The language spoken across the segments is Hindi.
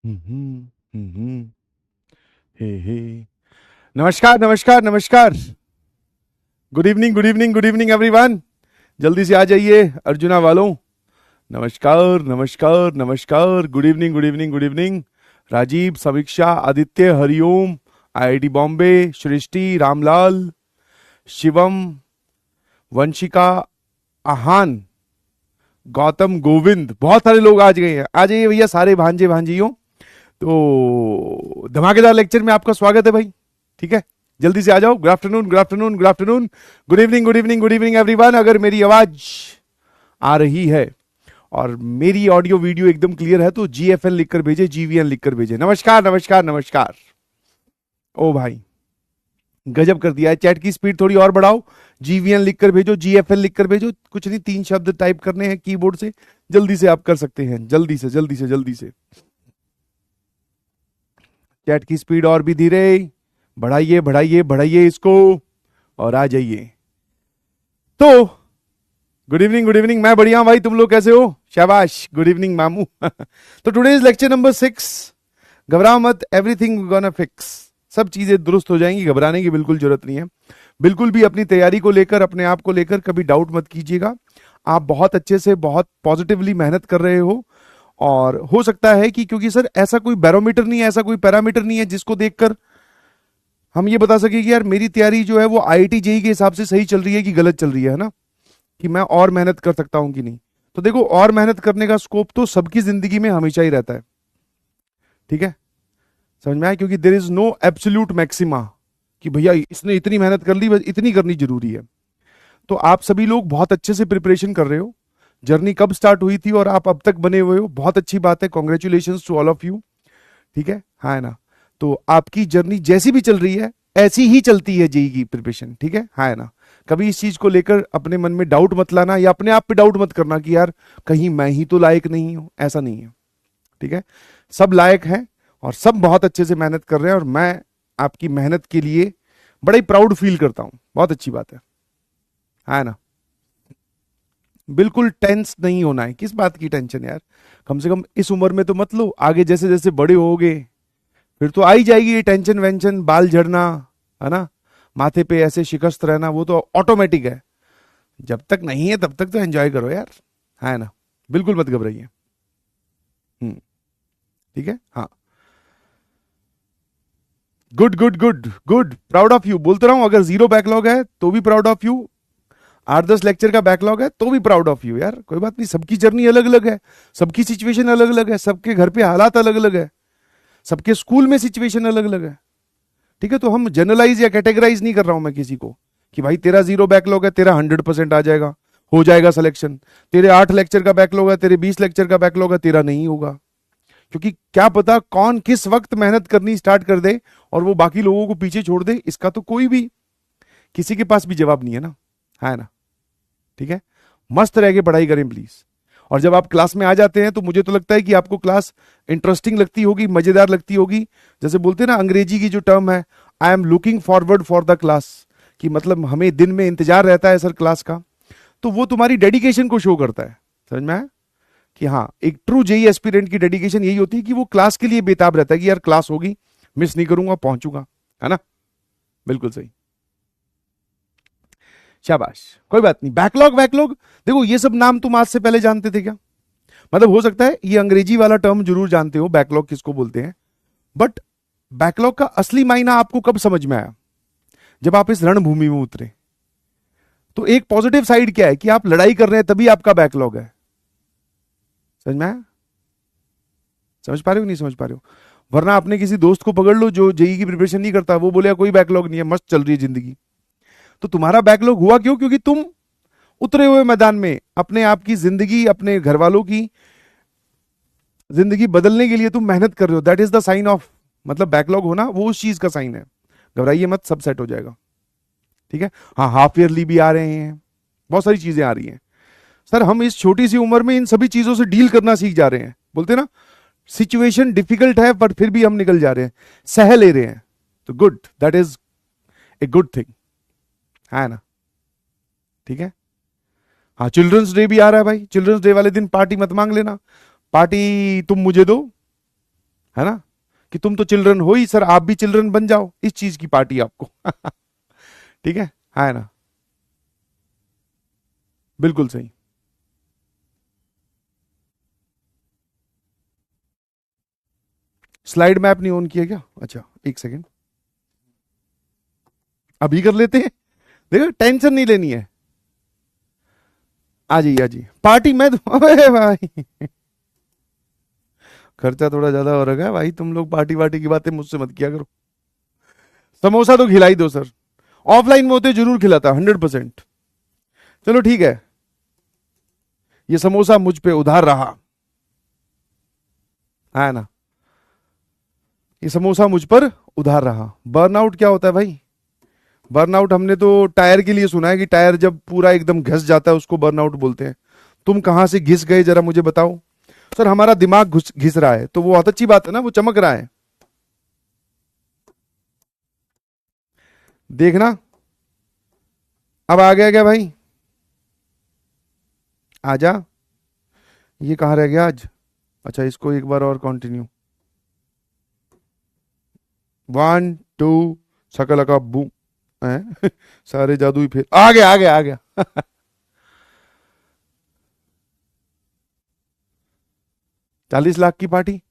हम्म, हम्म, हे नमस्कार नमस्कार नमस्कार। Good evening good evening good evening everyone. जल्दी से आ जाइए अर्जुना वालों। नमस्कार नमस्कार नमस्कार। Good evening good evening good evening. Rajiv, Samiksha, Aditya, Hariom, IIT Bombay, Srishti, Ramlal, Shivam, Vanshika, Aahan, Gautam, Govind, बहुत सारे लोग आज गए हैं। आ जाइए भैया सारे भांजे भांजियों। तो धमाकेदार लेक्चर में आपका स्वागत है भाई। ठीक है, जल्दी से आ जाओ। Good afternoon good afternoon good afternoon, good evening good evening good evening everyone. अगर मेरी आवाज आ रही है और मेरी ऑडियो वीडियो एकदम क्लियर है तो जीएफएल लिखकर भेजे, जीवीएन लिखकर भेजे। नमस्कार नमस्कार नमस्कार। ओ भाई, गजब कर दिया है। चैट की स्पीड थोड़ी और बढ़ाओ। जीवीएन लिखकर भेजो, जीएफएल लिखकर भेजो। कुछ नहीं, 3 शब्द टाइप करने हैं कीबोर्ड से। जल्दी से आप कर सकते हैं, जल्दी से जल्दी से जल्दी से। चैट की स्पीड और भी धीरे बढ़ाइए बढ़ाइए बढ़ाइए इसको और आ जाइए। तो गुड इवनिंग, मैं बढ़िया हूं भाई। तुम लोग कैसे हो? शाबाश, गुड इवनिंग मामू। तो टुडे इज लेक्चर नंबर 6। घबराओ मत, एवरीथिंग गोना फिक्स। सब चीजें दुरुस्त हो जाएंगी, घबराने की बिल्कुल जरूरत नहीं है। बिल्कुल भी अपनी तैयारी को लेकर, अपने आप को लेकर कभी डाउट मत कीजिएगा। आप बहुत अच्छे से, बहुत पॉजिटिवली मेहनत कर रहे हो। और हो सकता है कि, क्योंकि सर ऐसा कोई बैरोमीटर नहीं है, ऐसा कोई पैरामीटर नहीं है जिसको देखकर हम ये बता सके कि यार मेरी तैयारी जो है वो आईआईटी जेई के हिसाब से सही चल रही है कि गलत चल रही है ना, कि मैं और मेहनत कर सकता हूं कि नहीं। तो देखो, और मेहनत करने का स्कोप तो सबकी जिंदगी में हमेशा ही रहता है। ठीक है, समझ में आया? क्योंकि there is no absolute maxima कि भैया इसने इतनी मेहनत कर ली, बस इतनी करनी जरूरी है। तो आप सभी लोग बहुत अच्छे से प्रिपरेशन कर रहे हो। जर्नी कब स्टार्ट हुई थी और आप अब तक बने हुए हो, बहुत अच्छी बात है। Congratulation to all of you. ठीक है, हाँ है ना? तो आपकी जर्नी जैसी भी चल रही है ऐसी ही चलती है जेई की प्रिपरेशन। ठीक है, हाँ है ना? कभी इस चीज को लेकर अपने मन में डाउट मत लाना, या अपने आप पे डाउट मत करना कि यार कहीं मैं ही तो लायक नहीं हूं। ऐसा नहीं है। ठीक है, सब लायक हैं और सब बहुत अच्छे से मेहनत कर रहे हैं। और मैं आपकी मेहनत के लिए बड़ा ही प्राउड फील करता हूं। बहुत अच्छी बात है, हाँ है ना? बिल्कुल टेंस नहीं होना है। किस बात की टेंशन यार? कम से कम इस उम्र में तो मत लो। आगे जैसे जैसे बड़े होगे फिर तो आई जाएगी ये टेंशन वेंशन, बाल झड़ना, है ना, माथे पे ऐसे शिकस्त रहना, वो तो ऑटोमेटिक है। जब तक नहीं है तब तक तो एंजॉय करो यार, है ना? बिल्कुल मत घबराइए। हम्म, ठीक है, हाँ। Good good good good, proud of you बोलते रहा हूं। अगर 0 बैकलॉग है तो भी प्राउड ऑफ यू। 8-10 लेक्चर का बैकलॉग है तो भी प्राउड ऑफ यू यार। कोई बात नहीं, सबकी जर्नी अलग अलग है, सबकी सिचुएशन अलग अलग है, सबके घर पे हालात अलग अलग है, सबके स्कूल में सिचुएशन अलग अलग है। ठीक है, तो हम जनरलाइज या कैटेगराइज नहीं कर रहा हूं मैं किसी को कि भाई तेरा 0 बैकलॉग है, तेरा 100% आ जाएगा, हो जाएगा सिलेक्शन। तेरे 8 लेक्चर का बैकलॉग है, तेरे 20 लेक्चर का बैकलॉग है, तेरा नहीं होगा। क्योंकि क्या पता कौन किस वक्त मेहनत करनी स्टार्ट कर दे और वो बाकी लोगों को पीछे छोड़ दे। इसका तो कोई भी, किसी के पास भी जवाब नहीं है ना, है ना? ठीक है, मस्त रह के पढ़ाई करें प्लीज। और जब आप क्लास में आ जाते हैं तो मुझे तो लगता है कि आपको क्लास इंटरेस्टिंग लगती होगी, मजेदार लगती होगी। जैसे बोलते हैं ना, अंग्रेजी की जो टर्म है, I am looking forward for the class, कि मतलब हमें दिन में इंतजार रहता है सर क्लास का। तो वो तुम्हारी डेडिकेशन को शो करता है। समझ में आया? कि हाँ, एक ट्रू जेई एस्पिरेंट की डेडिकेशन यही होती है कि वो क्लास के लिए बेताब रहता है कि यार क्लास होगी, मिस नहीं करूंगा, पहुंचूंगा, है ना? बिल्कुल सही, शाबाश। कोई बात नहीं। बैकलॉग बैकलॉग, देखो ये सब नाम तुम आज से पहले जानते थे क्या? मतलब हो सकता है ये अंग्रेजी वाला टर्म जरूर जानते हो, बैकलॉग किसको बोलते हैं। बट बैकलॉग का असली मायना आपको कब समझ में आया? जब आप इस रणभूमि में उतरे। तो एक पॉजिटिव साइड क्या है कि आप लड़ाई कर रहे हैं तभी आपका बैकलॉग है। समझ में आया? समझ पा रहे हो नहीं समझ पा रहे हो? वरना आपने किसी दोस्त को पकड़ लो जो जेई की प्रिपरेशन नहीं करता, वो बोलेगा कोई बैकलॉग नहीं है, मस्त चल रही है जिंदगी। तो तुम्हारा बैकलॉग हुआ क्यों? क्योंकि तुम उतरे हुए मैदान में अपने आप की जिंदगी, अपने घर वालों की जिंदगी बदलने के लिए तुम मेहनत कर रहे हो। That is the sign of, मतलब बैकलॉग होना वो उस चीज का साइन है। घबराइए मत, सब सेट हो जाएगा। ठीक है, हाँ, हाफ ईयरली भी आ रहे हैं, बहुत सारी चीजें आ रही हैं। सर हम इस छोटी सी उम्र में इन सभी चीजों से डील करना सीख जा रहे हैं। बोलते ना, सिचुएशन डिफिकल्ट है पर फिर भी हम निकल जा रहे हैं, सह ले रहे हैं। तो good, that is a good thing, है ना? ठीक है, हाँ। चिल्ड्रंस डे भी आ रहा है भाई। चिल्ड्रंस डे वाले दिन पार्टी मत मांग लेना, पार्टी तुम मुझे दो। है ना, कि तुम तो चिल्ड्रन हो ही सर, आप भी चिल्ड्रन बन जाओ, इस चीज की पार्टी आपको। ठीक है ना, बिल्कुल सही। स्लाइड मैप नहीं ऑन किया क्या? अच्छा एक सेकेंड, अभी कर लेते हैं। देखो टेंशन नहीं लेनी है, आ जाइए आ जाइए, पार्टी मैं अबे भाई, खर्चा थोड़ा ज्यादा हो रहा है भाई, तुम लोग पार्टी वार्टी की बातें मुझसे मत किया करो। समोसा तो खिला ही दो सर, ऑफलाइन में होते जरूर खिलाता 100%। चलो ठीक है, ये समोसा मुझ पे उधार रहा, है ना, ये समोसा मुझ पर उधार रहा। बर्नआउट क्या होता है भाई? बर्नआउट हमने तो टायर के लिए सुना है कि टायर जब पूरा एकदम घिस जाता है उसको बर्नआउट बोलते हैं। तुम कहां से घिस गए जरा मुझे बताओ। सर हमारा दिमाग घिस रहा है, तो वो बहुत अच्छी बात है ना, वो चमक रहा है, देखना। अब आ गया क्या भाई? आजा, ये कहां रह गया आज? अच्छा इसको एक बार और कंटिन्यू, 1 2 शकल का बू हैं? सारे जादू ही फिर आ गया आ गया आ गया। 40 लाख की पार्टी,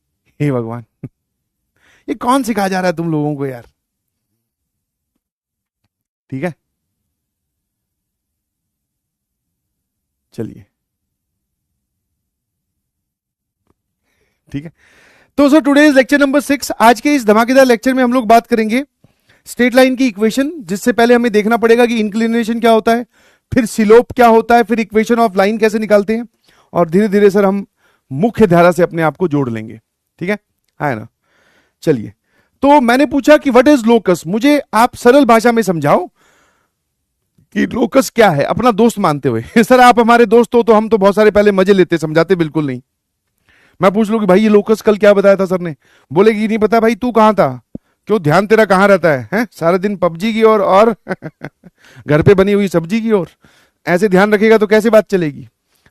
हे भगवान, ये कौन सिखा जा रहा है तुम लोगों को यार। ठीक है चलिए, ठीक है। तो sir today is lecture number 6। आज के इस धमाकेदार लेक्चर में हम लोग बात करेंगे स्ट्रेट लाइन की इक्वेशन, जिससे पहले हमें देखना पड़ेगा कि इंक्लिनेशन क्या होता है, फिर सिलोप क्या होता है, फिर इक्वेशन ऑफ लाइन कैसे निकालते हैं, और धीरे धीरे सर हम मुख्य धारा से अपने आप को जोड़ लेंगे। ठीक है ना। चलिए, तो मैंने पूछा कि व्हाट इज लोकस, मुझे आप सरल भाषा में समझाओ कि लोकस क्या है, अपना दोस्त मानते हुए। सर आप हमारे दोस्त हो तो हम तो बहुत सारे पहले मजे लेते, समझाते बिल्कुल नहीं। मैं पूछ लूं कि भाई ये लोकस कल क्या बताया था सर ने, बोलेगी नहीं पता भाई, तू कहां था, क्यों ध्यान तेरा कहां रहता है, हैं? सारा दिन पबजी की ओर और घर पे बनी हुई सब्जी की ओर, ऐसे ध्यान रखेगा तो कैसे बात चलेगी।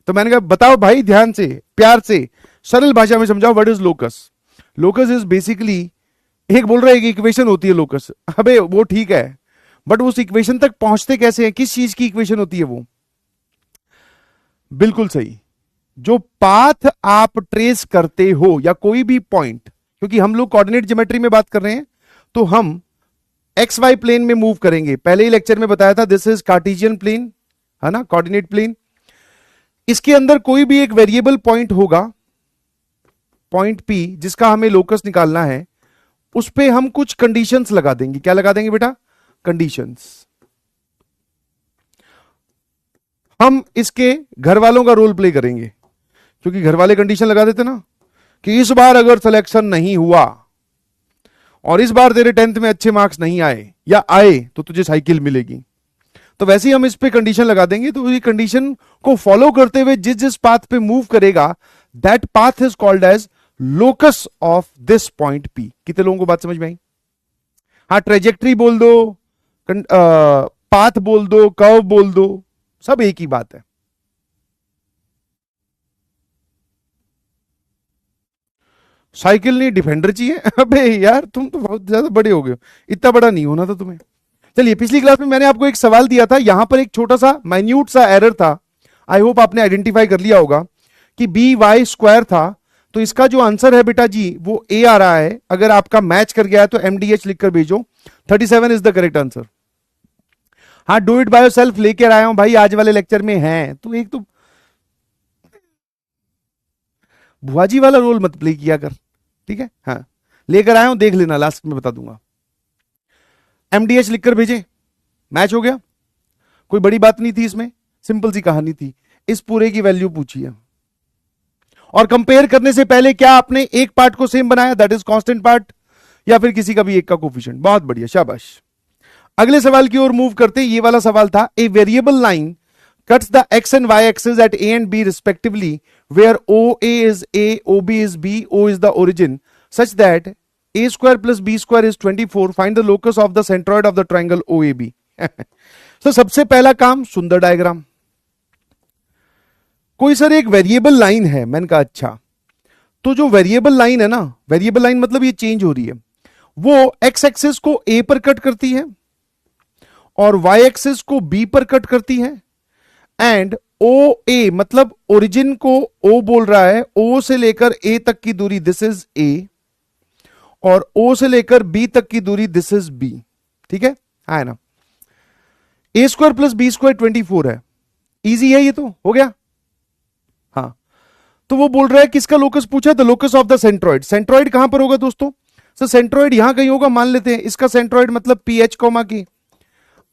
तो मैंने कहा बताओ भाई, ध्यान से प्यार से सरल भाषा में समझाओ, what is locus. Locus is basically, एक बोल रहा है कि इक्वेशन होती है लोकस, अबे वो ठीक है, बट उस इक्वेशन तक पहुंचते कैसे हैं, किस चीज की इक्वेशन होती है वो? बिल्कुल सही, जो पाथ आप ट्रेस करते हो या कोई भी पॉइंट, क्योंकि हम लोग कोऑर्डिनेट ज्योमेट्री में बात कर रहे हैं, तो हम एक्स वाई प्लेन में मूव करेंगे। पहले ही लेक्चर में बताया था, दिस इज कार्टेशियन प्लेन, है ना, कोऑर्डिनेट प्लेन। इसके अंदर कोई भी एक वेरिएबल पॉइंट होगा, पॉइंट पी, जिसका हमें लोकस निकालना है, उस पे हम कुछ कंडीशंस लगा देंगे। क्या लगा देंगे बेटा? कंडीशंस। हम इसके घर वालों का रोल प्ले करेंगे, क्योंकि घर वाले कंडीशन लगा देते ना कि इस बार अगर सिलेक्शन नहीं हुआ और इस बार तेरे 10th में अच्छे मार्क्स नहीं आए या आए तो तुझे साइकिल मिलेगी। तो वैसे ही हम इस पे कंडीशन लगा देंगे, तो ये कंडीशन को फॉलो करते हुए जिस जिस पाथ पे मूव करेगा, that path is called as locus of this point P. कितने लोगों को बात समझ में आई? हाँ, ट्रेजेक्ट्री बोल दो, पाथ बोल दो, कर्व बोल दो, सब एक ही बात है। साइकिल नहीं, डिफेंडर चाहिए? अबे यार तुम तो बहुत ज्यादा बड़े हो गए हो, इतना बड़ा नहीं होना था तुम्हें। चलिए, पिछली क्लास में मैंने आपको एक सवाल दिया था, यहां पर एक छोटा सा माइन्यूट सा एरर था, आई होप आपने आइडेंटिफाई कर लिया होगा कि बी वाई स्क्वायर था। तो इसका जो आंसर है बेटा जी वो ए आ रहा है। अगर आपका मैच कर गया है तो एमडीएच लिखकर भेजो, 37 इज द करेक्ट आंसर। हाँ, डू इट बाय योरसेल्फ लेकर आया हूं भाई, आज वाले लेक्चर में है। तो एक तो भुआजी वाला रोल मत प्ले किया कर, ठीक है? हाँ, लेकर आया हूं, देख लेना, लास्ट में बता दूंगा। एमडीएच लिखकर भेजे, मैच हो गया, कोई बड़ी बात नहीं थी इसमें, सिंपल सी कहानी थी। इस पूरे की वैल्यू पूछी है, और कंपेयर करने से पहले क्या आपने एक पार्ट को सेम बनाया, दैट इज कांस्टेंट पार्ट, या फिर किसी का भी एक का कोफिशिएंट? बहुत बढ़िया, शाबाश। अगले सवाल की ओर मूव करते, ये वाला सवाल था, a variable line cuts the x and y axis at a and b respectively, where OA is A, OB is B, O is the origin, such that a square plus b square is 24. Find the locus of the centroid of the triangle OAB. So सबसे पहला काम, सुंदर डायग्राम। कोई सर एक वेरिएबल लाइन है, मैंने कहा अच्छा, तो जो वेरिएबल लाइन है ना, वेरिएबल लाइन मतलब ये चेंज हो रही है, वो एक्स एक्सिस को ए पर कट करती है और वाई एक्सिस को बी पर कट करती है। एंड ओ ए मतलब ओरिजिन को ओ बोल रहा है, ओ से लेकर ए तक की दूरी दिस इज ए, और ओ से लेकर बी तक की दूरी दिस इज बी। ठीक है ना। ए स्क्वायर प्लस बी स्क्वायर 24 है, इजी है ये, तो हो गया। हाँ, तो वो बोल रहा है किसका लोकस पूछा, the locus of the centroid. Centroid कहां पर होगा दोस्तों? सर सेंट्रॉइड यहां कहीं होगा, मान लेते हैं इसका सेंट्रॉइड मतलब पी एच कॉमा की।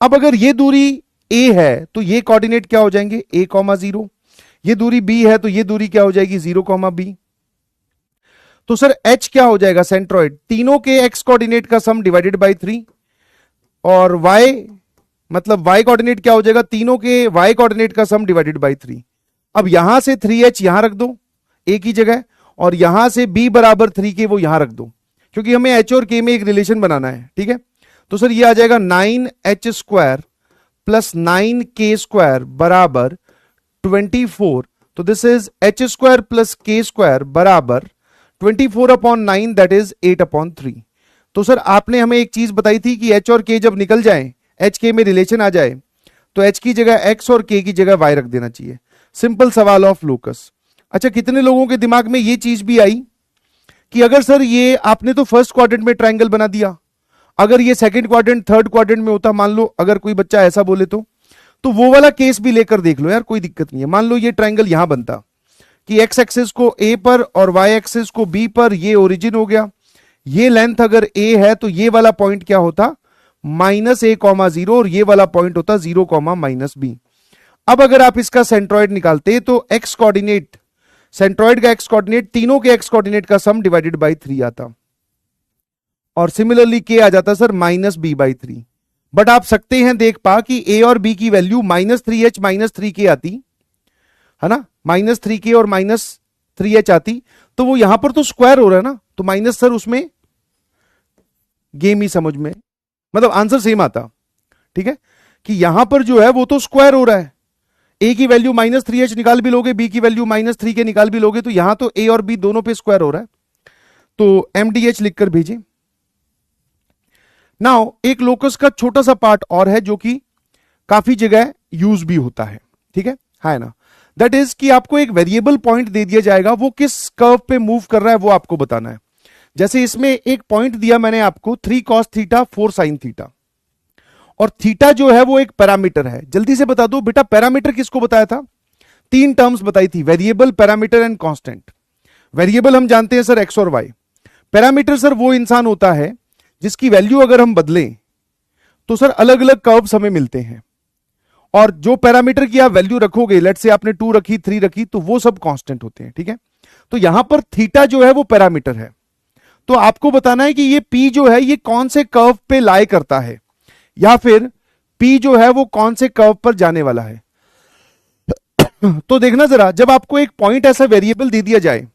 अब अगर ये दूरी ए है तो ये कोऑर्डिनेट क्या हो जाएंगे, ए कॉमा 0। ये दूरी बी है तो ये दूरी क्या हो जाएगी, 0 कॉमा बी। तो सर एच क्या हो जाएगा, सेंट्रॉइड तीनों के एक्स कोऑर्डिनेट का सम डिवाइडेड बाय 3, और वाई मतलब वाई कोऑर्डिनेट क्या हो जाएगा, तीनों के वाई कोऑर्डिनेट का सम डिवाइडेड बाय 3। अब यहां से 3h यहां रख दो ए की जगह, और यहां से b बराबर 3 के वो यहां रख दो, क्योंकि हमें h और k में एक रिलेशन बनाना है। ठीक है, तो सर ये आ जाएगा 9h square plus 9k square बराबर 24। तो this is h square plus k square बराबर 24/9, दैट इज 8/3। तो सर आपने हमें एक चीज बताई थी कि h और k जब निकल जाए, h k में रिलेशन आ जाए, तो h की जगह x और k की जगह y रख देना चाहिए। सिंपल सवाल ऑफ लोकस। अच्छा, कितने लोगों के दिमाग में ये चीज भी आई कि अगर सर ये आपने तो फर्स्ट क्वाड्रेंट में ट्रायंगल बना दिया, अगर ये सेकंड क्वाड्रेंट थर्ड क्वाड्रेंट में होता, मान लो अगर कोई बच्चा ऐसा बोले तो वो वाला केस भी लेकर देख लो यार, कोई दिक्कत नहीं है। मान लो ये ट्रायंगल यहां बनता कि एक्स एक्सिस को ए पर और वाई एक्सिस को बी पर, ये ओरिजिन हो गया, ये लेंथ अगर ए है तो ये वाला पॉइंट क्या होता, -a,0, और ये वाला पॉइंट होता 0,-b। अब अगर आप इसका सेंट्रॉइड निकालते तो एक्स कोऑर्डिनेट, सेंट्रॉइड का एक्स कोऑर्डिनेट तीनों के एक्स कोऑर्डिनेट का सम डिवाइडेड बाय 3 आता, और सिमिलरली के आ जाता सर -b/3। बट आप सकते हैं देख पा कि ए और बी की वैल्यू -3h -3k आती है ना, -3k और -3h आती, तो वो यहां पर तो स्क्वायर हो रहा है ना, तो माइनस सर उसमें गेम ही समझ में, मतलब आंसर सेम आता। ठीक है, कि यहां पर जो है वो तो स्क्वायर हो रहा है, ए की वैल्यू -3h निकाल भी लोगे, बी की वैल्यू -3k निकाल भी लोगे, तो यहां तो ए और बी दोनों पे स्क्वायर हो रहा है, तो MDH लिखकर भेजें। नाउ एक लोकस का छोटा सा पार्ट और है जो कि काफी जगह यूज भी होता है। ठीक है ना, दैट इज कि आपको एक वेरिएबल पॉइंट दे दिया जाएगा, वो किस कर्व पे मूव कर रहा है वो आपको बताना है। जैसे इसमें एक पॉइंट दिया मैंने आपको 3 cos थीटा 4 sin थीटा, और थीटा जो है वो एक पैरामीटर है। जल्दी से बता दो बेटा, पैरामीटर किसको बताया था, 3 टर्म्स बताई थी, variable, parameter and constant. Variable हम जानते हैं सर एक्स और वाई, पैरामीटर सर वो इंसान होता है जिसकी वैल्यू अगर हम बदलें तो सर अलग अलग कर्व्स हमें मिलते हैं, और जो पैरामीटर की आप वैल्यू रखोगे, लेट्स से आपने 2 रखी 3 रखी, तो वो सब कांस्टेंट होते हैं। ठीक है, तो यहां पर थीटा जो है वो पैरामीटर है, तो आपको बताना है कि ये पी जो है ये कौन से कर्व पे लाई करता है, या फिर पी जो है वो कौन से कर्व पर जाने वाला है। तो देखना जरा, जब आपको एक पॉइंट ऐसा वेरिएबल दे दिया जाए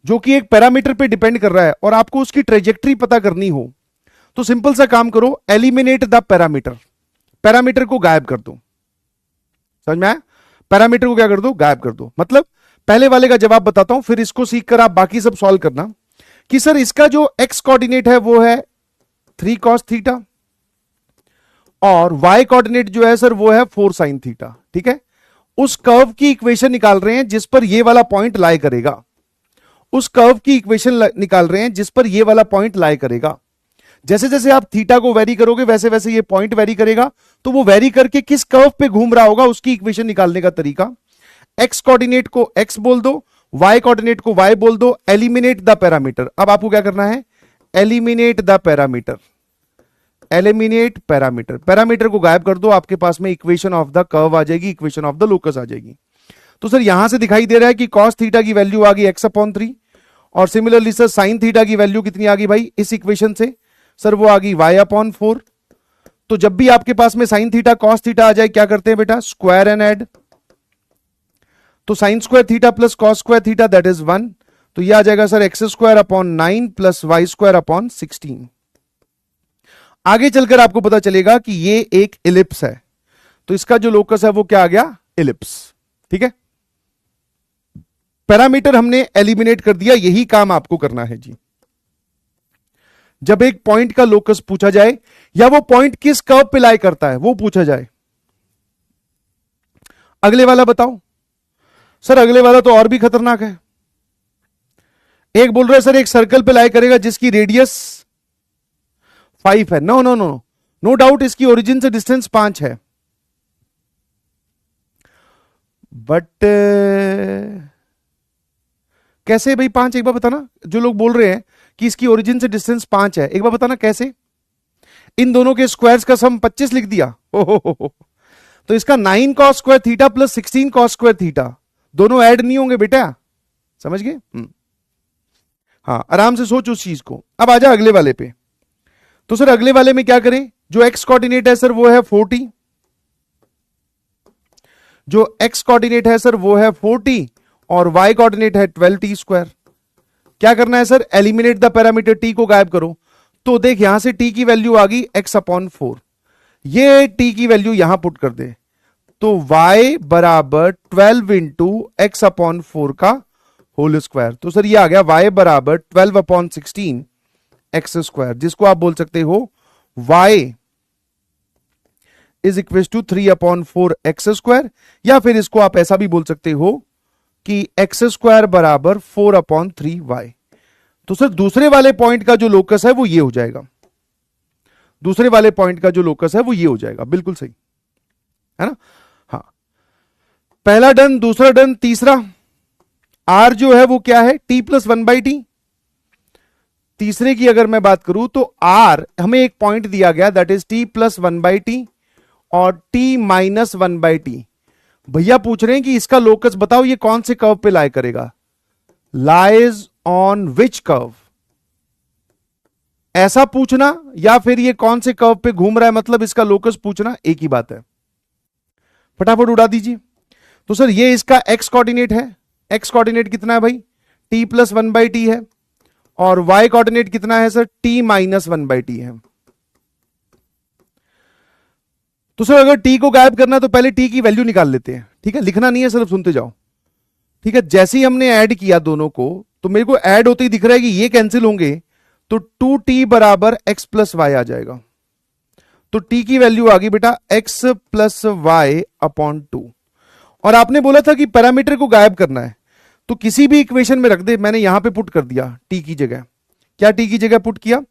जो कि एक पैरामीटर पे डिपेंड कर रहा है और आपको उसकी ट्रेजेक्ट्री पता करनी हो, तो सिंपल सा काम करो, एलिमिनेट द पैरामीटर, पैरामीटर को गायब कर दो। समझ में आया, पैरामीटर को क्या कर दो, गायब कर दो। मतलब पहले वाले का जवाब बताता हूं, फिर इसको सीखकर आप बाकी सब सॉल्व करना, कि सर इसका जो एक्स कोऑर्डिनेट है वो है 3 cos थीटा, और y कोऑर्डिनेट जो है सर वो है 4 sin थीटा। ठीक है, उस कर्व की इक्वेशन निकाल रहे हैं जिस पर ये वाला पॉइंट लाई करेगा, उस कर्व की इक्वेशन निकाल रहे हैं जिस पर ये वाला पॉइंट लाई करेगा। जैसे जैसे आप थीटा को वेरी करोगे वैसे वैसे ये पॉइंट वेरी करेगा, तो वो वेरी करके किस कर्व पे घूम रहा होगा उसकी इक्वेशन निकालने का तरीका, एक्स कोऑर्डिनेट को x बोल दो, y कोऑर्डिनेट को y बोल दो, एलिमिनेट द पैरामीटर। अब आपको क्या करना है, eliminate the parameter, eliminate parameter, parameter को गायब कर दो, आपके पास में इक्वेशन ऑफ द कर्व आ जाएगी, इक्वेशन ऑफ द लोकस आ जाएगी। तो सर यहां से दिखाई दे रहा है कि cos थीटा की वैल्यू आ गई x/3, और सिमिलरली सर sin थीटा की वैल्यू कितनी आ गई भाई, इस इक्वेशन से सर वो आ गई y/4। तो जब भी आपके पास में sin थीटा cos थीटा आ जाए, क्या करते हैं बेटा, स्क्वायर एंड ऐड, तो sin square theta plus cos square theta that is 1, तो ये आ जाएगा सर x² प्लस y²/16। आगे चलकर आपको पता चलेगा कि ये एक इलिप्स है, तो इसका जो लोकस है वो क्या आ गया, इलिप्स। ठीक है, पैरामीटर हमने एलिमिनेट कर दिया, यही काम आपको करना है जी। जब एक पॉइंट का लोकस पूछा जाए या वो पॉइंट किस कर्व पे लाई करता है वो पूछा जाए। अगले वाला बताओ सर, अगले वाला तो और भी खतरनाक है। एक बोल रहा है सर एक सर्कल पे लाई करेगा जिसकी रेडियस 5 है। No no no no doubt इसकी ओरिजिन से डिस्टेंस 5 है, बट कैसे भाई 5? एक बार बताना, जो लोग बोल रहे हैं कि इसकी ओरिजिन से डिस्टेंस 5 है, एक बार बताना कैसे? इन दोनों के स्क्वायर्स का सम 25 लिख दिया। तो इसका 9 cos square theta plus 16 cos square theta दोनों ऐड नहीं होंगे बेटा, समझ गए? हाँ, आराम से सोच उस चीज को। अब आजा अगले वाले पे। तो सर अगले वाले में क्या करें? जो एक्स कोऑर्डिनेट है सर वो है 40, जो एक्स कोऑर्डिनेट है सर वो है 40 और वाई कोऑर्डिनेट है 12t स्क्वायर। क्या करना है sir? Eliminate the parameter T को गायब करो। तो देख यहां से टी की वैल्यू आ गई x/4, ये टी की वैल्यू यहां पुट कर दे तो y बराबर 12 इंटू x/4 का होल स्क्वायर। तो सर ये आ गया y बराबर 12/16 एक्स स्क्वायर, जिसको आप बोल सकते हो y is equal to 3/4 x square, या फिर इसको आप ऐसा भी बोल सकते हो कि एक्स स्क्वायर बराबर 4/3y। तो सर दूसरे वाले पॉइंट का जो लोकस है वो ये हो जाएगा, दूसरे वाले पॉइंट का जो लोकस है वो ये हो जाएगा। बिल्कुल सही है ना? हाँ, पहला डन, दूसरा डन, तीसरा r जो है वो क्या है? t plus 1/t। तीसरे की अगर मैं बात करूं तो r हमें एक पॉइंट दिया गया that is t plus 1/t और t माइनस 1/t। भैया पूछ रहे हैं कि इसका लोकस बताओ ये कौन से कर्व पे लाई करेगा? Lies on which curve? ऐसा पूछना या फिर ये कौन से कर्व पे घूम रहा है मतलब इसका लोकस पूछना, एक ही बात है। फटाफट उड़ा दीजिए। तो सर ये इसका एक्स कोऑर्डिनेट है, एक्स कोऑर्डिनेट कितना है भाई? t प्लस 1/t है, और y कोऑर्डिनेट कितना है सर? t माइनस 1/t है। तो सर अगर t को गायब करना है तो पहले t की वैल्यू निकाल लेते हैं, ठीक है? लिखना नहीं है, सिर्फ सुनते जाओ, ठीक है? जैसे ही हमने ऐड किया दोनों को तो मेरे को ऐड होते ही दिख रहा है कि ये कैंसिल होंगे, तो 2t बराबर x प्लस वाई आ जाएगा। तो t की वैल्यू आ गई बेटा x प्लस वाई अपॉन 2। और आपने बोला था कि पैरामीटर को गायब करना है, तो किसी भी इक्वेशन में रख दे। मैंने यहां पे पुट कर दिया t की जगह। क्या t की जगह पुट किया?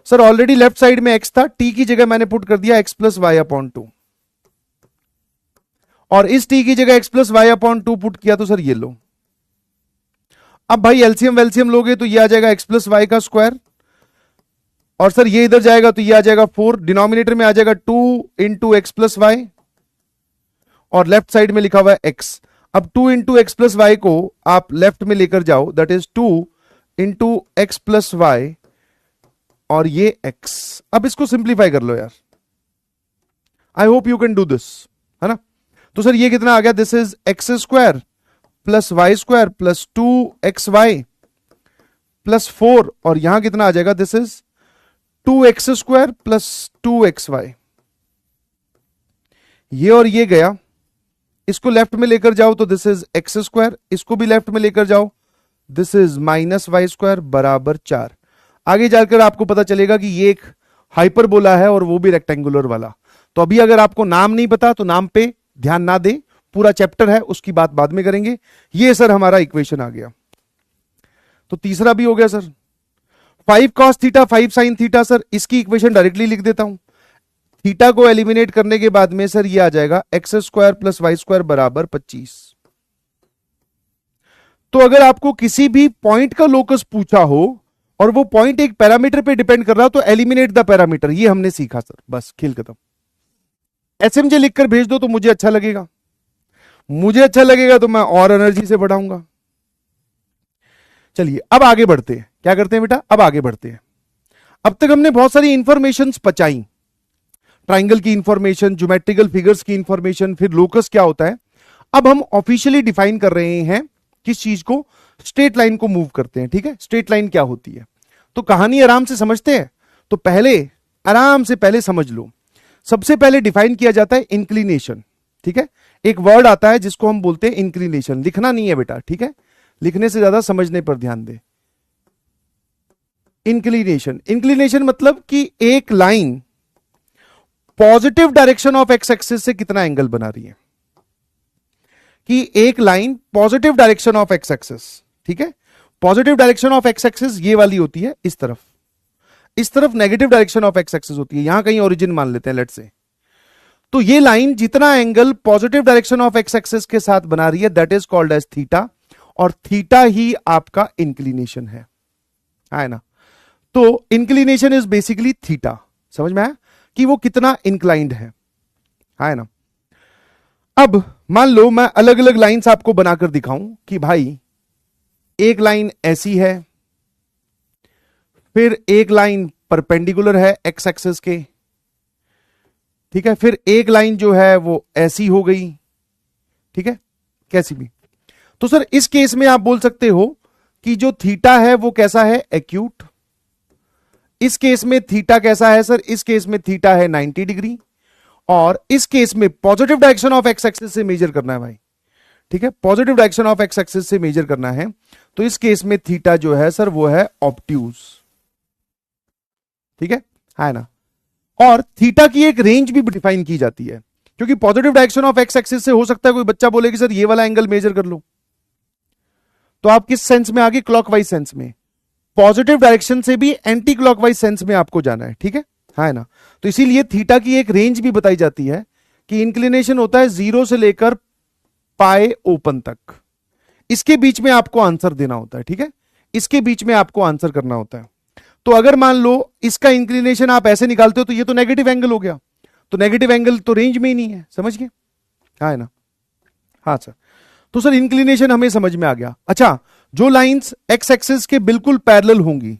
सर ऑलरेडी लेफ्ट साइड में x था, t की जगह मैंने पुट कर दिया x प्लस वाई अपॉन 2, और इस t की जगह x plus y upon 2 put किया तो सर ये लो। अब भाई एलसीएम वेलसीएम लोगे तो ये आ जाएगा x प्लस वाई का स्क्वायर, और सर ये इधर जाएगा तो ये आ जाएगा 4, डिनोमिनेटर में आ जाएगा 2 इंटू एक्स प्लस वाई, और लेफ्ट साइड में लिखा हुआ है x। अब 2 इंटू एक्स प्लस वाई को आप लेफ्ट में लेकर जाओ, that is 2 into x plus y और ये x। अब इसको सिंप्लीफाई कर लो यार, I hope you can do this, है ना? तो सर ये कितना आ गया? This is x square plus y square plus 2xy plus 4, और यहां कितना आ जाएगा? This is 2x square plus 2xy। ये और ये गया, इसको लेफ्ट में लेकर जाओ तो दिस इज एक्स स्क्वायर, इसको भी लेफ्ट में लेकर जाओ, this is minus y square बराबर 4। आगे जाकर आपको पता चलेगा कि ये एक हाइपरबोला है और वो भी रेक्टेंगुलर वाला। तो अभी अगर आपको नाम नहीं पता तो नाम पे ध्यान ना दे, पूरा चैप्टर है उसकी बात बाद में करेंगे। ये सर हमारा इक्वेशन आ गया। तो तीसरा भी हो गया sir, 5 cos theta 5 sin theta. Sir इसकी इक्वेशन डायरेक्टली लिख देता हूं। थीटा को एलिमिनेट करने के बाद में सर ये आ जाएगा x square plus y square बराबर 25। तो अगर आपको किसी भी पॉइंट का लोकस पूछा हो और वो पॉइंट एक पैरामीटर पे डिपेंड कर रहा हो तो एलिमिनेट द पैरामीटर, ये हमने सीखा सर, बस खेल खत्म। एसएमजे लिखकर भेज दो तो मुझे अच्छा लगेगा, मुझे अच्छा लगेगा तो मैं और एनर्जी से बढ़ाऊंगा। चलिए अब आगे बढ़ते हैं। क्या करते हैं बेटा? अब आगे बढ़ते हैं। अब तक हमने बहुत सारी इंफॉर्मेशन पचाई, ट्राइंगल की इंफॉर्मेशन, ज्योमेट्रिकल फिगर्स की इंफॉर्मेशन, फिर लोकस क्या होता है। अब हम ऑफिशियली डिफाइन कर रहे हैं किस चीज को? स्ट्रेट लाइन को मूव करते हैं, ठीक है? स्ट्रेट लाइन क्या होती है तो कहानी आराम से समझते हैं। तो पहले आराम से पहले समझ लो, सबसे पहले डिफाइन किया जाता है इंक्लिनेशन, ठीक है? एक वर्ड आता है जिसको हम बोलते हैं इंक्लिनेशन, लिखना नहीं है बेटा, ठीक है? लिखने से ज्यादा समझने पर ध्यान दे। इंक्लिनेशन, इंक्लिनेशन मतलब कि एक line positive direction of x axis से कितना एंगल बना रही है, कि एक line positive direction of x axis, ठीक है, positive direction of x axis ये वाली होती है, इस तरफ negative direction of x axis होती है, यहां कहीं ओरिजिन मान लेते हैं लेट से। तो ये लाइन जितना angle positive direction of x axis के साथ बना रही है that is called as theta, और थीटा ही आपका इंक्लिनेशन है ना। तो इंक्लिनेशन इज बेसिकली थीटा, समझ में आया कि वो कितना इंक्लाइंड है ना। अब मान लो मैं अलग अलग लाइंस आपको बनाकर दिखाऊं कि भाई एक लाइन ऐसी है, फिर एक लाइन परपेंडिकुलर है एक्स एक्सिस के, ठीक है, फिर एक लाइन जो है वो ऐसी हो गई, ठीक है, कैसी भी। तो सर इस केस में आप बोल सकते हो कि जो थीटा है वो कैसा है, एक्यूट। इस केस में थीटा कैसा है सर, इस केस में थीटा है 90 डिग्री, और इस केस में positive direction of x axis से मेजर करना है भाई, ठीक है, positive direction of x axis से मेजर करना है। तो इस केस में थीटा जो है सर वो है ऑब्ट्यूज, ठीक है ना। और थीटा की एक रेंज भी डिफाइन की जाती है, क्योंकि positive direction of x axis से हो सकता है कोई बच्चा बोले कि सर ये वाला एंगल मेजर कर लो, तो आप किस सेंस में आगे, क्लॉकवाइज सेंस में, पॉजिटिव डायरेक्शन से भी एंटी क्लॉकवाइज सेंस में आपको जाना है, ठीक है ना। तो इसीलिए थीटा की एक रेंज भी बताई जाती है कि इंक्लिनेशन होता है 0 से लेकर पाए ओपन तक, इसके बीच में आपको आंसर देना होता है, ठीक है, इसके बीच में आपको आंसर करना होता है। तो अगर मान लो इसका इंक्लिनेशन आप ऐसे निकालते हो तो ये तो नेगेटिव एंगल हो गया, तो नेगेटिव एंगल तो रेंज में ही नहीं है, समझ गए, है ना। हाँ सर, तो सर इंक्लिनेशन हमें समझ में आ गया। अच्छा, जो लाइंस एक्स एक्सिस के बिल्कुल पैरेलल होंगी,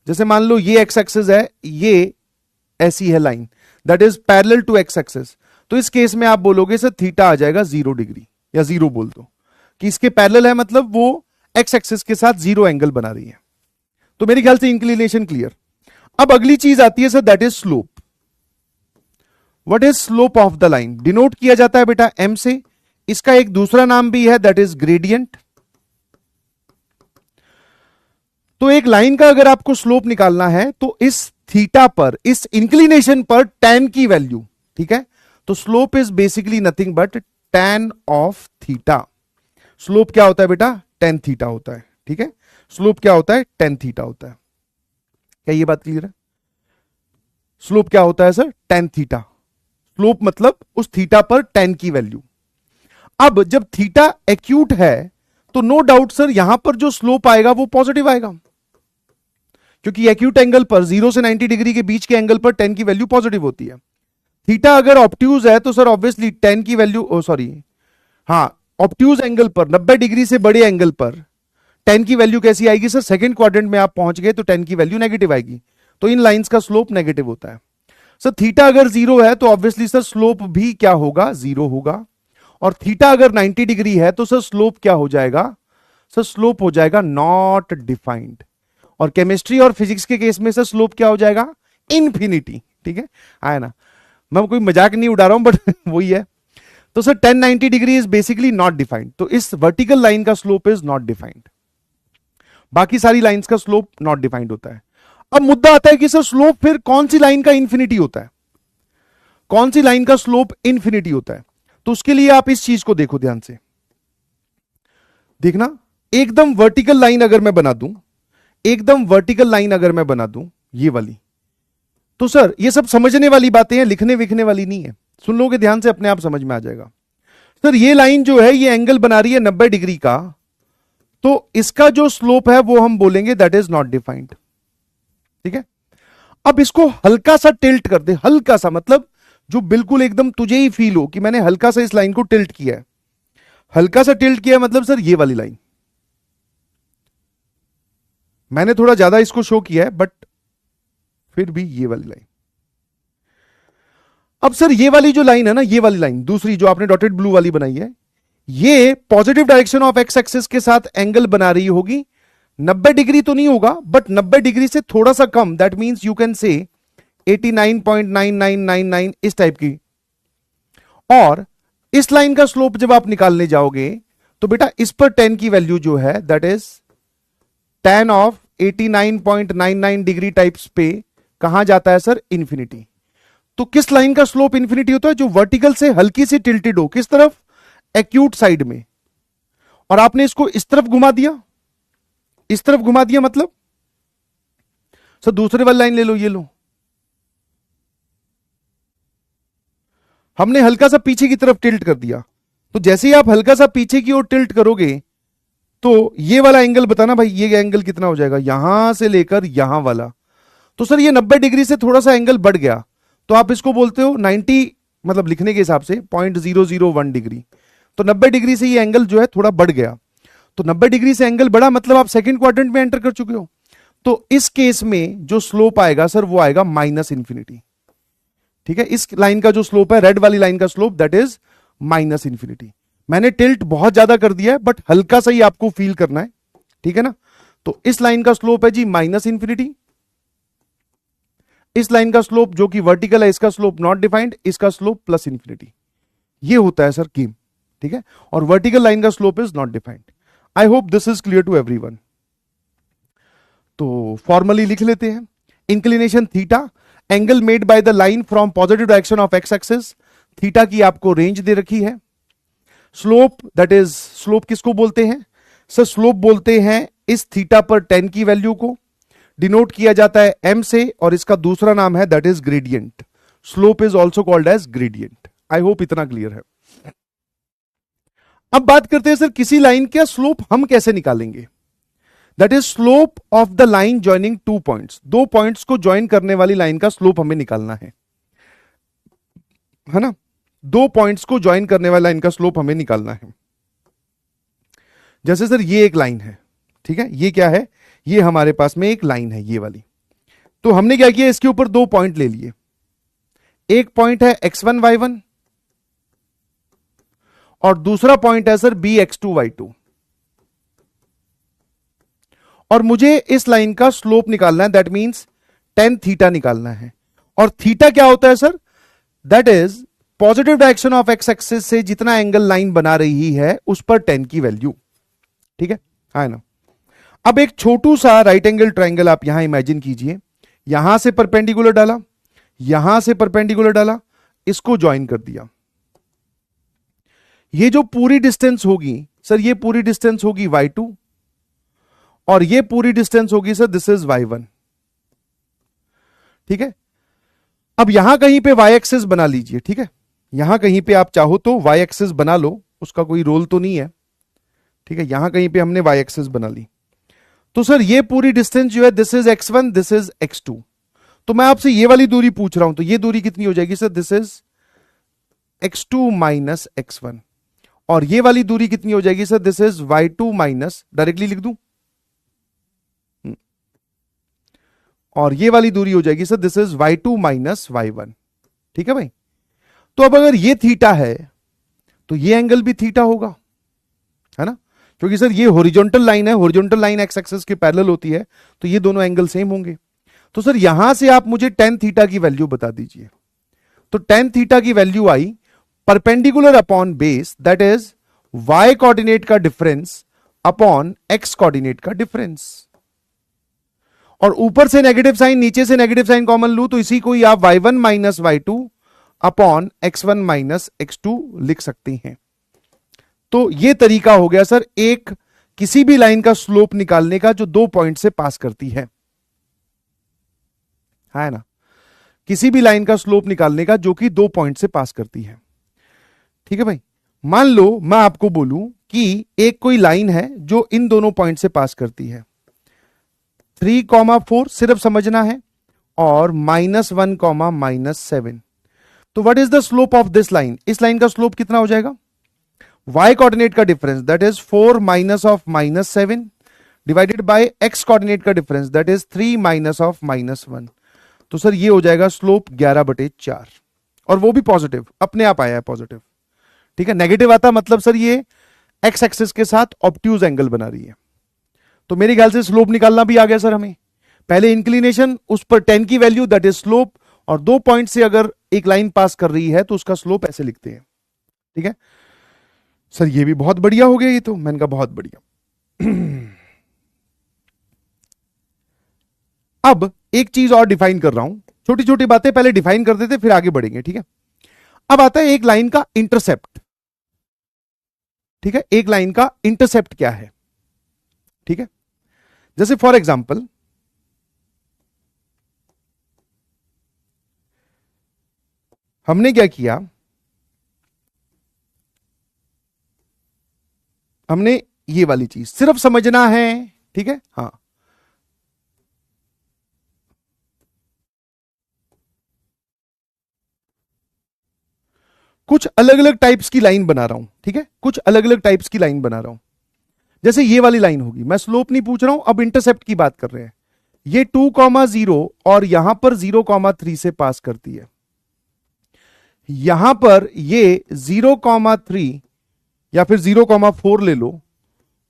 जैसे मान लो ये एक्स एक्सिस है, ये ऐसी है line that is parallel to x axis, तो इस केस में आप बोलोगे सर थीटा आ जाएगा 0 डिग्री, या 0 बोल दो कि इसके पैरेलल है, मतलब वो एक्स एक्सिस के साथ 0 एंगल बना रही है। तो मेरे ख्याल से इंक्लिनेशन क्लियर। अब अगली चीज आती है sir that is slope. What is slope of the line, denote किया जाता है बेटा एम से, इसका एक दूसरा नाम भी है दैट इज ग्रेडियंट। तो एक लाइन का अगर आपको स्लोप निकालना है तो इस थीटा पर, इस इंक्लिनेशन पर tan की वैल्यू, ठीक है, तो slope is basically nothing but tan of theta. Slope क्या होता है बेटा, tan थीटा होता है, ठीक है, स्लोप क्या होता है, tan थीटा होता है। क्या ये बात क्लियर है? स्लोप क्या होता है सर, tan थीटा। स्लोप मतलब उस थीटा पर tan की वैल्यू। अब जब थीटा एक्यूट है तो नो डाउट सर यहां पर जो स्लोप आएगा वो पॉजिटिव आएगा, क्योंकि एक्यूट एंगल पर 0 से 90 डिग्री के बीच के एंगल पर tan की वैल्यू पॉजिटिव होती है। थीटा अगर ऑब्ट्यूज है तो सर ऑब्वियसली tan की वैल्यू, ऑब्ट्यूज एंगल पर 90 डिग्री से बड़े एंगल पर tan की वैल्यू कैसी आएगी सर, सेकंड क्वाड्रेंट में आप पहुंच गए तो tan की वैल्यू नेगेटिव आएगी, तो इन लाइंस का स्लोप नेगेटिव होता है। सर थीटा अगर 0 है तो ऑब्वियसली सर स्लोप भी क्या होगा, 0 होगा, और थीटा अगर 90 डिग्री है तो सर स्लोप क्या हो जाएगा, सर स्लोप हो जाएगा नॉट डिफाइंड। और केमिस्ट्री और फिजिक्स के केस में सर स्लोप क्या हो जाएगा, इन्फिनिटी, ठीक है ना। मैं कोई मजाक नहीं उड़ा रहा हूं बट वही है। तो sir 1090 degree is basically not defined, तो इस वर्टिकल लाइन का स्लोप इज नॉट डिफाइंड, बाकी सारी लाइंस का स्लोप नॉट डिफाइंड होता है। अब मुद्दा आता है कि सर स्लोप फिर कौन सी लाइन का इंफिनिटी होता है, कौन सी लाइन का स्लोप इंफिनिटी होता है। तो उसके लिए आप इस चीज को देखो ध्यान से, देखना एकदम वर्टिकल लाइन अगर मैं बना दूं, एकदम वर्टिकल लाइन अगर मैं बना दूं ये वाली, तो सर ये सब समझने वाली बातें हैं, लिखने विखने वाली नहीं है, सुन लोगे ध्यान से अपने आप समझ में आ जाएगा। सर ये लाइन जो है ये एंगल बना रही है 90 डिग्री का, तो इसका जो स्लोप है वो हम बोलेंगे दैट इज नॉट डिफाइंड, ठीक है। अब इसको हल्का सा टिल्ट कर दे, हल्का सा मतलब जो बिल्कुल एकदम तुझे ही फील हो कि मैंने हल्का सा इस लाइन को टिल्ट किया है, हल्का सा टिल्ट किया मतलब सर ये वाली लाइन, मैंने थोड़ा ज्यादा इसको शो किया है बट फिर भी ये वाली लाइन। अब सर ये वाली जो लाइन है ना, ये वाली लाइन दूसरी जो आपने डॉटेड ब्लू वाली बनाई है, ये positive direction of x axis के साथ एंगल बना रही होगी, 90 डिग्री तो नहीं होगा बट 90 डिग्री से थोड़ा सा कम, that means you can say 89.9999 इस टाइप की। और इस लाइन का स्लोप जब आप निकालने जाओगे तो बेटा इस पर tan की वैल्यू जो है that is tan of 89.99 degree types पे कहां जाता है सर, इंफिनिटी। तो किस लाइन का स्लोप इंफिनिटी होता है, जो वर्टिकल से हल्की सी टिल्टेड हो, किस तरफ, एक्यूट साइड में, और आपने इसको इस तरफ घुमा दिया, इस तरफ घुमा दिया, मतलब सर दूसरे वाली लाइन ले लो, ये लो, हमने हल्का सा पीछे की तरफ टिल्ट कर दिया। तो जैसे ही आप हल्का सा पीछे की ओर टिल्ट करोगे तो ये वाला एंगल बताना भाई, ये एंगल कितना हो जाएगा, यहां से लेकर यहां वाला। तो सर ये 90 डिग्री से थोड़ा सा एंगल बढ़ गया, तो आप इसको बोलते हो 90, मतलब लिखने के हिसाब से 0.001 डिग्री। तो 90 डिग्री से ये एंगल जो है थोड़ा बढ़ गया। तो 90 डिग्री से एंगल बढ़ा मतलब आप सेकंड क्वाड्रेंट में एंटर कर चुके हो। तो इस केस में जो स्लोप आएगा सर वो आएगा माइनस इंफिनिटी। ठीक है, इस लाइन का जो स्लोप है, रेड वाली लाइन का slope, that is minus infinity. मैंने टिल्ट बहुत ज्यादा कर दिया है बट हल्का सा ही आपको फील करना है, ठीक है ना। तो इस लाइन का स्लोप है जी माइनस इंफिनिटी। इस लाइन का स्लोप जो कि वर्टिकल है, इसका स्लोप नॉट डिफाइंड, इसका स्लोप प्लस इंफिनिटी। ये होता है सर गेम, ठीक है। और वर्टिकल लाइन का slope is not defined. I hope this is clear to everyone. तो फॉर्मली लिख लेते हैं, inclination theta, angle made by the line from positive direction of x axis, theta की आपको रेंज दे रखी है। स्लोप, दैट इज स्लोप किसको बोलते हैं सर, स्लोप बोलते हैं इस थीटा पर tan की वैल्यू को, डिनोट किया जाता है m से, और इसका दूसरा नाम है that is gradient. Slope is also called as gradient. I hope इतना क्लियर है। अब बात करते हैं सर किसी लाइन का स्लोप हम कैसे निकालेंगे। That is slope of the line joining two points, दो पॉइंट्स को ज्वाइन करने वाली लाइन का स्लोप हमें निकालना है ना। दो पॉइंट्स को ज्वाइन करने वाला लाइन का स्लोप हमें निकालना है। जैसे सर ये एक लाइन है, ठीक है, ये क्या है, ये हमारे पास में एक लाइन है ये वाली। तो हमने क्या किया, इसके ऊपर दो पॉइंट ले लिए। एक पॉइंट है x1 y1 और दूसरा पॉइंट है सर bx2 y2। और मुझे इस लाइन का स्लोप निकालना है, दैट मींस tan थीटा निकालना है। और थीटा क्या होता है sir, that is positive direction of x axis से जितना एंगल लाइन बना रही है उस पर tan की वैल्यू, ठीक है ना। अब एक छोटू सा राइट एंगल ट्रायंगल आप यहां इमेजिन कीजिए, यहां से परपेंडिकुलर डाला, यहां से परपेंडिकुलर डाला, इसको ज्वाइन कर दिया। ये जो पूरी डिस्टेंस होगी सर, ये पूरी डिस्टेंस होगी y2 और ये पूरी डिस्टेंस होगी सर दिस इज y1, ठीक है। अब यहां कहीं पे y एक्सिस बना लीजिए, ठीक है, यहां कहीं पे आप चाहो तो y एक्सिस बना लो, उसका कोई रोल तो नहीं है, ठीक है। यहां कहीं पे हमने y एक्सिस बना ली। तो सर ये पूरी डिस्टेंस जो है this is x1, this is x2। तो मैं आपसे ये वाली दूरी पूछ रहा हूं, तो ये दूरी कितनी हो जाएगी sir, this is x2 minus x1। और ये वाली दूरी कितनी हो जाएगी sir, this is y2 minus, directly लिख दूं, और ये वाली दूरी हो जाएगी sir this is y2 minus y1, ठीक है भाई। तो अब अगर ये थीटा है तो ये एंगल भी थीटा होगा, है ना, क्योंकि सर ये हॉरिजॉन्टल लाइन है, हॉरिजॉन्टल लाइन एक्स एक्सिस के पैरेलल होती है, तो ये दोनों एंगल सेम होंगे। तो सर यहां से आप मुझे tan थीटा की वैल्यू बता दीजिए। तो tan थीटा की value I perpendicular upon base, that is y coordinate का डिफरेंस अपॉन x कोऑर्डिनेट का डिफरेंस। और ऊपर से नेगेटिव साइन, नीचे से नेगेटिव साइन कॉमन लू, तो इसी को ही आप y1 minus y2 upon x1 minus x2 लिख सकते हैं। तो यह तरीका हो गया सर एक किसी भी लाइन का स्लोप निकालने का जो दो पॉइंट से पास करती है ना, किसी भी लाइन का स्लोप निकालने का जो कि दो पॉइंट से पास करती है, ठीक है भाई। मान लो मैं आपको बोलूं कि एक कोई लाइन है जो इन दोनों पॉइंट से पास करती है, 3,4 सिर्फ समझना है, और -1, -7। तो what is the slope of this line, इस लाइन का स्लोप कितना हो जाएगा, y कोऑर्डिनेट का difference that is 4 minus of -7 divided by x coordinate का difference that is 3 minus of -1। तो सर ये हो जाएगा स्लोप 11/4, और वो भी पॉजिटिव, अपने आप आया है पॉजिटिव, ठीक है। नेगेटिव आता मतलब सर ये x एक्सिस के साथ ऑब्ट्यूज एंगल बना रही है। तो मेरे ख्याल से स्लोप निकालना भी आ गया सर हमें। पहले इंक्लिनेशन, उस पर tan की वैल्यू दैट इज स्लोप, और दो पॉइंट से अगर एक लाइन पास कर रही है तो उसका स्लोप ऐसे लिखते हैं, ठीक है। सर ये भी बहुत बढ़िया हो गया, ये तो मैंने कहा बहुत बढ़िया। अब एक चीज और डिफाइन कर रहा हूं, छोटी छोटी बातें पहले डिफाइन कर देते फिर आगे बढ़ेंगे, ठीक है। अब आता है एक लाइन का इंटरसेप्ट, ठीक है, एक लाइन का इंटरसेप्ट क्या है, ठीक है। जैसे फॉर एग्जाम्पल हमने क्या किया, हमने ये वाली चीज सिर्फ समझना है, ठीक है, हाँ। कुछ अलग अलग टाइप्स की लाइन बना रहा हूं, ठीक है, कुछ अलग अलग टाइप्स की लाइन बना रहा हूं। जैसे ये वाली लाइन होगी, मैं स्लोप नहीं पूछ रहा हूं, अब इंटरसेप्ट की बात कर रहे हैं। ये 2,0 और यहां पर 0,3 से पास करती है। यहां पर ये 0,3 या फिर 0,4 ले लो,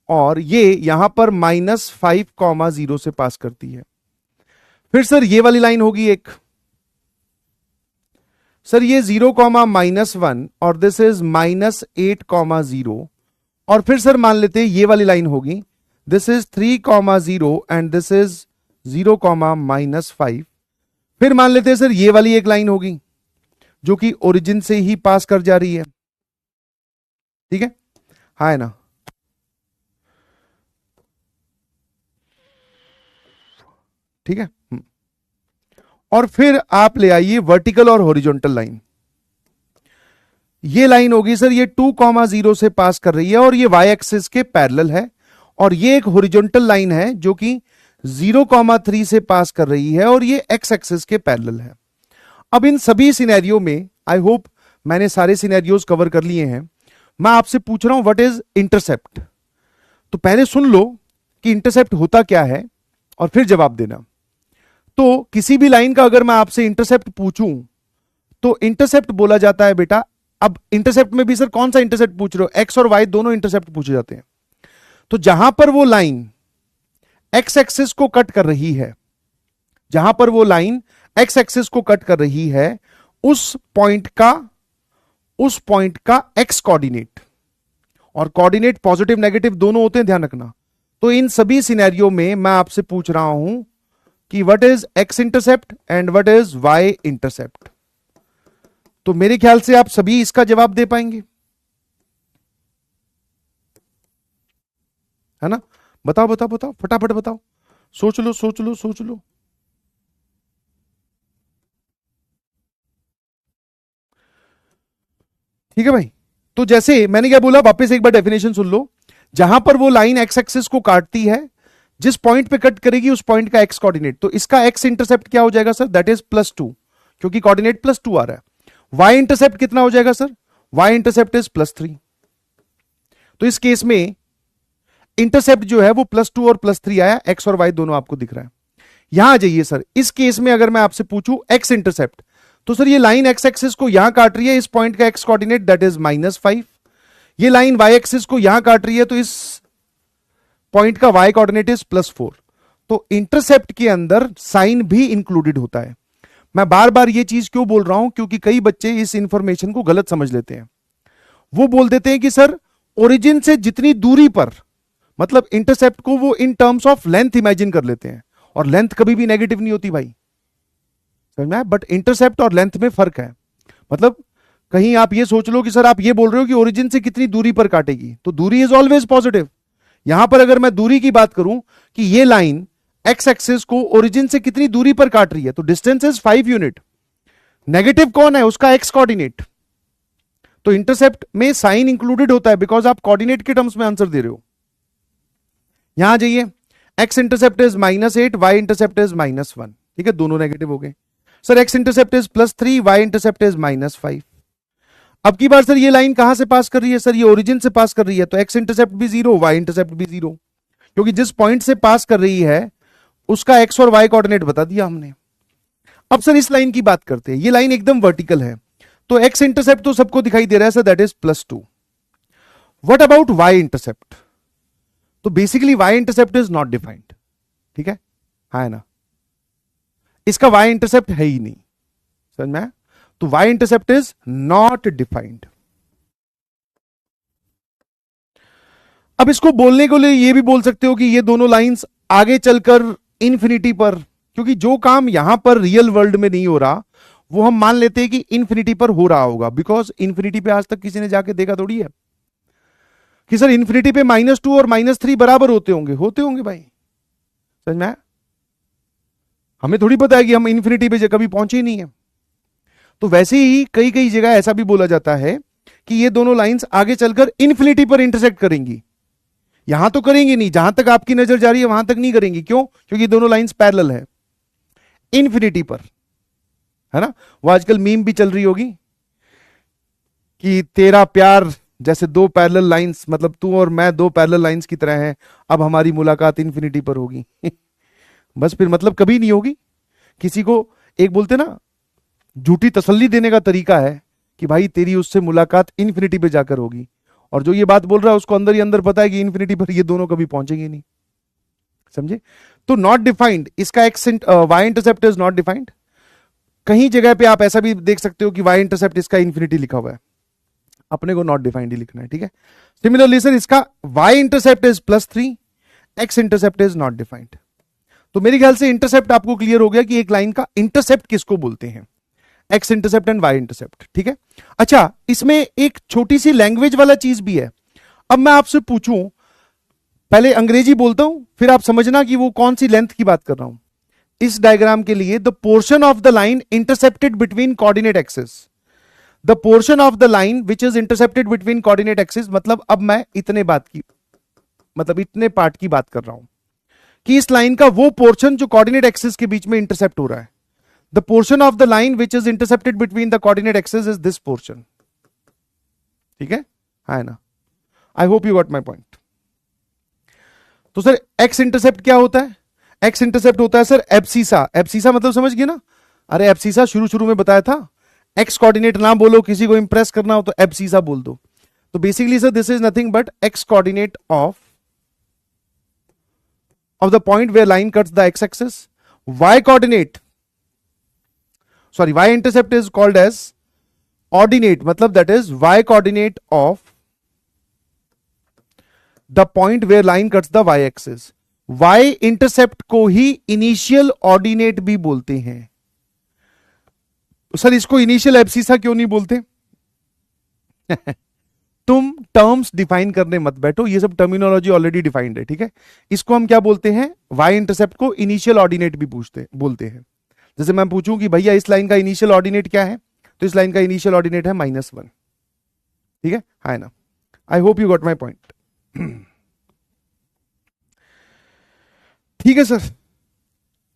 और ये यहां पर -5,0 से पास करती है। फिर सर ये वाली लाइन होगी एक, सर ये 0,-1 और दिस इज -8,0, और फिर सर मान लेते हैं ये वाली लाइन होगी, this is 3,0 and this is 0,-5। फिर मान लेते हैं सर ये वाली एक लाइन होगी जो कि ओरिजिन से ही पास कर जा रही है, ठीक है, हाँ है ना। ठीक है, और फिर आप ले आइए वर्टिकल और हॉरिजॉन्टल लाइन। ये लाइन होगी सर, ये 2,0 से पास कर रही है और ये वाई एक्सिस के पैरेलल है, और ये एक हॉरिजॉन्टल लाइन है जो कि 0,3 से पास कर रही है और ये एक्स एक्सिस के पैरेलल है। अब इन सभी सिनेरियो में आई होप मैंने सारे सिनेरियोज कवर कर लिए हैं। मैं आपसे पूछ रहा हूं व्हाट इज इंटरसेप्ट, तो पहले सुन लो कि इंटरसेप्ट होता क्या है और फिर जवाब देना। तो किसी भी लाइन का अगर मैं आपसे इंटरसेप्ट पूछूं तो इंटरसेप्ट बोला जाता है बेटा, अब इंटरसेप्ट में भी सर कौन सा इंटरसेप्ट पूछ रहे हो, एक्स और वाई दोनों इंटरसेप्ट पूछे जाते हैं। तो जहां पर वो लाइन एक्स एक्सिस को कट कर रही है, जहां पर वो लाइन एक्स एक्सिस को कट कर रही है, उस पॉइंट का एक्स कोऑर्डिनेट, और कोऑर्डिनेट पॉजिटिव नेगेटिव दोनों होते हैं, ध्यान रखना। तो इन सभी सिनेरियो में मैं आपसे पूछ रहा हूं कि what is x intercept and what is y intercept. तो मेरे ख्याल से आप सभी इसका जवाब दे पाएंगे, है ना। बताओ बताओ बताओ, फटाफट बताओ, सोच लो सोच लो सोच लो। ठीक है भाई, तो जैसे मैंने क्या बोला, वापस एक बार डेफिनेशन सुन लो। जहां पर वो लाइन एक्स एक्सिस को काटती है, जिस पॉइंट पे कट करेगी उस पॉइंट का एक्स कोऑर्डिनेट, तो इसका एक्स इंटरसेप्ट क्या हो जाएगा सर, दैट इज +2, क्योंकि कोऑर्डिनेट +2 आ रहा है। वाई इंटरसेप्ट कितना हो जाएगा सर, वाई इंटरसेप्ट इज +3। तो इस केस में इंटरसेप्ट जो है वो +2 और +3 आया, एक्स और वाई दोनों आपको दिख रहा है। यहां आ जाइए सर, इस केस में अगर मैं आपसे पूछूं एक्स इंटरसेप्ट, तो सर ये लाइन एक्स एक्सिस को यहां काट रही है, इस पॉइंट का एक्स कोऑर्डिनेट दैट इज -5। ये लाइन वाई एक्सिस को यहां काट रही है, तो इस पॉइंट का वाई कोऑर्डिनेट इज +4। तो इंटरसेप्ट के अंदर साइन भी इंक्लूडेड होता है। मैं बार बार ये चीज क्यों बोल रहा हूं, क्योंकि कई बच्चे इस इंफॉर्मेशन को गलत समझ लेते हैं। वो बोल देते हैं कि सर ओरिजिन से जितनी दूरी पर, मतलब इंटरसेप्ट को वो in terms of length imagine कर लेते हैं, और लेंथ कभी भी नेगेटिव नहीं होती भाई, समझ में आया। बट इंटरसेप्ट और लेंथ में फर्क है। मतलब कहीं आप ये सोच लो कि सर आप ये बोल रहे हो कि ओरिजिन से कितनी दूरी पर काटेगी, तो दूरी इज ऑलवेज पॉजिटिव। यहां पर अगर मैं दूरी की बात करूं कि ये लाइन एक्स एक्सिस को ओरिजिन से कितनी दूरी पर काट रही है, तो डिस्टेंस इज 5 यूनिट। नेगेटिव कौन है, उसका एक्स कोऑर्डिनेट। तो इंटरसेप्ट में साइन इंक्लूडेड होता है, बिकॉज आप कोऑर्डिनेट के टर्म्स में आंसर दे रहे हो। यहां जाइए, x intercept is -8, y intercept is -1, ठीक है, दोनों नेगेटिव हो गए। Sir x intercept is +3, y intercept is -5। अब की बार सर ये लाइन कहां से पास कर रही है, सर ये ओरिजिन से पास कर रही है, तो एक्स इंटरसेप्ट भी 0, वाई इंटरसेप्ट भी 0, क्योंकि जिस पॉइंट से पास कर रही है उसका एक्स और वाई कोऑर्डिनेट बता दिया हमने। अब सर इस लाइन की बात करते हैं, ये लाइन एकदम वर्टिकल है, तो एक्स इंटरसेप्ट तो सबको दिखाई दे रहा है sir, that is +2। What about y intercept, तो basically y intercept is not defined, ठीक है, हाँ है ना, इसका वाई इंटरसेप्ट है ही नहीं, समझ में आया? तो y intercept is not defined. अब इसको बोलने के लिए ये भी बोल सकते हो कि ये दोनों लाइंस आगे चलकर इन्फिनिटी पर, क्योंकि जो काम यहां पर रियल वर्ल्ड में नहीं हो रहा वो हम मान लेते हैं कि इन्फिनिटी पर हो रहा होगा, बिकॉज इन्फिनिटी पे आज तक किसी ने जाके देखा थोड़ी है कि सर इन्फिनिटी पे -2 और -3 बराबर होते होंगे भाई, समझ में आया? हमें थोड़ी पता है कि हम इन्फिनिटी पे कभी पहुंचे ही नहीं है। तो वैसे ही कई कई जगह ऐसा भी बोला जाता है कि ये दोनों लाइंस आगे चलकर इन्फिनिटी पर इंटरसेक्ट करेंगी। यहां तो करेंगे नहीं, जहां तक आपकी नजर जा रही है वहां तक नहीं करेंगी। क्यों? क्योंकि दोनों लाइंस पैरेलल है इन्फिनिटी पर, है ना? वो आजकल मीम भी चल रही होगी कि तेरा प्यार जैसे दो पैरेलल लाइंस, मतलब तू और मैं दो पैरेलल लाइंस की तरह हैं, अब हमारी मुलाकात इन्फिनिटी पर होगी। बस फिर मतलब कभी नहीं होगी। किसी को एक बोलते ना झूठी तसल्ली देने का तरीका है कि भाई तेरी उससे मुलाकात इन्फिनिटी पे जाकर होगी, और जो ये बात बोल रहा है उसको अंदर ही अंदर पता है कि इन्फिनिटी पर ये दोनों कभी पहुंचेंगे नहीं। समझे? तो नॉट डिफाइंड, इसका x y intercept is not defined. कहीं जगह पे आप ऐसा भी देख सकते हो कि वाई इंटरसेप्ट इसका इन्फिनिटी लिखा हुआ है, अपने को नॉट डिफाइंड ही लिखना है, ठीक है? सिमिलरली सर इसका y intercept is +3, x intercept is not defined. तो मेरे ख्याल से इंटरसेप्ट आपको क्लियर हो गया कि एक लाइन का इंटरसेप्ट किसको बोलते हैं, x intercept and y intercept, ठीक है? अच्छा, इसमें एक छोटी सी लैंग्वेज वाला चीज भी है। अब मैं आपसे पूछूं, पहले अंग्रेजी बोलता हूं फिर आप समझना कि वो कौन सी लेंथ की बात कर रहा हूं। इस डायग्राम के लिए the portion of the line intercepted between coordinate axis, the portion of the line which is intercepted between coordinate axis, मतलब अब मैं इतने पार्ट की बात कर रहा हूं कि इस लाइन का वो पोर्शन जो कोऑर्डिनेट एक्सिस के बीच में इंटरसेप्ट हो रहा है। The portion of the line which is intercepted between the coordinate axis is this portion, ठीक है? है ना? आई hope you got my point. तो सर एक्स इंटरसेप्ट क्या होता है? एक्स इंटरसेप्ट होता है सर एब्सिसा। एब्सिसा मतलब समझ गए ना? अरे एब्सिसा शुरू में बताया था, एक्स कोऑर्डिनेट ना बोलो, किसी को इंप्रेस करना हो तो एब्सिसा बोल दो। तो basically sir this is nothing but x coordinate of the point where line cuts the x axis. Y coordinate, sorry y intercept is called as ordinate, मतलब that is y coordinate of the point where line cuts the y axis. Y intercept को ही इनिशियल ऑर्डिनेट भी बोलते हैं। सर इसको इनिशियल एब्सिसा क्यों नहीं बोलते? तुम टर्म्स डिफाइन करने मत बैठो, ये सब टर्मिनोलॉजी ऑलरेडी डिफाइंड है, ठीक है? इसको हम क्या बोलते हैं? वाई इंटरसेप्ट को इनिशियल ऑर्डिनेट भी बोलते हैं। जैसे मैं पूछूं कि भैया इस लाइन का इनिशियल ऑर्डिनेट क्या है, तो इस लाइन का इनिशियल ऑर्डिनेट है -1, ठीक है ना? आई hope you got my point. ठीक है सर।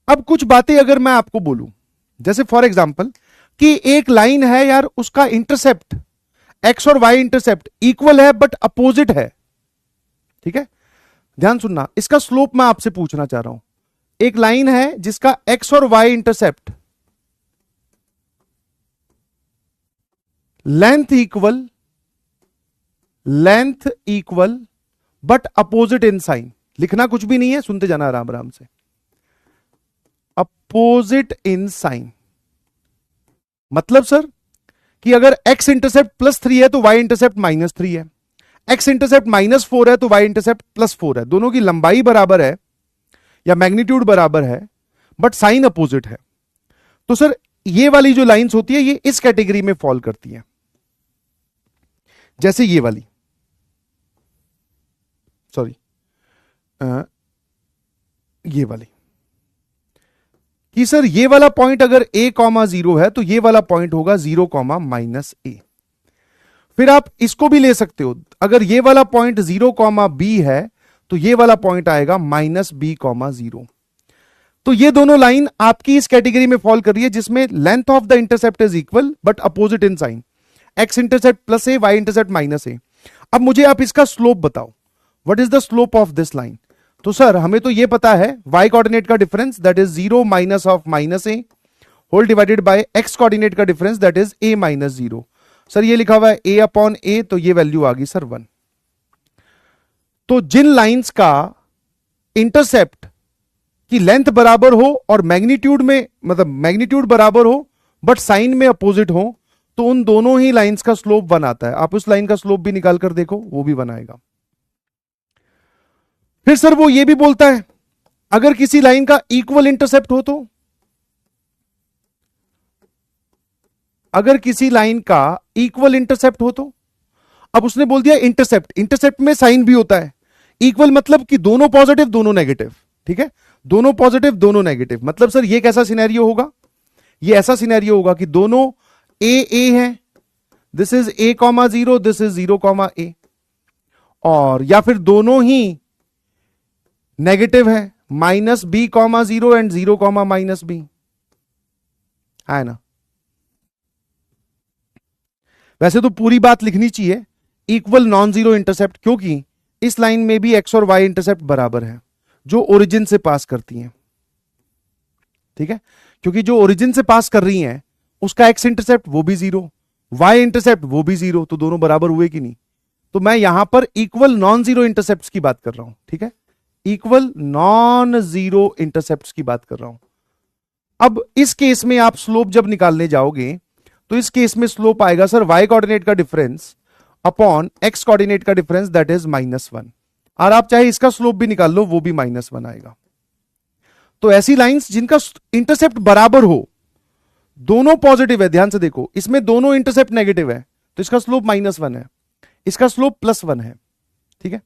अब कुछ बातें अगर मैं आपको बोलूं, जैसे फॉर एग्जांपल कि एक लाइन है यार, उसका इंटरसेप्ट एक्स और वाई इंटरसेप्ट इक्वल है बट अपोजिट है, ठीक है? ध्यान सुनना, इसका स्लोप मैं आपसे पूछना चाह रहा हूं। एक लाइन है जिसका एक्स और y intercept length equal but opposite in sign. लिखना कुछ भी नहीं है, सुनते जाना आराम आराम से। अपोजिट इन साइन मतलब सर कि अगर x इंटरसेप्ट +3 है तो y इंटरसेप्ट -3 है, x इंटरसेप्ट -4 है तो y इंटरसेप्ट +4 है। दोनों की लंबाई बराबर है या मैग्नीट्यूड बराबर है बट साइन अपोजिट है। तो सर ये वाली जो लाइंस होती है ये इस कैटेगरी में फॉल करती है। जैसे ये वाली, सॉरी ये वाली, कि सर ये वाला पॉइंट अगर a, 0 है तो ये वाला पॉइंट होगा 0, -a। फिर आप इसको भी ले सकते हो, अगर ये वाला पॉइंट 0, b है तो ये वाला पॉइंट आएगा -b, 0। तो ये दोनों लाइन आपकी इस कैटेगरी में फॉल कर रही है जिसमें length of the intercept is equal but opposite in sign. X intercept +a, y intercept -a। अब मुझे आप इसका स्लोप बताओ, what is the slope of this line? तो सर हमें तो ये पता है y कोऑर्डिनेट का difference that is 0 minus of -a whole divided by x coordinate का difference that is a -0। Sir ये लिखा हुआ है a/a, तो ये वैल्यू आ गई सर 1। तो जिन लाइंस का इंटरसेप्ट की लेंथ बराबर हो और मैग्नीट्यूड में, मतलब मैग्नीट्यूड बराबर हो बट साइन में अपोजिट हो, तो उन दोनों ही लाइंस का स्लोप 1 आता है। आप उस लाइन का स्लोप भी निकाल कर देखो, वो भी 1 आएगा। फिर सर वो ये भी बोलता है अगर किसी लाइन का इक्वल इंटरसेप्ट हो तो, अगर किसी लाइन का इक्वल इंटरसेप्ट हो तो, अब उसने बोल दिया इंटरसेप्ट, इंटरसेप्ट में साइन भी होता है, इक्वल मतलब कि दोनों पॉजिटिव दोनों नेगेटिव, ठीक है, दोनों पॉजिटिव दोनों नेगेटिव, मतलब सर ये कैसा सिनेरियो होगा, ये ऐसा सिनेरियो होगा कि दोनों ए है, this is a comma zero, this is zero comma a, और या फिर दोनों ही नेगेटिव है, minus b comma zero and zero comma minus b, है ना। वैसे तो पूरी बात लिखनी चाहिए इक्वल नॉन जीरो इंटरसेप्ट, क्योंकि इस लाइन में भी एक्स और वाई इंटरसेप्ट बराबर है जो ओरिजिन से पास करती हैं, ठीक है, क्योंकि जो ओरिजिन से पास कर रही हैं उसका एक्स इंटरसेप्ट वो भी जीरो, वाई इंटरसेप्ट वो भी जीरो, तो दोनों बराबर हुए कि नहीं। तो मैं यहां पर इक्वल नॉन जीरो इंटरसेप्ट की बात कर रहा हूं, ठीक है, इक्वल नॉन जीरो इंटरसेप्ट की बात कर रहा हूं। अब इस केस में आप स्लोप जब निकालने जाओगे तो इस केस में स्लोप आएगा सर वाई कोऑर्डिनेट का डिफरेंस अपॉन एक्स कोऑर्डिनेट का डिफरेंस, दैट इज -1, और आप चाहे इसका स्लोप भी निकाल लो वो भी -1 आएगा। तो ऐसी लाइंस जिनका इंटरसेप्ट बराबर हो, दोनों पॉजिटिव है, ध्यान से देखो इसमें दोनों इंटरसेप्ट नेगेटिव है तो इसका स्लोप -1 है, इसका स्लोप +1 है, ठीक है।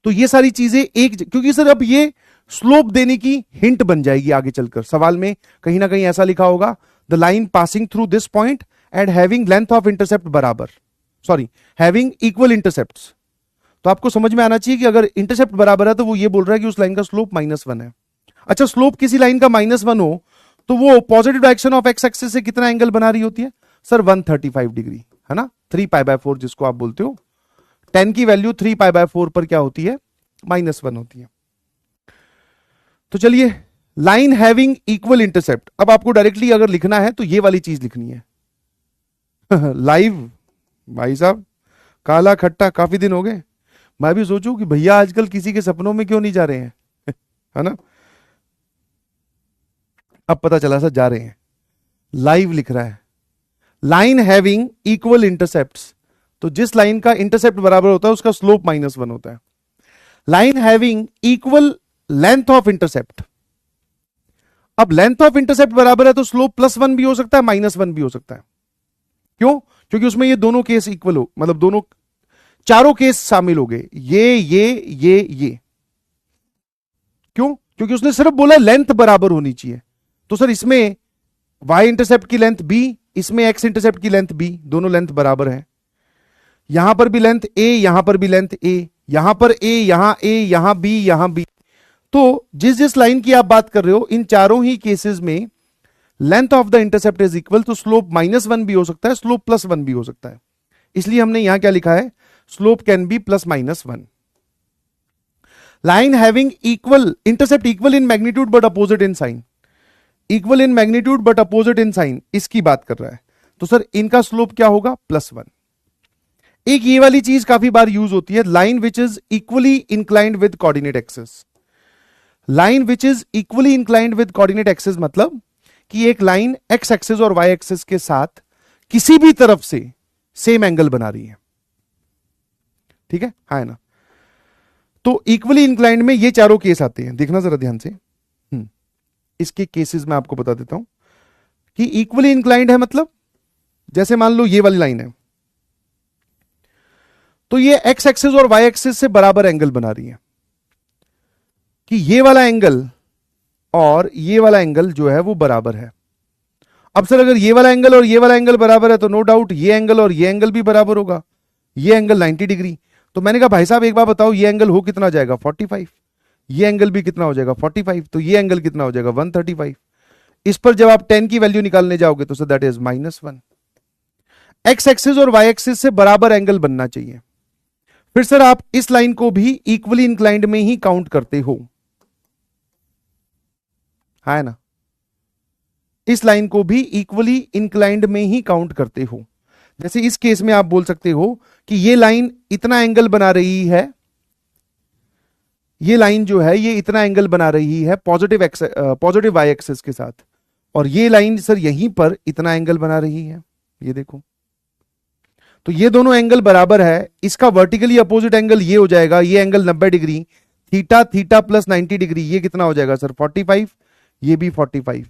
तो ये सारी चीजें एक, क्योंकि सर अब ये स्लोप देने की हिंट बन जाएगी आगे चलकर, सवाल में कहीं ना कहीं ऐसा लिखा होगा the line passing through this point and having length of intercept बराबर, सॉरी हैविंग इक्वल इंटरसेप्ट्स, तो आपको समझ में आना चाहिए कि अगर इंटरसेप्ट बराबर है तो वो ये बोल रहा है कि उस लाइन का स्लोप -1 है। अच्छा, स्लोप किसी लाइन का -1 हो तो वो positive direction of x axis से कितना एंगल बना रही होती है सर, 135 डिग्री, है ना, 3π/4 जिसको आप बोलते हो, 10 की वैल्यू 3π/4 पर क्या होती है, -1 होती है। तो चलिए, लाइन हैविंग इक्वल इंटरसेप्ट, अब आपको डायरेक्टली अगर लिखना है तो ये वाली चीज लिखनी है लाइव भाई साहब, काला खट्टा, काफी दिन हो गए, मैं भी सोचूं कि भैया आजकल किसी के सपनों में क्यों नहीं जा रहे हैं है ना, अब पता चला सर जा रहे हैं, लाइव लिख रहा है, लाइन हैविंग इक्वल इंटरसेप्ट्स, तो जिस लाइन का इंटरसेप्ट बराबर होता है उसका स्लोप -1 होता है। Line having equal length of intercept, अब लेंथ ऑफ इंटरसेप्ट बराबर है तो स्लोप +1 भी हो सकता है -1 भी हो सकता है, क्यों, क्योंकि उसमें ये दोनों केस इक्वल हो, मतलब दोनों चारों केस शामिल हो गए, ये क्यों, क्योंकि उसने सिर्फ बोला लेंथ बराबर होनी चाहिए, तो सर इसमें y इंटरसेप्ट की लेंथ b, इसमें x इंटरसेप्ट की लेंथ b, दोनों लेंथ बराबर है, यहां पर भी लेंथ a, यहां पर भी लेंथ a, यहां पर a, यहां b, यहां b, तो जिस जिस लाइन की आप बात कर रहे हो इन चारों ही केसेस में length of the intercept is equal, तो स्लोप -1 भी हो सकता है, स्लोप +1 भी हो सकता है, इसलिए हमने यहां क्या लिखा है, slope can be +-1। Line having equal intercept equal in magnitude but opposite in sign, equal in magnitude but opposite in sign, इसकी बात कर रहा है, तो सर इनका स्लोप क्या होगा, +1। एक ये वाली चीज काफी बार यूज होती है, line which is equally inclined with coordinate axis, line which is equally inclined with coordinate axis मतलब कि एक लाइन एक्स एक्सिस और वाई एक्सिस के साथ किसी भी तरफ से सेम एंगल बना रही है, ठीक है ना। तो इक्वली इंक्लाइंड में ये चारों केस आते हैं, देखना जरा ध्यान से, इसके केसेस मैं आपको बता देता हूं कि इक्वली इंक्लाइंड है मतलब जैसे मान लो ये वाली लाइन है, तो ये एक्स एक्सिस और वाई एक्सिस से बराबर एंगल बना रही है, कि ये वाला एंगल और ये वाला एंगल जो है वो बराबर है। अब सर अगर ये वाला एंगल और ये वाला एंगल बराबर है तो नो डाउट ये एंगल और ये एंगल भी बराबर होगा, ये एंगल 90 डिग्री, तो मैंने कहा भाई साहब एक बार बताओ ये एंगल हो कितना जाएगा, 45, ये एंगल भी कितना हो जाएगा 45, तो ये एंगल कितना हो जाएगा 135, इस पर जब आप 10 की वैल्यू निकालने जाओगे तो sir that is -1। X axis और वाई एक्सिस से बराबर एंगल बनना चाहिए, फिर सर आप इस लाइन को भी इक्वली इंक्लाइंड में ही काउंट करते हो, है ना, इस लाइन को भी इक्वली इंक्लाइंड में ही काउंट करते हो। जैसे इस केस में आप बोल सकते हो कि ये लाइन इतना एंगल बना रही है, ये लाइन जो है ये इतना एंगल बना रही है पॉजिटिव वाई एक्सिस के साथ, और ये लाइन सर यहीं पर इतना एंगल बना रही है, ये देखो, तो ये दोनों एंगल बराबर है, इसका वर्टिकली अपोजिट एंगल ये हो जाएगा, ये angle 90 degree, theta theta plus 90 degree, ये कितना हो जाएगा सर 45, ये भी 45।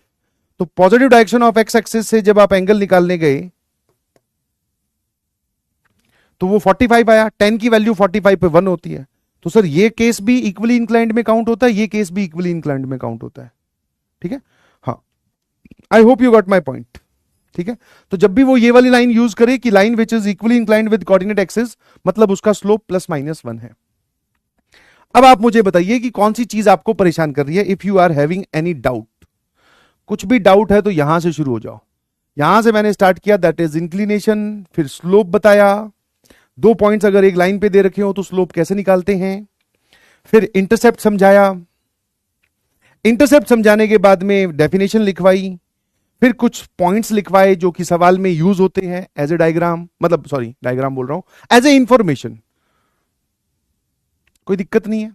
तो positive direction of x axis से जब आप एंगल निकालने गए तो वो 45 आया, 10 की वैल्यू 45 पे 1 होती है, तो सर ये केस भी इक्वली इंक्लाइंड में काउंट होता है, ये केस भी इक्वली इंक्लाइंड में काउंट होता है। ठीक है, हाँ, आई hope you got my point. ठीक है, तो जब भी वो ये वाली लाइन यूज करे कि line which is equally inclined with coordinate axis, मतलब उसका स्लोप ±1 है। अब आप मुझे बताइए कि कौन सी चीज आपको परेशान कर रही है। If you are having any doubt, कुछ भी डाउट है तो यहां से शुरू हो जाओ। यहां से मैंने स्टार्ट किया, दैट इज इंक्लिनेशन, फिर स्लोप बताया, 2 पॉइंट्स अगर एक लाइन पे दे रखे हो तो स्लोप कैसे निकालते हैं, फिर इंटरसेप्ट समझाया, इंटरसेप्ट समझाने के बाद में डेफिनेशन लिखवाई, फिर कुछ पॉइंट्स लिखवाए जो कि सवाल में यूज होते हैं एज ए डायग्राम, मतलब सॉरी डायग्राम बोल रहा हूं, एज ए इंफॉर्मेशन। कोई दिक्कत नहीं है।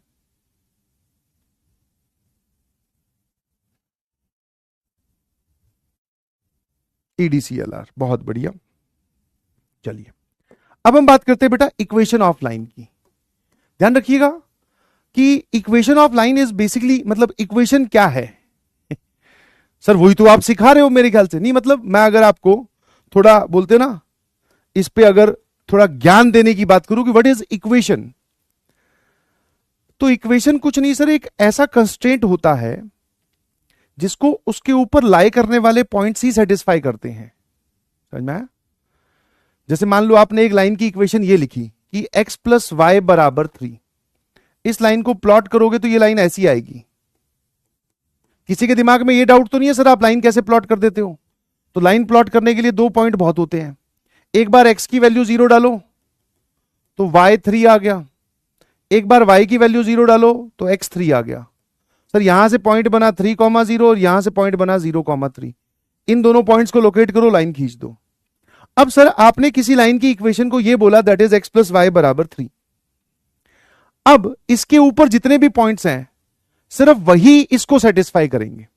EDCLR, बहुत बढ़िया। चलिए अब हम बात करते हैं बेटा इक्वेशन ऑफ लाइन की। ध्यान रखिएगा कि equation of line is basically, मतलब इक्वेशन क्या है सर वही तो आप सिखा रहे हो मेरे ख्याल से। नहीं मतलब मैं अगर आपको थोड़ा बोलते ना, इस पे अगर थोड़ा ज्ञान देने की बात करूं कि व्हाट इज इक्वेशन, तो इक्वेशन कुछ नहीं सर, एक ऐसा कंस्ट्रेंट होता है जिसको उसके ऊपर लाई करने वाले पॉइंट्स ही सेटिस्फाई करते हैं। समझ में आया? जैसे मान लो आपने एक लाइन की इक्वेशन ये लिखी कि x + y = 3, इस लाइन को प्लॉट करोगे तो ये लाइन ऐसी आएगी। किसी के दिमाग में ये डाउट तो नहीं है सर आप लाइन कैसे प्लॉट कर देते हो? तो लाइन प्लॉट करने के लिए 2 पॉइंट बहुत होते हैं। एक बार x की वैल्यू 0 डालो तो y 3 आ गया, एक बार y की वैल्यू 0 डालो तो x 3 आ गया। सर यहां से पॉइंट बना 3,0 और यहां से पॉइंट बना 0,3, इन दोनों पॉइंट्स को लोकेट करो, लाइन खींच दो। अब सर आपने किसी लाइन की इक्वेशन को ये बोला दैट इज x + y = 3। अब इसके ऊपर जितने भी पॉइंट्स हैं सिर्फ वही इसको सेटिस्फाई करेंगे।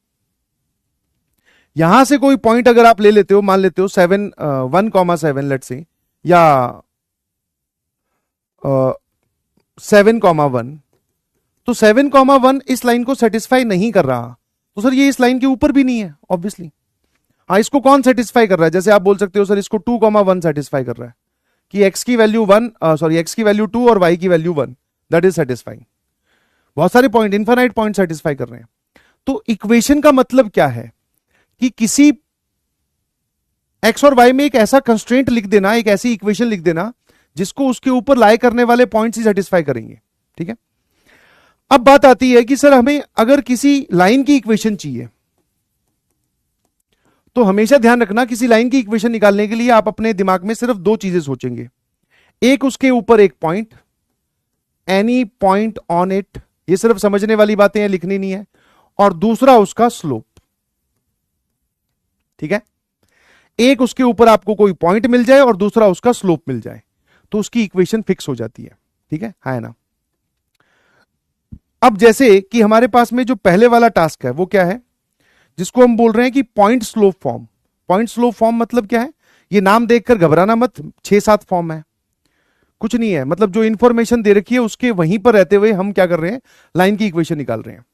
यहां से कोई पॉइंट अगर आप ले लेते हो, मान लेते हो 1,7 लेट्स से, या 7,1, तो 7,1 इस लाइन को सेटिस्फाई नहीं कर रहा, तो सर ये इस लाइन के ऊपर भी नहीं है ऑब्वियसली। हाँ, इसको कौन सेटिस्फाई कर रहा है? जैसे आप बोल सकते हो सर इसको 2,1 सेटिस्फाई कर रहा है कि x की वैल्यू 2 और y की वैल्यू 1, दैट इज सेटिस्फाइंग। बहुत सारे पॉइंट, इनफाइनाइट पॉइंट सेटिस्फाई कर रहे हैं। तो इक्वेशन का मतलब क्या है कि किसी x और y में एक ऐसा कंस्ट्रेंट लिख देना, एक ऐसी इक्वेशन लिख देना जिसको उसके ऊपर लाई करने वाले पॉइंट्स ही सेटिस्फाई करेंगे। ठीक है, अब बात आती है कि सर हमें अगर किसी लाइन की इक्वेशन चाहिए तो हमेशा ध्यान रखना, किसी लाइन की इक्वेशन निकालने के लिए आप अपने दिमाग में सिर्फ 2 चीजें सोचेंगे। एक उसके ऊपर एक point, any point on it, ये सिर्फ समझने वाली बातें हैं, लिखनी नहीं है, और दूसरा उसका स्लोप। ठीक है, एक उसके ऊपर आपको कोई पॉइंट मिल जाए और दूसरा उसका स्लोप मिल जाए तो उसकी इक्वेशन फिक्स हो जाती है। ठीक है ना? अब जैसे कि हमारे पास में जो पहले वाला टास्क है वो क्या है, जिसको हम बोल रहे हैं कि point slope form. Point slope form मतलब क्या है? ये नाम देखकर घबराना मत, 6-7 फॉर्म है, कुछ नहीं है। मतलब जो इंफॉर्मेशन दे रखी है उसके वहीं पर रहते हुए हम क्या कर रहे हैं, लाइन की इक्वेशन निकाल रहे हैं।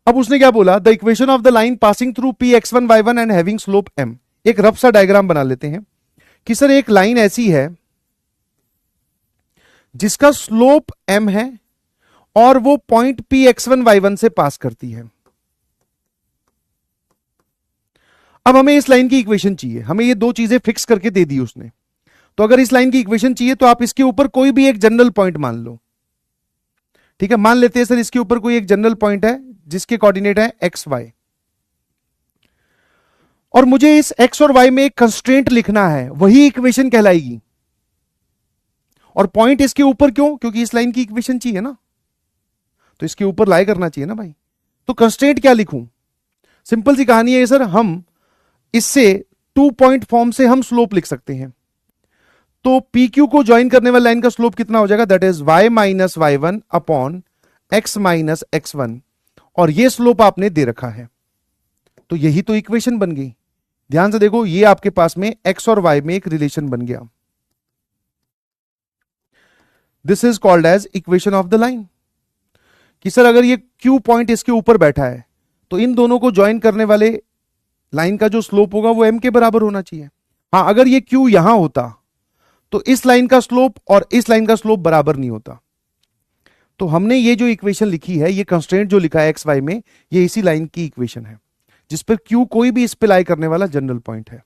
अब उसने क्या बोला, the equation of the line passing through Px1 y1 and having slope m। एक रफ सा डायग्राम बना लेते हैं कि सर एक लाइन ऐसी है जिसका स्लोप m है और वो पॉइंट Px1 y1 से पास करती है। अब हमें इस लाइन की इक्वेशन चाहिए, हमें ये 2 चीजें फिक्स करके दे दी उसने। तो अगर इस लाइन की इक्वेशन चाहिए तो आप इसके ऊपर कोई भी एक जनरल पॉइंट मान लो। ठीक है, मान लेते हैं सर इसके ऊपर कोई एक जनरल पॉइंट है जिसके कोऑर्डिनेट है एक्स वाई, और मुझे इस एक्स और वाई में एक कंस्ट्रेंट लिखना है, वही इक्वेशन कहलाएगी। और पॉइंट इसके ऊपर क्यों? क्योंकि इस लाइन की इक्वेशन चाहिए ना, तो इसके ऊपर लाई करना चाहिए ना भाई। तो कंस्ट्रेंट क्या लिखूं? सिंपल सी कहानी है सर, हम इससे 2 पॉइंट फॉर्म से हम स्लोप लिख सकते हैं। तो पी क्यू को ज्वाइन करने वाली लाइन का स्लोप कितना हो जाएगा, that is y - y1 upon x - x1, और ये स्लोप आपने दे रखा है। तो यही तो इक्वेशन बन गई। ध्यान से देखो, ये आपके पास में x और y में एक रिलेशन बन गया। This is called as equation of the line. कि सर अगर ये Q पॉइंट इसके ऊपर बैठा है तो इन दोनों को ज्वाइन करने वाले लाइन का जो स्लोप होगा वो m के बराबर होना चाहिए। हाँ, अगर ये Q यहां होता तो इस लाइन का स्लोप और इस लाइन का स्लोप बराबर नहीं होता। तो हमने ये जो इक्वेशन लिखी है, ये कंस्ट्रेंट जो लिखा है एक्स वाई में, ये इसी लाइन की इक्वेशन है जिस पर Q कोई भी इस पे लाई करने वाला जनरल पॉइंट है।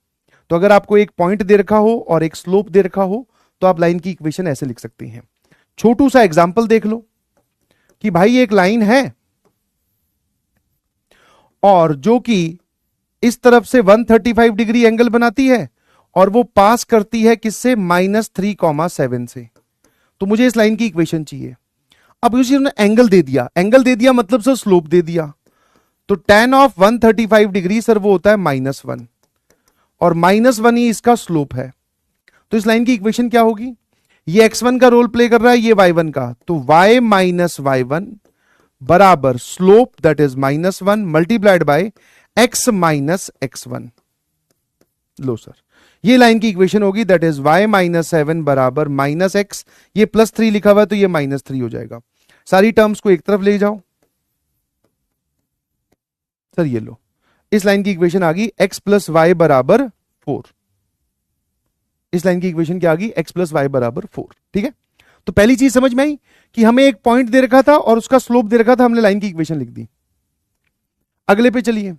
तो अगर आपको एक पॉइंट दे रखा हो और एक स्लोप दे रखा हो तो आप लाइन की इक्वेशन ऐसे लिख सकते हैं। छोटू सा एग्जांपल देख लो कि भाई एक लाइन है और जो कि इस तरफ से 135 डिग्री एंगल बनाती है और वो पास करती है किससे, -3,7 से। तो मुझे इस लाइन की इक्वेशन चाहिए। अब उसी ने एंगल दे दिया मतलब सर स्लोप दे दिया। तो tan ऑफ 135 डिग्री सर वो होता है -1 और -1 ही इसका स्लोप है। तो इस लाइन की इक्वेशन क्या होगी, ये x1 का रोल प्ले कर रहा है, ये y1 का, तो y माइनस y1 बराबर slope that is -1 multiplied by x minus x1। Low sir, ये लाइन की इक्वेशन होगी दैट इज y माइनस 7 बराबर -x, ये +3 लिखा हुआ है तो ये -3 हो जाएगा। सारी टर्म्स को एक तरफ ले जाओ सर, ये लो, इस लाइन की इक्वेशन आ गई x प्लस वाई बराबर 4। इस लाइन की इक्वेशन क्या आ गई, x प्लस वाई बराबर 4। ठीक है, तो पहली चीज समझ में आई कि हमें एक पॉइंट दे रखा था और उसका स्लोप दे रखा था, हमने लाइन की इक्वेशन लिख दी। अगले पे चलिए,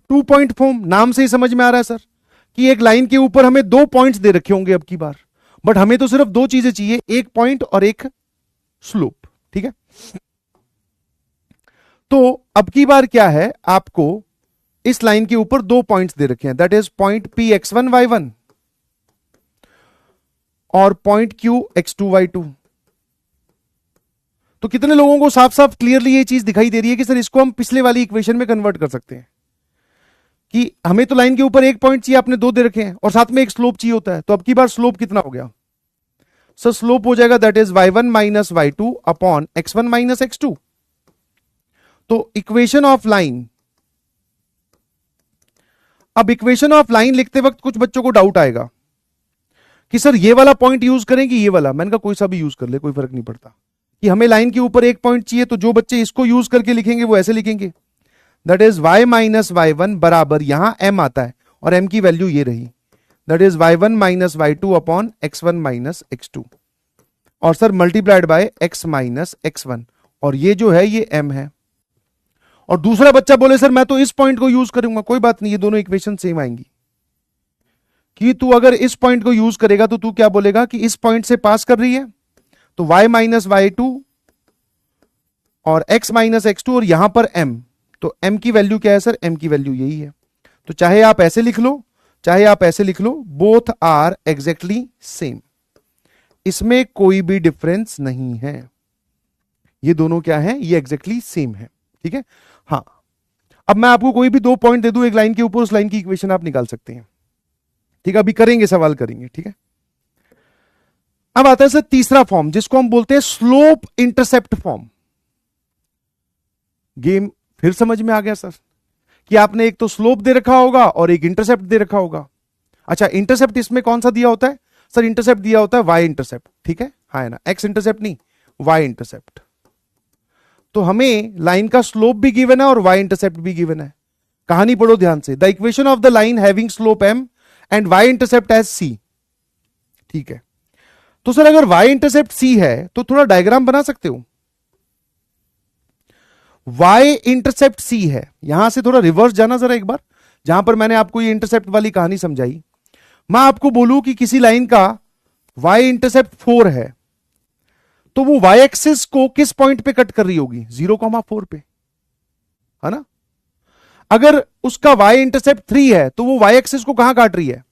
2 पॉइंट फॉर्म, नाम से ही समझ में आ रहा है सर कि एक लाइन के ऊपर हमें 2 पॉइंट्स दे रखे होंगे अब की बार, बट हमें तो सिर्फ 2 चीजें चाहिए, एक पॉइंट और एक स्लोप। ठीक है, तो अब की बार क्या है, आपको इस लाइन के ऊपर 2 पॉइंट्स दे रखे हैं that is point P x1 y1 और पॉइंट Q x2 y2। तो कितने लोगों को साफ साफ क्लियरली ये चीज दिखाई दे रही है कि सर इसको हम पिछले वाली इक्वेशन में कन्वर्ट कर सकते हैं कि हमें तो लाइन के ऊपर एक पॉइंट चाहिए, आपने 2 दे रखे हैं और साथ में एक स्लोप चाहिए होता है। तो अब की बार स्लोप कितना हो गया सर, स्लोप हो जाएगा that is y1 minus y2 upon x1 minus x2। तो इक्वेशन ऑफ लाइन, अब इक्वेशन ऑफ लाइन लिखते वक्त कुछ बच्चों को डाउट आएगा कि सर ये वाला पॉइंट यूज करें कि ये वाला। मैंने कहा कोई सा भी यूज कर ले, कोई फर्क नहीं पड़ता। कि हमें लाइन के ऊपर एक पॉइंट चाहिए तो जो बच्चे इसको यूज करके लिखेंगे वो ऐसे लिखेंगे that is y minus y1 बराबर, यहां m आता है और m की वैल्यू ये रही that is y1 minus y2 upon x1 minus x2 और sir multiplied by x minus x1 और ये जो है ये m है। और दूसरा बच्चा बोले सर मैं तो इस पॉइंट को यूज करूंगा, कोई बात नहीं, ये दोनों इक्वेशन सेम आएंगी। कि तू अगर इस पॉइंट को यूज करेगा तो तू क्या बोलेगा कि इस पॉइंट से पास कर रही है तो y माइनस y2 और x माइनस x2 और यहां पर m, तो m की वैल्यू क्या है सर, m की वैल्यू यही है। तो चाहे आप ऐसे लिख लो चाहे आप ऐसे लिख लो, बोथ आर एग्जैक्टली सेम, इसमें कोई भी डिफरेंस नहीं है। ये दोनों क्या है, ये एग्जैक्टली सेम है। ठीक है, हाँ, अब मैं आपको कोई भी 2 पॉइंट दे दूं एक लाइन के ऊपर, उस लाइन की इक्वेशन आप निकाल सकते हैं। ठीक है, अभी करेंगे, सवाल करेंगे। ठीक है, अब आता है सर तीसरा फॉर्म जिसको हम बोलते हैं स्लोप इंटरसेप्ट फॉर्म। गेम फिर समझ में आ गया सर कि आपने एक तो स्लोप दे रखा होगा और एक इंटरसेप्ट दे रखा होगा। अच्छा, इंटरसेप्ट इसमें कौन सा दिया होता है सर, इंटरसेप्ट दिया होता है वाई इंटरसेप्ट। ठीक है, हाँ है ना, एक्स इंटरसेप्ट नहीं, वाई इंटरसेप्ट। तो हमें लाइन का स्लोप भी गिवन है और वाई इंटरसेप्ट भी गिवन है। कहानी पढ़ो ध्यान से, the equation of the line having slope m and y intercept as c। ठीक है, तो सर अगर y इंटरसेप्ट c है तो थोड़ा डायग्राम बना सकते हो। y इंटरसेप्ट c है, यहां से थोड़ा रिवर्स जाना जरा एक बार, जहां पर मैंने आपको ये इंटरसेप्ट वाली कहानी समझाई। मैं आपको बोलूं कि किसी लाइन का y इंटरसेप्ट 4 है तो वो y एक्सिस को किस पॉइंट पे कट कर रही होगी, 0,4 पे, है ना। अगर उसका y इंटरसेप्ट 3 है तो वो y एक्सिस को कहां काट रही है,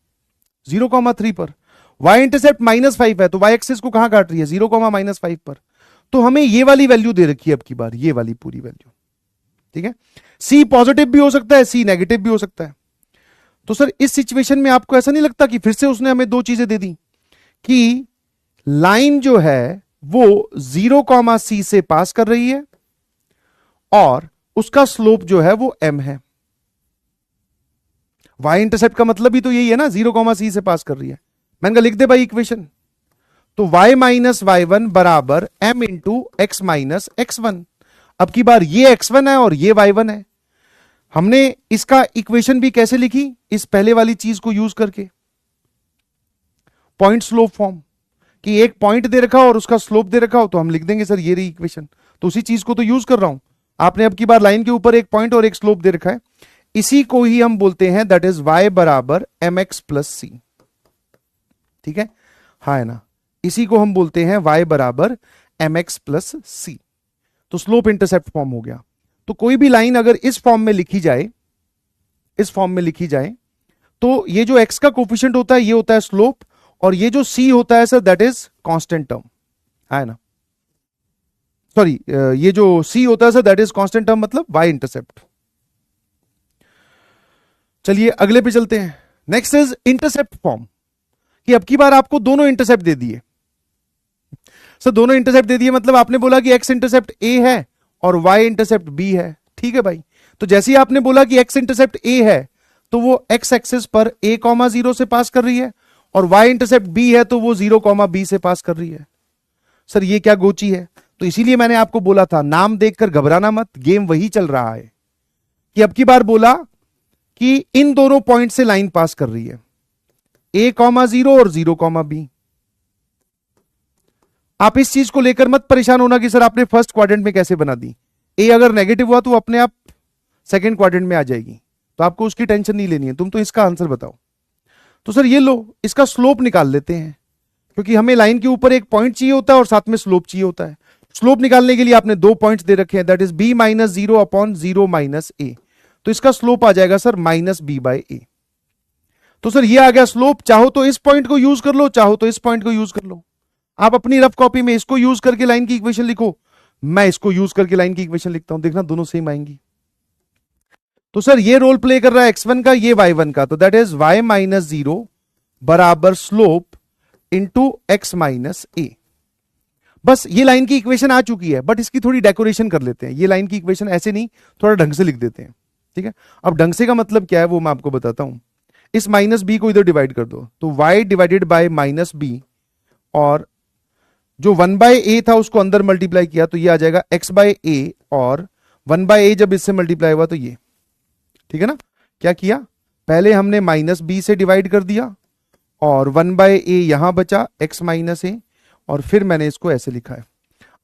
0,3 पर। y इंटरसेप्ट -5 है तो y एक्सिस को कहां काट रही है, 0,-5 पर। तो हमें ये वाली वैल्यू दे रखी है अब की बार, ये वाली पूरी वैल्यू। ठीक है, c पॉजिटिव भी हो सकता है, c नेगेटिव भी हो सकता है। तो सर इस सिचुएशन में आपको ऐसा नहीं लगता कि फिर से उसने हमें 2 चीजें दे दी कि लाइन जो है वो 0,c से पास कर रही है और उसका स्लोप जो है वो m है। y इंटरसेप्ट का मतलब ही तो यही है ना, 0,c से पास कर रही है। मैंने कहा लिख दे भाई इक्वेशन। तो y माइनस y1 बराबर m into x minus x1। अब की बार ये x1 है और ये y1 है। हमने इसका इक्वेशन भी कैसे लिखी, इस पहले वाली चीज को यूज करके, पॉइंट स्लोप फॉर्म, कि एक पॉइंट दे रखा हो और उसका स्लोप दे रखा हो तो हम लिख देंगे सर ये रही इक्वेशन। तो उसी चीज को तो यूज कर रहा हूं। आपने अब की बार लाइन के ऊपर एक पॉइंट और एक स्लोप दे रखा है, इसी को ही हम बोलते हैं दैट इज y बराबर एम एक्स प्लस सी। ठीक है, हाँ है ना, इसी को हम बोलते हैं y बराबर एम एक्स प्लस सी। तो स्लोप इंटरसेप्ट फॉर्म हो गया। तो कोई भी लाइन अगर इस फॉर्म में लिखी जाए, इस फॉर्म में लिखी जाए, तो ये जो x का कोफिशिएंट होता है ये होता है स्लोप, और ये जो c होता है sir that is constant term, है ना, सॉरी ये जो c होता है sir that is constant term, मतलब y इंटरसेप्ट। चलिए अगले पे चलते हैं। नेक्स्ट इज इंटरसेप्ट फॉर्म, कि अब की बार आपको दोनों इंटरसेप्ट दे दिए। सर दोनों इंटरसेप्ट दे दिए मतलब आपने बोला कि x इंटरसेप्ट a है और y इंटरसेप्ट b है। ठीक है भाई, तो जैसे ही आपने बोला कि x इंटरसेप्ट a है तो वो x एक्सिस पर a, 0 से पास कर रही है, और y इंटरसेप्ट b है तो वो 0, b से पास कर रही है। सर ये क्या गोची है? तो इसीलिए मैंने आपको बोला था नाम देखकर घबराना मत, गेम वही चल रहा है कि अब की बार बोला कि इन दोनों पॉइंट से लाइन पास कर रही है, a, 0 और 0, b। आप इस चीज को लेकर मत परेशान होना कि सर आपने फर्स्ट क्वाड्रेंट में कैसे बना दी। a अगर नेगेटिव हुआ तो अपने आप सेकंड क्वाड्रेंट में आ जाएगी, तो आपको उसकी टेंशन नहीं लेनी है, तुम तो इसका आंसर बताओ। तो सर ये लो, इसका स्लोप निकाल लेते हैं, क्योंकि हमें लाइन के ऊपर एक पॉइंट चाहिए होता है और साथ में स्लोप चाहिए होता है। स्लोप निकालने के लिए आपने दो पॉइंट्स दे रखे हैं, that is b minus 0 upon 0 minus a। तो इसका स्लोप आ जाएगा sir minus b by a। तो सर ये आ गया स्लोप। चाहो तो इस पॉइंट को यूज कर लो, चाहो तो इस पॉइंट को यूज कर लो। आप अपनी रफ कॉपी में इसको यूज करके लाइन की इक्वेशन लिखो, मैं इसको यूज करके लाइन की इक्वेशन लिखता हूं, देखना दोनों सेम आएंगी। तो सर ये रोल प्ले कर रहा है x1 का, ये y1 का, तो दैट इज y माइनस 0 बराबर slope into x minus a। बस ये लाइन की इक्वेशन आ चुकी है, बट इसकी थोड़ी डेकोरेशन कर लेते हैं। ये लाइन की इक्वेशन ऐसे नहीं, थोड़ा ढंग से लिख देते हैं। ठीक है, अब ढंग से का मतलब क्या है वो मैं आपको बताता हूं। इस माइनस बी को इधर डिवाइड कर दो, तो y divided by minus B, और जो 1 बाय ए था उसको अंदर मल्टीप्लाई किया तो ये आ जाएगा x बाय ए, और 1 बाय ए जब इससे मल्टीप्लाई हुआ तो ये। ठीक है ना, क्या किया, पहले हमने माइनस बी से डिवाइड कर दिया और 1 बाय ए यहां बचा x माइनस ए, और फिर मैंने इसको ऐसे लिखा है।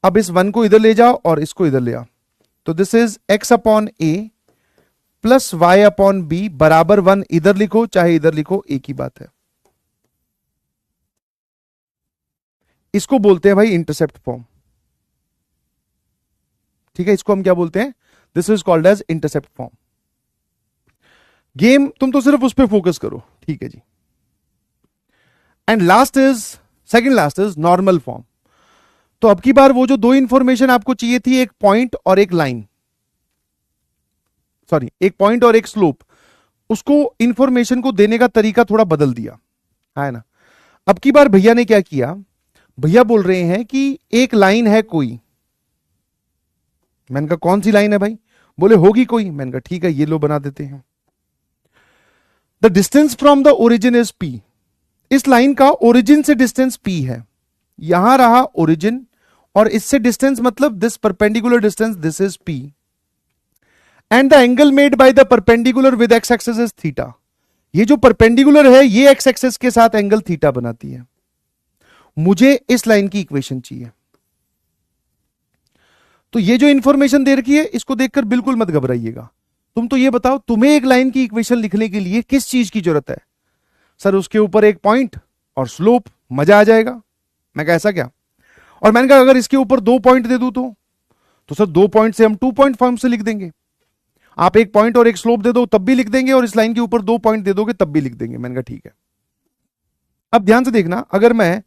अब इस 1 को इधर ले जाओ और इसको इधर ले आओ, तो this is x upon A plus y upon B बराबर 1। इधर लिखो चाहे इधर लिखो, एक ही बात है। इसको बोलते हैं भाई इंटरसेप्ट फॉर्म। ठीक है, इसको हम क्या बोलते हैं, this is called as intercept form. गेम तुम तो सिर्फ उस पर फोकस करो, ठीक है जी। And last is, second last is normal form. तो अब की बार वो जो दो इंफॉर्मेशन आपको चाहिए थी, एक पॉइंट और एक लाइन, सॉरी एक पॉइंट और एक स्लोप, उसको इंफॉर्मेशन को देने का तरीका थोड़ा बदल दिया है ना। अब की बार भैया ने क्या किया, भैया बोल रहे हैं कि एक लाइन है कोई। मैंने कहा कौन सी लाइन है भाई, बोले होगी कोई। मैंने कहा ठीक है, ये लो बना देते हैं। The distance from the origin is p। इस लाइन का ओरिजिन से डिस्टेंस p है, यहां रहा ओरिजिन, और इससे डिस्टेंस मतलब this perpendicular distance, this is p, and the angle made by the perpendicular with x axis is theta. ये जो परपेंडिकुलर है ये x एक्सिस के साथ एंगल थीटा बनाती है। मुझे इस लाइन की इक्वेशन चाहिए। तो ये जो इंफॉर्मेशन दे रखी है इसको देखकर बिल्कुल मत घबराइएगा। तुम तो ये बताओ, तुम्हें एक लाइन की इक्वेशन लिखने के लिए किस चीज की जरूरत है? सर उसके ऊपर एक पॉइंट और स्लोप, मजा आ जाएगा। मैं कहा ऐसा क्या? और मैंने कहा अगर इसके ऊपर दो पॉइंट दे दूं तो सर दो पॉइंट से हम 2 पॉइंट फॉर्म से लिख देंगे। आप एक पॉइंट और एक स्लोप दे दो तब भी लिख देंगे, और इस लाइन के ऊपर 2 पॉइंट दे दोगे तब भी लिख देंगे। मैंने कहा ठीक है। अब ध्यान से देखना, अगर मैं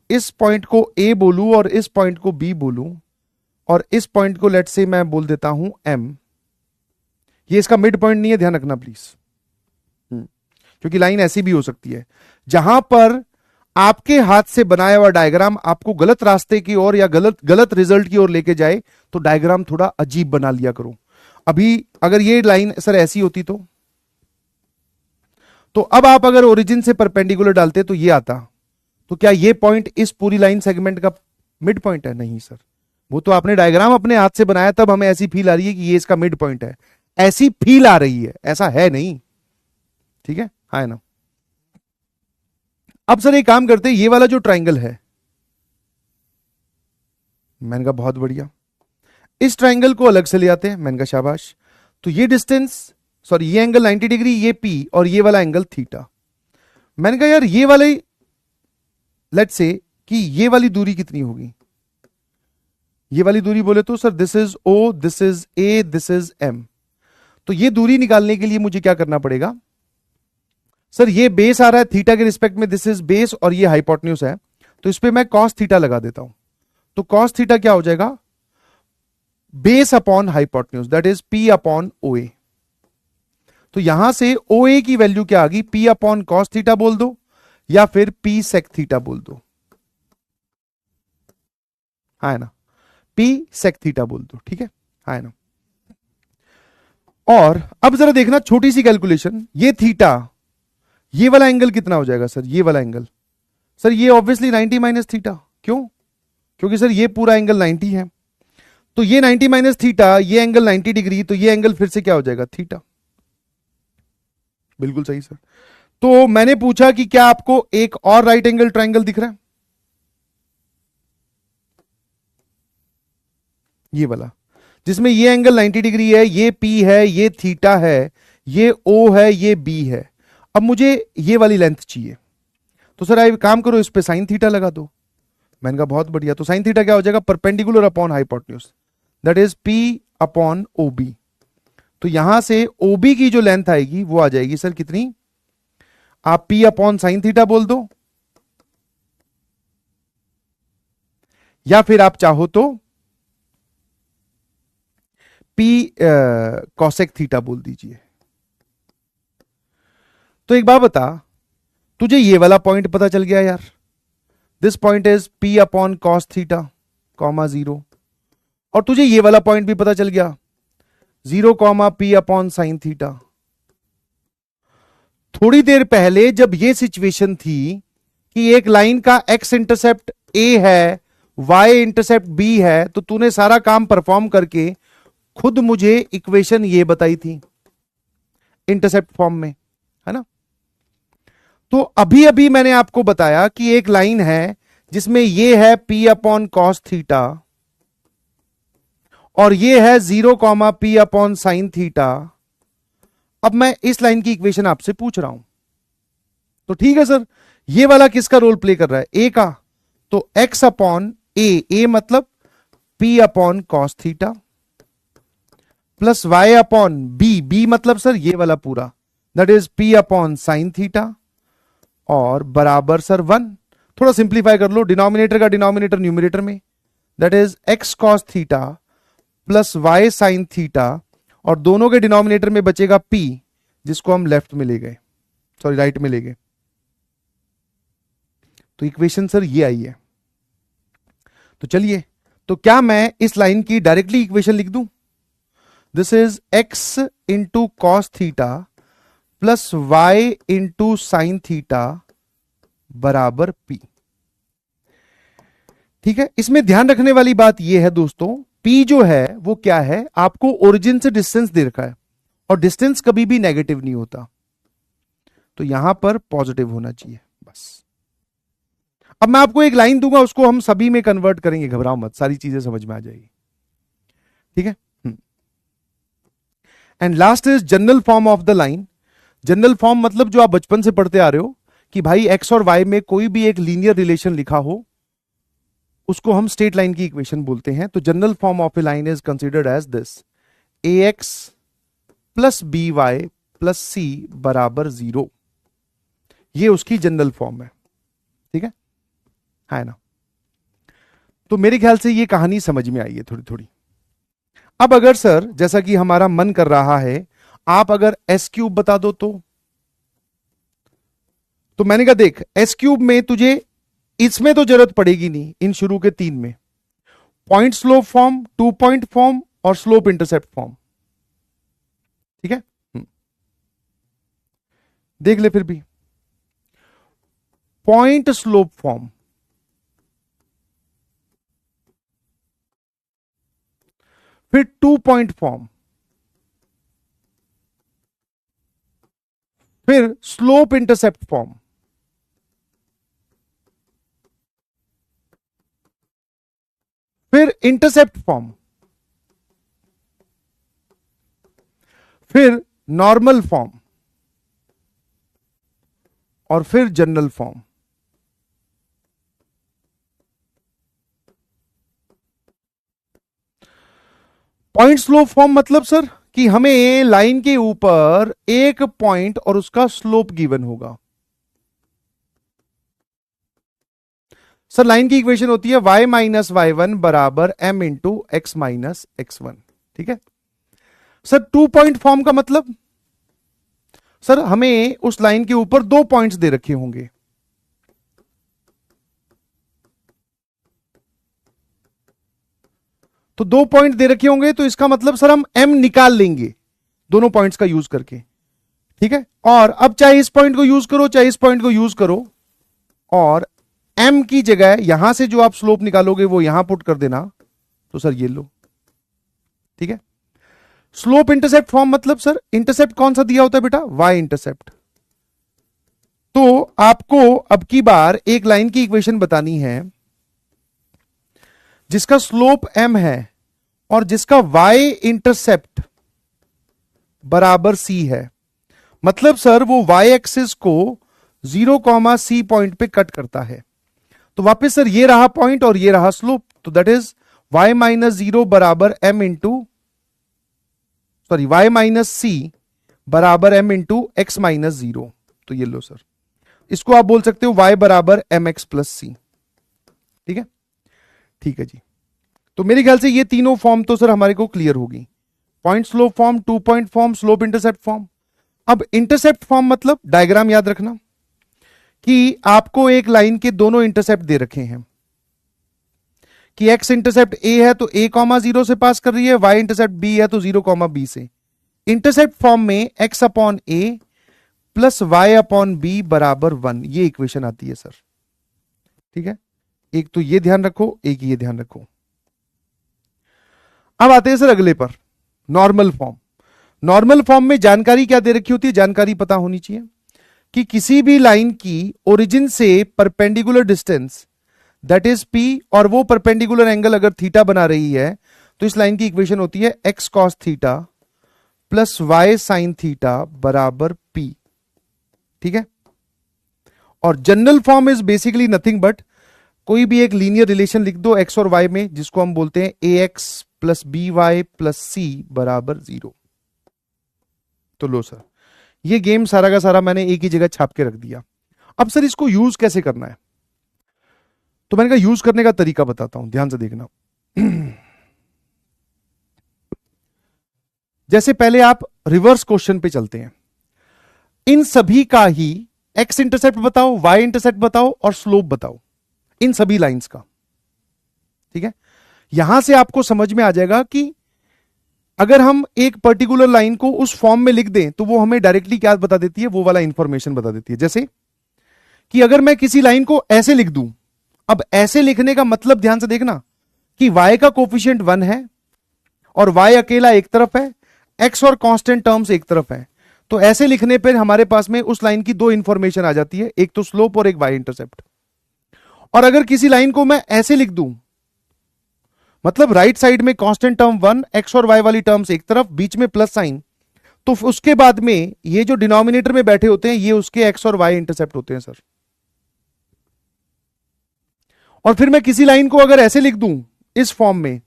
इस पॉइंट को A बोलूं और इस पॉइंट को B बोलूं, और इस पॉइंट को लेट से मैं बोल देता हूं M, ये इसका मिड पॉइंट नहीं है, ध्यान रखना प्लीज, क्योंकि लाइन ऐसी भी हो सकती है। जहां पर आपके हाथ से बनाया हुआ डायग्राम आपको गलत रास्ते की ओर या गलत रिजल्ट की ओर लेके जाए तो डायग्राम थोड़ा अजीब बना लिया करो। अभी अगर ये लाइन सर ऐसी होती तो अब आप अगर ओरिजिन से परपेंडिकुलर डालते तो ये आता, तो क्या ये पॉइंट इस पूरी लाइन सेगमेंट का मिड पॉइंट है? नहीं सर, वो तो आपने डायग्राम अपने हाथ से बनाया तब हमें ऐसी फील आ रही है कि ये इसका मिड पॉइंट है, ऐसी फील आ रही है, ऐसा है नहीं। ठीक है, हाँ ना। अब सर एक काम करते हैं, ये वाला जो ट्राइंगल है, मैंने कहा बहुत बढ़िया, इस ट्राइंगल को अलग से ले आते हैं। मैंने कहा शाबाश। तो ये डिस्टेंस, सॉरी ये एंगल 90 डिग्री, ये पी, और ये वाला एंगल थीटा। मैंने कहा यार ये वाले, लेट्स से कि ये वाली दूरी कितनी होगी? ये वाली दूरी बोले तो sir this is O, this is A, this is M. तो ये दूरी निकालने के लिए मुझे क्या करना पड़ेगा? सर ये बेस आ रहा है थीटा के रिस्पेक्ट में, दिस इज बेस, और ये हाइपोटेन्यूज है, तो इस पे मैं कॉस थीटा लगा देता हूं। तो कॉस थीटा क्या हो जाएगा? Base upon hypotenuse, that is P upon O A. तो यहां से ओ ए की वैल्यू क्या आ गई? पी अपॉन कॉस थीटा बोल दो, या फिर पी सेक थीटा बोल दो, है ना, पी सेक थीटा बोल दो। ठीक है ना। और अब जरा देखना छोटी सी कैलकुलेशन, ये थीटा, ये वाला एंगल कितना हो जाएगा सर? ये वाला एंगल सर ये ऑब्वियसली 90 माइनस थीटा। क्यों? क्योंकि सर ये पूरा एंगल 90 है, तो ये 90 माइनस थीटा, ये एंगल 90 डिग्री, तो ये एंगल फिर से क्या हो जाएगा? थीटा। बिल्कुल सही सर। तो मैंने पूछा कि क्या आपको एक और राइट एंगल ट्राइंगल दिख रहा है? ये वाला, जिसमें ये एंगल 90 डिग्री है, ये पी है, ये थीटा है, ये ओ है, ये बी है। अब मुझे ये वाली लेंथ चाहिए, तो सर एक काम करो, इस पे साइन थीटा लगा दो। मैंने कहा बहुत बढ़िया। तो साइन थीटा क्या हो जाएगा? Perpendicular upon hypotenuse, that is P upon O B. तो यहां से ओ बी की जो लेंथ आएगी वो आ जाएगी सर कितनी? आप पी अपॉन साइन थीटा बोल दो, या फिर आप चाहो तो पी कॉसेक थीटा बोल दीजिए। तो एक बात बता, तुझे ये वाला पॉइंट पता चल गया यार, this point is P upon cos theta comma 0, और तुझे ये वाला पॉइंट भी पता चल गया 0 comma P upon sine theta. थोड़ी देर पहले जब ये सिचुएशन थी कि एक लाइन का एक्स इंटरसेप्ट ए है, वाई इंटरसेप्ट बी है, तो तूने सारा काम परफॉर्म करके खुद मुझे इक्वेशन ये बताई थी इंटरसेप्ट फॉर्म में, है ना। तो अभी अभी मैंने आपको बताया कि एक लाइन है जिसमें ये है पी अपॉन कॉस थीटा, और ये है 0 comma P upon sine theta. अब मैं इस लाइन की इक्वेशन आपसे पूछ रहा हूं, तो ठीक है सर, ये वाला किसका रोल प्ले कर रहा है? ए का। तो एक्स अपॉन ए मतलब P upon cos theta, plus y upon B मतलब सर ये वाला पूरा, that is P upon sine theta, और बराबर सर 1। थोड़ा सिंप्लीफाई कर लो, डिनोमिनेटर का डिनोमिनेटर न्यूमरेटर में, that is x cos theta plus y sine theta, और दोनों के डिनोमिनेटर में बचेगा पी, जिसको हम लेफ्ट में ले गए, सॉरी राइट में ले गए। तो इक्वेशन सर ये आई है। तो चलिए, तो क्या मैं इस लाइन की डायरेक्टली इक्वेशन लिख दूं? This is x into cos theta plus y into sine theta बराबर पी। ठीक है, इसमें ध्यान रखने वाली बात यह है दोस्तों, पी जो है वो क्या है, आपको ओरिजिन से डिस्टेंस दे रखा है, और डिस्टेंस कभी भी नेगेटिव नहीं होता, तो यहां पर पॉजिटिव होना चाहिए बस। अब मैं आपको एक लाइन दूंगा, उसको हम सभी में कन्वर्ट करेंगे, घबराओ मत, सारी चीजें समझ में आ जाएगी। ठीक है। And last is general form of the line. General form मतलब जो आप बचपन से पढ़ते आ रहे हो कि भाई एक्स और वाई में कोई भी एक लीनियर रिलेशन लिखा हो, उसको हम स्ट्रेट लाइन की इक्वेशन बोलते हैं। तो general form of a line is considered as this, a x plus b y plus c बराबर 0। ये उसकी जनरल फॉर्म है। ठीक है ना। तो मेरे ख्याल से ये कहानी समझ में आई है थोड़ी थोड़ी। अब अगर सर जैसा कि हमारा मन कर रहा है, आप अगर एस क्यूब बता दो तो मैंने कहा देख, एस क्यूब में तुझे इसमें तो जरूरत पड़ेगी नहीं, इन शुरू के 3 में, point slope form, 2 point form और स्लोप इंटरसेप्ट फॉर्म। ठीक है, देख ले फिर भी पॉइंट स्लोप फॉर्म, फिर 2 पॉइंट फॉर्म, फिर स्लोप इंटरसेप्ट फॉर्म, फिर इंटरसेप्ट फॉर्म, फिर नॉर्मल फॉर्म और फिर general form. Point slope form मतलब सर कि हमें लाइन के ऊपर एक पॉइंट और उसका स्लोप गिवन होगा। सर लाइन की इक्वेशन होती है y माइनस वाई वन बराबर m into x minus x one. ठीक है सर। 2 पॉइंट फॉर्म का मतलब सर हमें उस लाइन के ऊपर 2 पॉइंट्स दे रखे होंगे। तो 2 पॉइंट दे रखे होंगे तो इसका मतलब सर हम m निकाल लेंगे दोनों पॉइंट्स का यूज करके। ठीक है, और अब चाहे इस पॉइंट को यूज करो चाहे इस पॉइंट को यूज करो, और m की जगह यहां से जो आप स्लोप निकालोगे वो यहां पुट कर देना, तो सर ये लो। ठीक है, स्लोप इंटरसेप्ट फॉर्म मतलब सर इंटरसेप्ट कौन सा दिया होता है बेटा, y इंटरसेप्ट। तो आपको अब की बार एक लाइन की इक्वेशन बतानी है जिसका स्लोप m है और जिसका y इंटरसेप्ट बराबर c है। मतलब सर वो y एक्सिस को 0, c पॉइंट पे कट करता है। तो वापस सर ये रहा पॉइंट और ये रहा स्लोप, तो दैट इज y माइनस 0 बराबर m into sorry y minus c बराबर m इंटू एक्स माइनस 0। तो ये लो सर, इसको आप बोल सकते हो y बराबर एम एक्स प्लस c। ठीक है, ठीक है जी। तो मेरे ख्याल से ये तीनों फॉर्म तो सर हमारे को क्लियर होगी, point slope form, 2 point form, slope intercept form. अब इंटरसेप्ट फॉर्म मतलब डायग्राम याद रखना कि आपको एक लाइन के दोनों इंटरसेप्ट दे रखे हैं कि x इंटरसेप्ट a है तो a कॉमा 0 से पास कर रही है, y इंटरसेप्ट b है तो 0, b से। इंटरसेप्ट फॉर्म में x upon a plus y upon b बराबर 1, ये इक्वेशन आती है सर। ठीक है, एक तो ये ध्यान रखो, एक ये ध्यान रखो। अब आते हैं सर अगले पर, नॉर्मल फॉर्म। नॉर्मल फॉर्म में जानकारी क्या दे रखी होती है, जानकारी पता होनी चाहिए कि किसी भी लाइन की ओरिजिन से perpendicular distance that is p, और वो परपेंडिकुलर एंगल अगर थीटा बना रही है तो इस लाइन की इक्वेशन होती है x cos theta plus y sin theta बराबर p। ठीक है, और general form is basically nothing but कोई भी एक लीनियर रिलेशन लिख दो x और y में, जिसको हम बोलते हैं ax plus by plus c बराबर 0। तो लो सर, ये गेम सारा का सारा मैंने एक ही जगह छाप के रख दिया। अब सर इसको यूज कैसे करना है, तो मैंने कहा यूज करने का तरीका बताता हूं, ध्यान से देखना। जैसे पहले आप रिवर्स क्वेश्चन पे चलते हैं, इन सभी का ही x इंटरसेप्ट बताओ, y इंटरसेप्ट बताओ और स्लोप बताओ, इन सभी लाइंस का। ठीक है, यहां से आपको समझ में आ जाएगा कि अगर हम एक पर्टिकुलर लाइन को उस फॉर्म में लिख दें तो वो हमें डायरेक्टली क्या बता देती है, वो वाला इंफॉर्मेशन बता देती है। जैसे कि अगर मैं किसी लाइन को ऐसे लिख दूं, अब ऐसे लिखने का मतलब ध्यान से देखना कि y का कोफिशिएंट 1 है और y अकेला एक तरफ है, x और कांस्टेंट टर्म्स एक तरफ है। तो ऐसे लिखने पर हमारे पास में उस लाइन की दो इंफॉर्मेशन आ जाती है, एक तो स्लोप और एक y इंटरसेप्ट। और अगर किसी लाइन को मैं ऐसे लिख दूं, मतलब राइट साइड में कांस्टेंट टर्म 1, x और y वाली टर्म्स एक तरफ, बीच में प्लस साइन, तो उसके बाद में ये जो डिनोमिनेटर में बैठे होते हैं ये उसके x और y इंटरसेप्ट होते हैं सर। और फिर मैं किसी लाइन को अगर ऐसे लिख दूं इस फॉर्म में,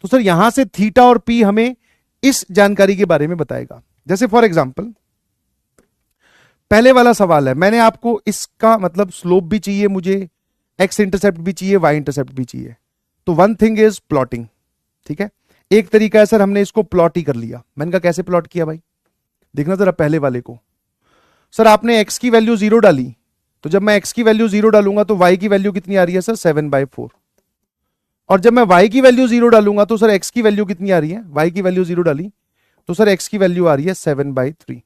तो सर यहां से थीटा और p हमें इस जानकारी के बारे में बताएगा। जैसे फॉर एग्जांपल पहले वाला सवाल है, मैंने आपको इसका मतलब स्लोप भी चाहिए, मुझे x इंटरसेप्ट भी चाहिए, y इंटरसेप्ट भी चाहिए। तो वन थिंग इज प्लॉटिंग। ठीक है, एक तरीका है सर, हमने इसको प्लॉट ही कर लिया। मैंने कहा कैसे प्लॉट किया भाई, देखना जरा पहले वाले को। सर आपने x की वैल्यू 0 डाली, तो जब मैं x की वैल्यू 0 डालूंगा तो y की वैल्यू कितनी आ रही है सर, 7/4। और जब मैं y की वैल्यू 0 डालूंगा तो सर x की वैल्यू कितनी आ रही है, y की वैल्यू 0 डाली तो सर x की वैल्यू आ रही है 7/3।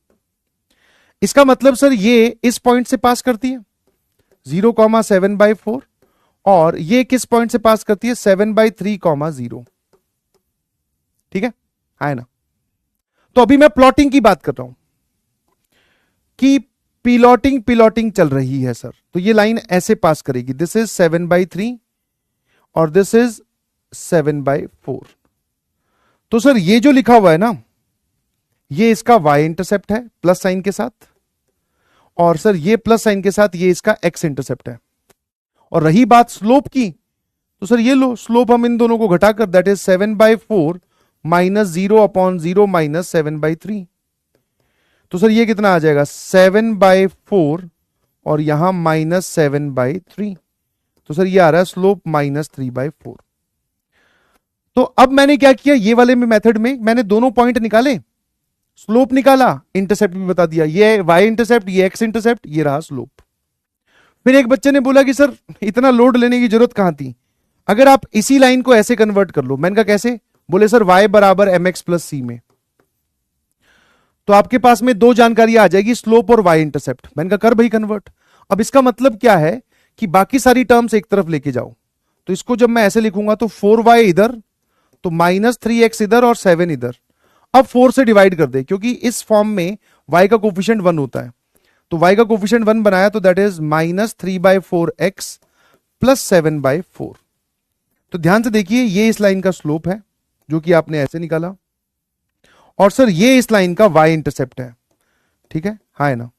इसका मतलब सर ये इस पॉइंट से पास करती है, 0,7/4 और ये किस पॉइंट से पास करती है 7/3,0। ठीक है, है ना। तो अभी मैं प्लॉटिंग की बात कर रहा हूं कि पिलॉटिंग चल रही है सर, तो ये लाइन ऐसे पास करेगी, दिस इज 7/3 और दिस इज 7/4। तो सर ये जो लिखा हुआ है ना, ये इसका y इंटरसेप्ट है प्लस साइन के साथ, और सर ये प्लस साइन के साथ ये इसका x इंटरसेप्ट है। और रही बात स्लोप की, तो सर ये लो स्लोप हम इन दोनों को घटाकर, दैट इज 7/4 माइनस 0/0 माइनस 7/3। तो सर ये कितना आ जाएगा 7/4 और यहां माइनस 7/3। तो सर ये आ रहा है स्लोप -3/4। तो अब मैंने क्या किया, ये वाले में मेथड में मैंने दोनों पॉइंट निकाले, स्लोप निकाला, इंटरसेप्ट भी बता दिया, ये वाई इंटरसेप्ट, ये एक्स इंटरसेप्ट, ये रहा स्लोप। फिर एक बच्चे ने बोला कि सर इतना लोड लेने की जरूरत कहां थी, अगर आप इसी लाइन को ऐसे कन्वर्ट कर लो। मैंने कहा कैसे, बोले सर y बराबर mx प्लस सी में, तो आपके पास में दो जानकारी आ जाएगी, स्लोप और y इंटरसेप्ट। मैंने कहा कर भाई कन्वर्ट। अब इसका मतलब क्या है कि बाकी सारी टर्म्स एक तरफ लेके जाओ, तो इसको जब मैं ऐसे लिखूंगा तो 4y इधर, तो -3x इधर और 7 इधर। अब 4 से डिवाइड कर दे, क्योंकि इस फॉर्म में y का कोफिशिएंट 1 होता है, तो y का कोफिशिएंट 1 बनाया, तो दैट इज -3/4x प्लस 7/4। तो ध्यान से देखिए, ये इस लाइन का स्लोप है जो कि आपने ऐसे निकाला, और सर ये इस लाइन का y इंटरसेप्ट है। ठीक है, हाँ है ना।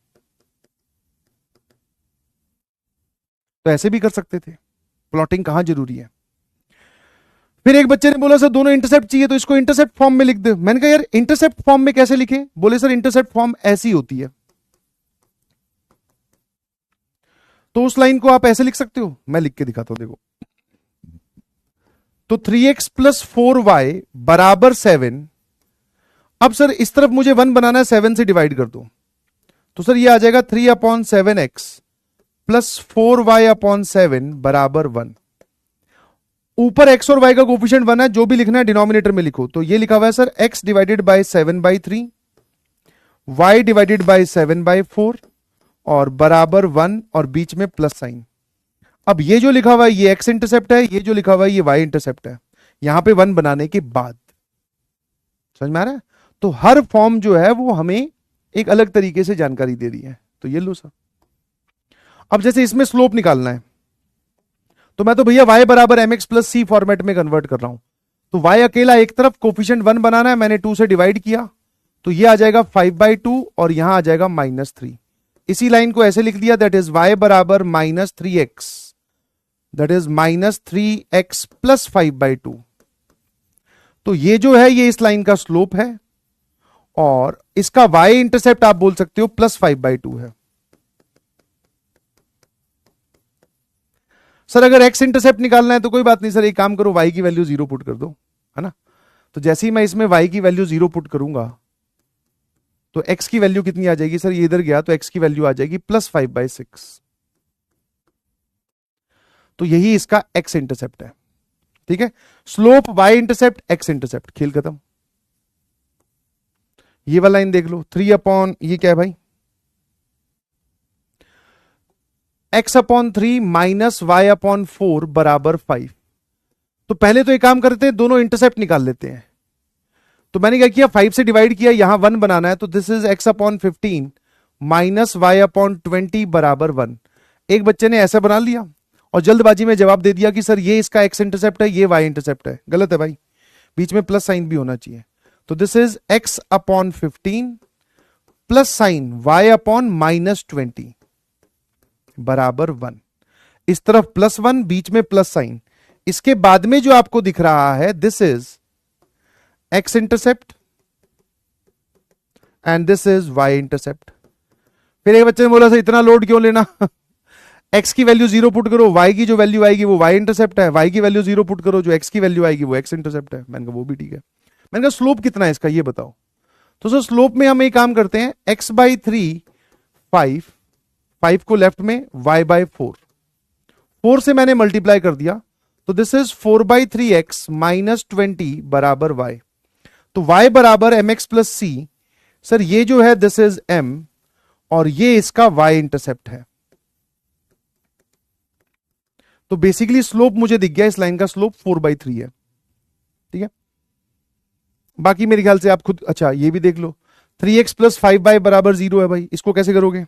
तो ऐसे भी कर सकते थे, प्लॉटिंग कहां जरूरी है। फिर एक बच्चे ने बोला सर दोनों इंटरसेप्ट चाहिए, तो इसको इंटरसेप्ट फॉर्म में लिख दे। मैंने कहा यार इंटरसेप्ट फॉर्म में कैसे लिखे, बोले सर इंटरसेप्ट फॉर्म ऐसी होती है। तो उस लाइन को आप ऐसे लिख सकते हो, मैं लिख के दिखाता हूं, देखो। तो 3x प्लस 4y बराबर 7। अब सर इस तरफ मुझे 1 बनाना है, 7 से डिवाइड कर दो, तो सर ये आ जाएगा 3/7x प्लस 4y/7 बराबर 1। ऊपर x और y का कोफिशिएंट 1 है, जो भी लिखना है डिनोमिनेटर में लिखो। तो ये लिखा हुआ है sir x divided by 7/3, y divided bye 7/4 और बराबर 1 और बीच में प्लस साइन। अब ये जो लिखा हुआ है ये x इंटरसेप्ट है, ये जो लिखा हुआ है ये y इंटरसेप्ट है, यहां पे 1 बनाने के बाद। समझ में आ रहा है। तो हर फॉर्म जो है वो हमें एक अलग तरीके से जानकारी दे रही है। तो ये लो सर। अब जैसे इसमें स्लोप निकालना है, तो मैं तो भैया y बराबर mx प्लस सी फॉर्मेट में कन्वर्ट कर रहा हूं। तो y अकेला एक तरफ, कोफिशिएंट 1 बनाना है, मैंने 2 से डिवाइड किया, तो ये आ जाएगा 5/2 और यहां आ जाएगा -3। इसी लाइन को ऐसे लिख दिया, दैट इज y बराबर -3x, that is -3x plus 5/2। तो ये जो है ये इस लाइन का स्लोप है, और इसका y इंटरसेप्ट आप बोल सकते हो प्लस 5/2 है। सर अगर x इंटरसेप्ट निकालना है तो कोई बात नहीं सर, एक काम करो y की वैल्यू 0 पुट कर दो, है ना। तो जैसे ही मैं इसमें y की वैल्यू 0 पुट करूंगा तो x की वैल्यू कितनी आ जाएगी, सर ये इधर गया तो x की वैल्यू आ जाएगी प्लस 5/6। तो यही इसका x इंटरसेप्ट है। ठीक है, slope y intercept x intercept, खेल खत्म। ये वाला लाइन देख लो, 3 ये क्या है भाई, x/3 माइनस y/4 बराबर 5। तो पहले तो एक काम करते हैं, दोनों इंटरसेप्ट निकाल लेते हैं। तो मैंने क्या किया, 5 से डिवाइड किया, यहां 1 बनाना है, तो this is x/15 minus y/20 बराबर 1। एक बच्चे ने ऐसा बना लिया और जल्दबाजी में जवाब दे दिया कि सर ये इसका x इंटरसेप्ट है, ये y इंटरसेप्ट है। गलत है भाई, बीच में प्लस साइन भी होना चाहिए। तो this is x/15 plus sign y/-20 बराबर 1। इस तरफ +1, बीच में प्लस साइन। इसके बाद में जो आपको दिख रहा है, this is x intercept and this is y intercept. फिर एक बच्चे ने बोला सर इतना लोड क्यों लेना x की वैल्यू 0 पुट करो, y की जो वैल्यू आएगी वो y इंटरसेप्ट है, y की वैल्यू 0 पुट करो, जो x की वैल्यू आएगी वो x इंटरसेप्ट है। मैंने कहा वो भी ठीक है। मैंने कहा स्लोप कितना है इसका ये बताओ। तो सर स्लोप में हम एक काम करते हैं, x/3 5 को लेफ्ट में, y/4 4 से मैंने मल्टीप्लाई कर दिया, तो दिस इज 4/3x माइनस 20 बराबर y। तो y बराबर mx प्लस सी। सर ये जो है दिस इज m और ये इसका y इंटरसेप्ट है। तो बेसिकली स्लोप मुझे दिख गया, इस लाइन का स्लोप 4/3 है। ठीक है, बाकी मेरे ख्याल से आप खुद, अच्छा ये भी देख लो, 3x + 5y = 0 है भाई, इसको कैसे करोगे?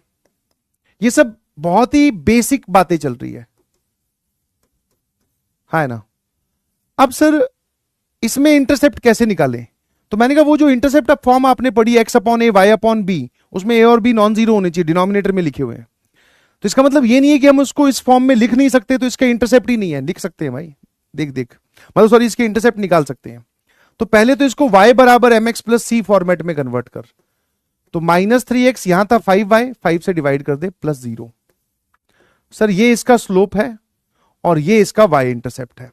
ये सब बहुत ही बेसिक बातें चल रही है ना। अब सर इसमें इंटरसेप्ट कैसे निकालें? तो मैंने कहा वो जो इंटरसेप्ट फॉर्म आपने पढ़ी x/a y/b, उसमें a और b नॉन जीरो होने चाहिए, डिनोमिनेटर में लिखे हुए हैं। तो इसका मतलब ये नहीं है कि हम उसको इस फॉर्म में लिख नहीं सकते, तो इसका इंटरसेप्ट ही नहीं है। लिख सकते हैं भाई, देख देख, मतलब सॉरी, इसके इंटरसेप्ट निकाल सकते हैं। तो पहले तो इसको y = mx + c फॉर्मेट में कन्वर्ट कर। तो -3x, यहां था 5y, 5 से डिवाइड कर दे, +0। सर ये इसका स्लोप है और ये इसका y इंटरसेप्ट है।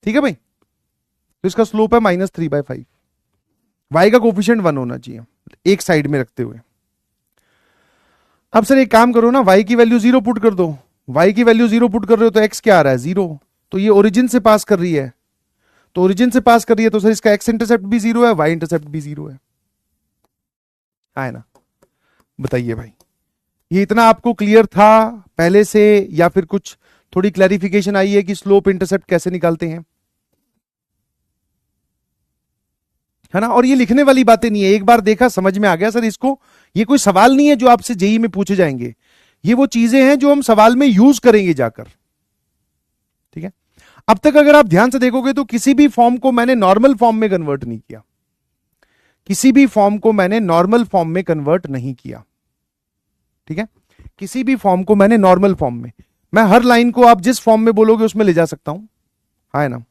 ठीक है भाई, तो इसका स्लोप है -3/5। y का कोफिशिएंट 1 होना चाहिए एक साइड में रखते हुए। अब सर एक काम करो ना, y की वैल्यू 0 पुट कर दो। y की वैल्यू 0 पुट कर रहे हो तो x क्या आ रहा है? 0। तो ये ओरिजिन से पास कर रही है, तो ओरिजिन से पास कर रही है, तो सर इसका x इंटरसेप्ट भी 0 है, y इंटरसेप्ट भी 0 है ना। बताइए भाई, ये इतना आपको क्लियर था पहले से, या फिर कुछ थोड़ी क्लैरिफिकेशन आई है कि स्लोप इंटरसेप्ट कैसे निकालते हैं? है ना। और ये लिखने वाली बातें नहीं है, एक बार देखा समझ में आ गया सर इसको। ये कोई सवाल नहीं है जो आपसे जेईई में पूछे जाएंगे, ये वो चीजें हैं जो हम सवाल में यूज करेंगे जाकर। ठीक है, अब तक अगर आप ध्यान से देखोगे तो किसी भी फॉर्म को मैंने नॉर्मल फॉर्म में कन्वर्ट नहीं किया, किसी भी फॉर्म को मैंने नॉर्मल फॉर्म में कन्वर्ट नहीं किया। ठीक है, किसी भी फॉर्म को मैंने नॉर्मल फॉर्म में, मैं हर लाइन को आप जिस फॉर्म में बोलोगे उसमें ले जा सकता हूं, है ना।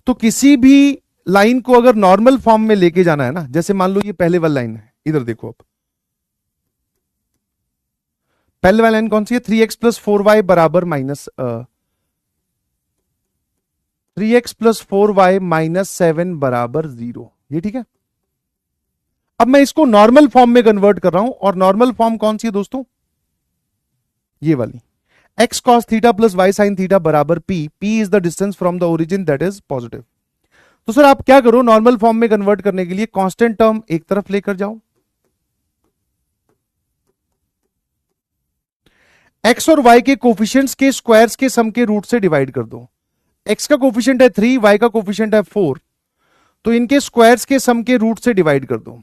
तो किसी भी लाइन को अगर नॉर्मल फॉर्म में लेके जाना है ना, जैसे मान लो ये पहले वाली लाइन है, इधर देखो, अब पहले वाली लाइन कौन सी है? 3x + 4y = 3x + 4y - 7 = 0। ये ठीक है। अब मैं इसको नॉर्मल फॉर्म में कन्वर्ट कर रहा हूं, और नॉर्मल फॉर्म कौन सी है दोस्तों? ये वाली, x cos θ + y sin θ = p। p is the distance from the origin that is positive. तो सर आप क्या करो, नॉर्मल फॉर्म में कन्वर्ट करने के लिए कांस्टेंट टर्म एक तरफ लेकर जाओ, x और y के कोफिशिएंट्स के स्क्वायर्स के सम के रूट से डिवाइड कर दो। x का कोफिशिएंट है 3, y का कोफिशिएंट है 4, तो इनके स्क्वायर्स के सम के रूट से डिवाइड कर दो।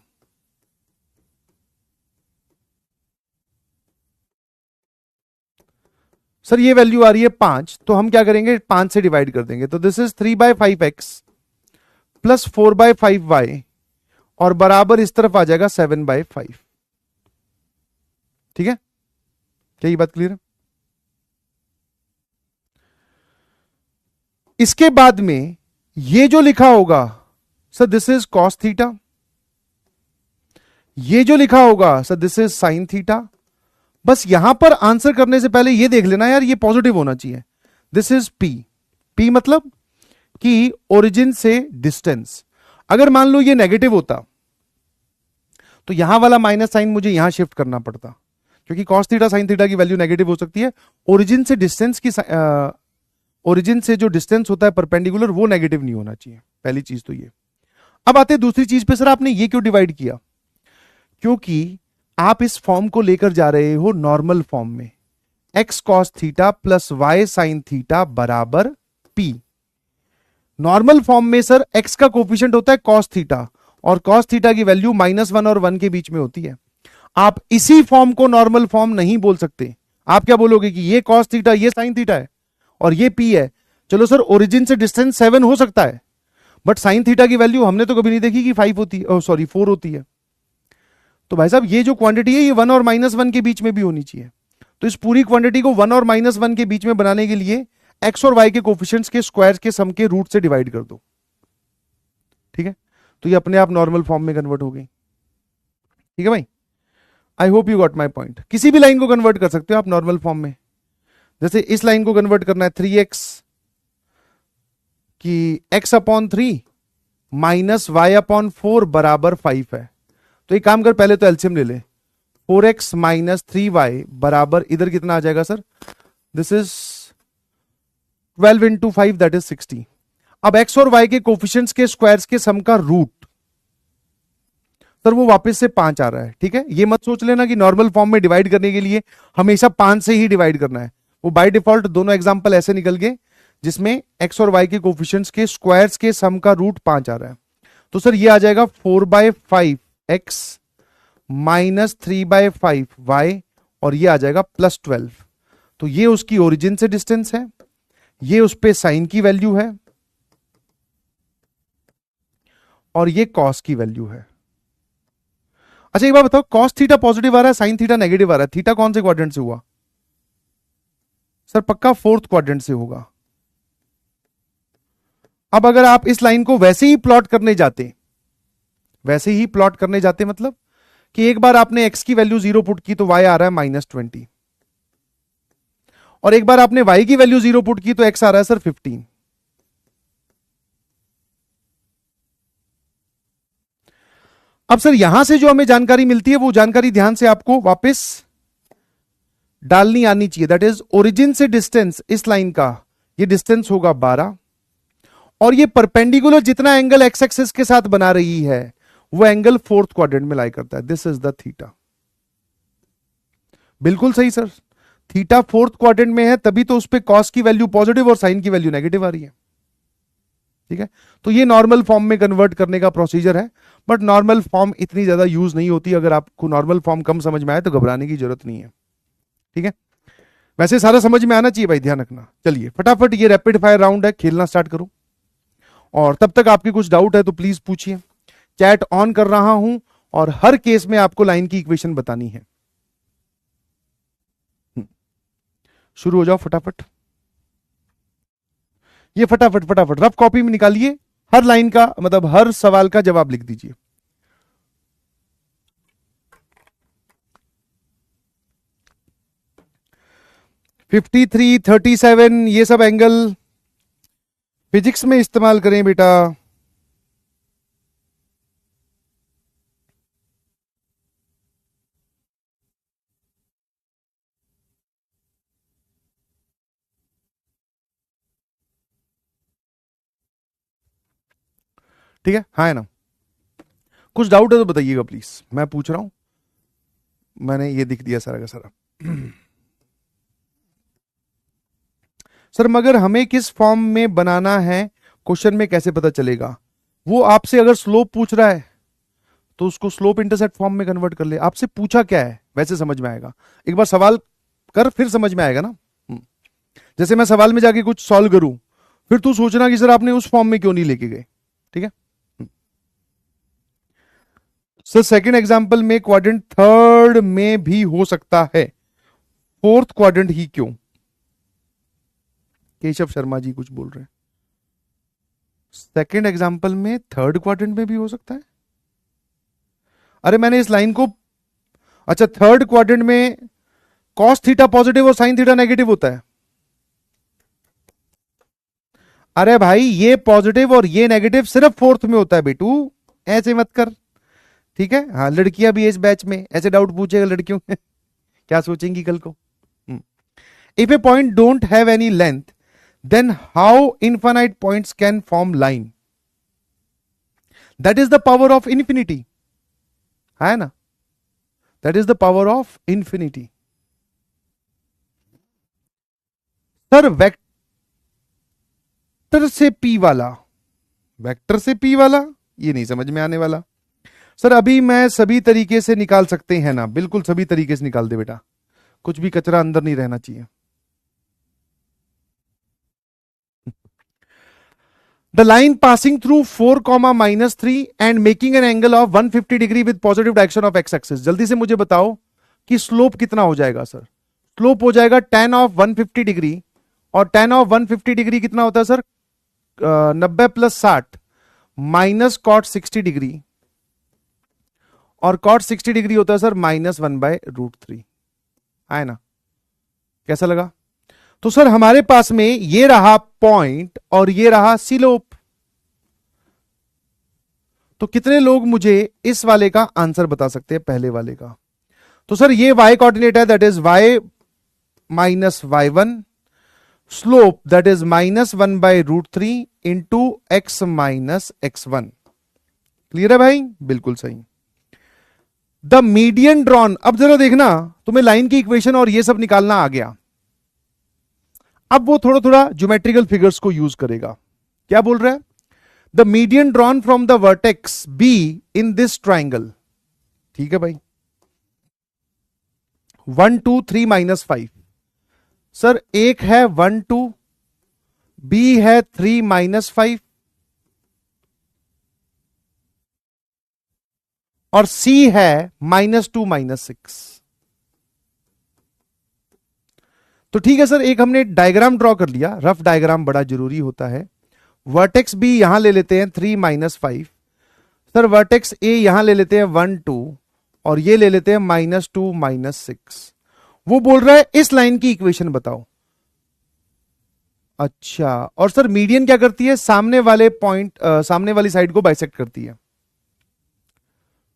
सर ये वैल्यू आ रही है 5, तो हम क्या करेंगे, 5 से डिवाइड कर देंगे। तो दिस इज 3/5x + 4/5y, और बराबर इस तरफ आ जाएगा 7/5। ठीक है, क्या ये बात क्लियर है? इसके बाद में ये जो लिखा होगा सर, दिस इज cos θ, ये जो लिखा होगा सर, दिस इज sin θ। बस यहां पर आंसर करने से पहले ये देख लेना यार, ये पॉजिटिव होना चाहिए। दिस इज p, p मतलब कि ओरिजिन से डिस्टेंस। अगर मान लो ये नेगेटिव होता तो यहां वाला माइनस साइन मुझे यहां शिफ्ट करना पड़ता, क्योंकि cos θ sin θ की वैल्यू नेगेटिव हो सकती है। ओरिजिन से डिस्टेंस की ओरिजिन से जो डिस्टेंस होता है परपेंडिकुलर, वो नेगेटिव नहीं होना चाहिए, पहली चीज तो ये। अब आते दूसरी चीज पे, सर आपने ये क्यों डिवाइड किया? क्योंकि आप इस फॉर्म को लेकर जा रहे हो नॉर्मल फॉर्म में, x cos θ + y sin θ = p। Normal form में सर x का कोफिशिएंट होता है cos θ, और cos θ की वैल्यू -1 और 1 के बीच में होती है। आप इसी फॉर्म को नॉर्मल फॉर्म नहीं बोल सकते। आप क्या बोलोगे कि ये cos θ, ये sin θ है, और ये p है। चलो सर, ओरिजिन से डिस्टेंस 7 हो सकता है, बट sin θ की वैल्यू हमने तो कभी नहीं देखी कि 5 होती है, सॉरी 4 होती है। तो भाई साहब ये जो क्वांटिटी है, ये 1 और -1 के बीच में भी होनी चाहिए। तो इस पूरी क्वांटिटी को 1 और -1 के बीच में बनाने के लिए x और y के कोफिशिएंट्स के स्क्वायर के सम के रूट से डिवाइड कर दो। ठीक है, तो ये अपने आप नॉर्मल फॉर्म में कन्वर्ट हो गई। ठीक है भाई, आई hope you got my point. किसी भी लाइन को कन्वर्ट कर सकते हो आप नॉर्मल फॉर्म में। जैसे इस लाइन को कन्वर्ट करना है 3x की x/3 - y/4 = 5 है। तो एक काम कर, पहले तो एलसीएम ले ले। 4x - 3y बराबर इधर कितना आ जाएगा sir? This is 12 × 5 that is 60। अब x और y के कोफिशिएंट्स के स्क्वायर्स के सम का रूट, सर वो वापस से 5 आ रहा है, ठीक है। ये मत सोच लेना कि नॉर्मल फॉर्म में डिवाइड करने के लिए हमेशा 5 से ही डिवाइड करना है। वो बाय डिफॉल्ट दोनों एग्जांपल ऐसे निकल गए जिसमें एक्स और वाई के कोफिशिएंट्स के स्क्वायर्स के सम का रूट 5 आ रहा है। तो सर ये आ जाएगा 4/5 एक्स माइनस 3/5 वाई, और ये आ जाएगा +12। तो ये उसकी ओरिजिन से डिस्टेंस है, ये उस पे साइन की वैल्यू है, और ये कॉस की वैल्यू है। अच्छा एक बार बताओ, कॉस थीटा पॉजिटिव आ रहा है, साइन थीटा नेगेटिव आ रहा है, थीटा कौन से क्वाड्रेंट से हुआ? सर पक्का 4th क्वाड्रेंट से होगा। अब अगर आप इस लाइन को वैसे ही प्लॉट करने जाते, वैसे ही प्लॉट करने जाते मतलब कि एक बार आपने एक्स की वैल्यू 0 पुट की तो वाई आ रहा है -20, और एक बार आपने वाई की वैल्यू 0 पुट की तो एक्स आ रहा है सर 15। अब सर यहां से जो हमें जानकारी मिलती है वो जानकारी ध्यान से आपको वापस डालनी आनी चाहिए। दैट इज ओरिजिन से डिस्टेंस इस लाइन का, ये डिस्टेंस होगा 12, और ये परपेंडिकुलर जितना एंगल एक्स एक्सिस के साथ बना रही है वो एंगल 4th क्वाड्रेंट में लाई करता है। This is the theta. बिल्कुल सही सर, थीटा 4th क्वाड्रेंट में है तभी तो उस पे कॉस की वैल्यू पॉजिटिव और साइन की वैल्यू नेगेटिव आ रही है, ठीक है। तो ये नॉर्मल फॉर्म में कन्वर्ट करने का प्रोसीजर है, बट नॉर्मल फॉर्म इतनी ज्यादा यूज नहीं होती। अगर आपको नॉर्मल फॉर्म कम समझ में आए तो घबराने की जरूरत नहीं है, ठीक है। वैसे सारा समझ में आना चाहिए भाई, ध्यान रखना। चलिए फटाफट ये रैपिड फायर राउंड है, खेलना स्टार्ट करो, और तब तक आपकी कुछ डाउट है तो प्लीज पूछिए। चैट ऑन कर रहा हूं और हर केस में आपको लाइन की इक्वेशन बतानी है। शुरू हो जाओ फटाफट, ये फटाफट फटाफट रफ कॉपी में निकालिए, हर लाइन का मतलब हर सवाल का जवाब लिख दीजिए। (53, 37) ये सब एंगल फिजिक्स में इस्तेमाल करें बेटा। ठीक है, हाँ है ना? कुछ डाउट है तो बताइएगा प्लीज, मैं पूछ रहा हूं। मैंने ये दिख दिया सारा का सारा। सर मगर हमें किस फॉर्म में बनाना है क्वेश्चन में कैसे पता चलेगा? वो आपसे अगर स्लोप पूछ रहा है तो उसको स्लोप इंटरसेप्ट फॉर्म में कन्वर्ट कर ले। आपसे पूछा क्या है वैसे समझ में आएगा, एक बार सवाल कर फिर समझ में आएगा ना। जैसे मैं सवाल में जाके कुछ सॉल्व करूं फिर तू सोचना कि सर आपने उस फॉर्म में क्यों नहीं लेके गए, ठीक है। सर सेकंड एग्जांपल में क्वाड्रेंट 3rd में भी हो सकता है, 4th क्वाड्रेंट ही क्यों? केशव शर्मा जी कुछ बोल रहे हैं, सेकंड एग्जांपल में 3rd क्वाड्रेंट में भी हो सकता है। अरे मैंने इस लाइन को, अच्छा 3rd क्वाड्रेंट में कॉस थीटा पॉजिटिव और साइन थीटा नेगेटिव होता है। अरे भाई ये पॉजिटिव और ये नेगेटिव सिर्फ 4th में होता है बेटू, ऐसे मत कर, ठीक है। हाँ लड़कियां भी इस बैच में ऐसे डाउट पूछेगा लड़कियों क्या सोचेंगी कल को। If a point don't have any length then how infinite points can form line? That is the power of infinity, है ना? That is the power of infinity. Sir vector से पी वाला, वेक्टर से पी वाला ये नहीं समझ में आने वाला। सर अभी मैं सभी तरीके से निकाल सकते हैं ना? बिल्कुल सभी तरीके से निकाल दे बेटा, कुछ भी कचरा अंदर नहीं रहना चाहिए। The line passing through 4, -3 and making an angle of 150 degree with positive direction of x axis। जल्दी से मुझे बताओ कि स्लोप कितना हो जाएगा? सर स्लोप हो जाएगा tan of 150 डिग्री, और tan of 150 डिग्री कितना होता है सर? 90 + 60 माइनस cot 60 डिग्री, और cot 60 डिग्री होता है सर -1/√3, है ना? कैसा लगा? तो सर हमारे पास में ये रहा पॉइंट और ये रहा स्लोप। तो कितने लोग मुझे इस वाले का आंसर बता सकते हैं, पहले वाले का? तो सर ये y कोऑर्डिनेट है, that is y - y1, slope that is -1/√3 into x - x1। Clear है भाई? बिल्कुल सही। द मीडियन ड्रॉन, अब जरा देखना, तुम्हें लाइन की इक्वेशन और ये सब निकालना आ गया। अब वो थोड़ा थोड़ा ज्योमेट्रिकल फिगर्स को यूज करेगा। क्या बोल रहा है? The median drawn from the vertex be in this triangle. ठीक है भाई, 1 2 3 -5। सर एक है 1 2, बी है 3 -5 और सी है -2 -6। तो ठीक है सर, एक हमने डायग्राम ड्रॉ कर लिया, रफ डायग्राम बड़ा जरूरी होता है। वर्टेक्स बी यहां ले लेते हैं 3 -5। सर वर्टेक्स ए यहां ले लेते हैं 1 2 और ये ले लेते हैं -2 -6। वो बोल रहा है इस लाइन की इक्वेशन बताओ। अच्छा, और सर मीडियन क्या करती है? सामने वाले पॉइंट, सामने वाली साइड को बाइसेक्ट करती है।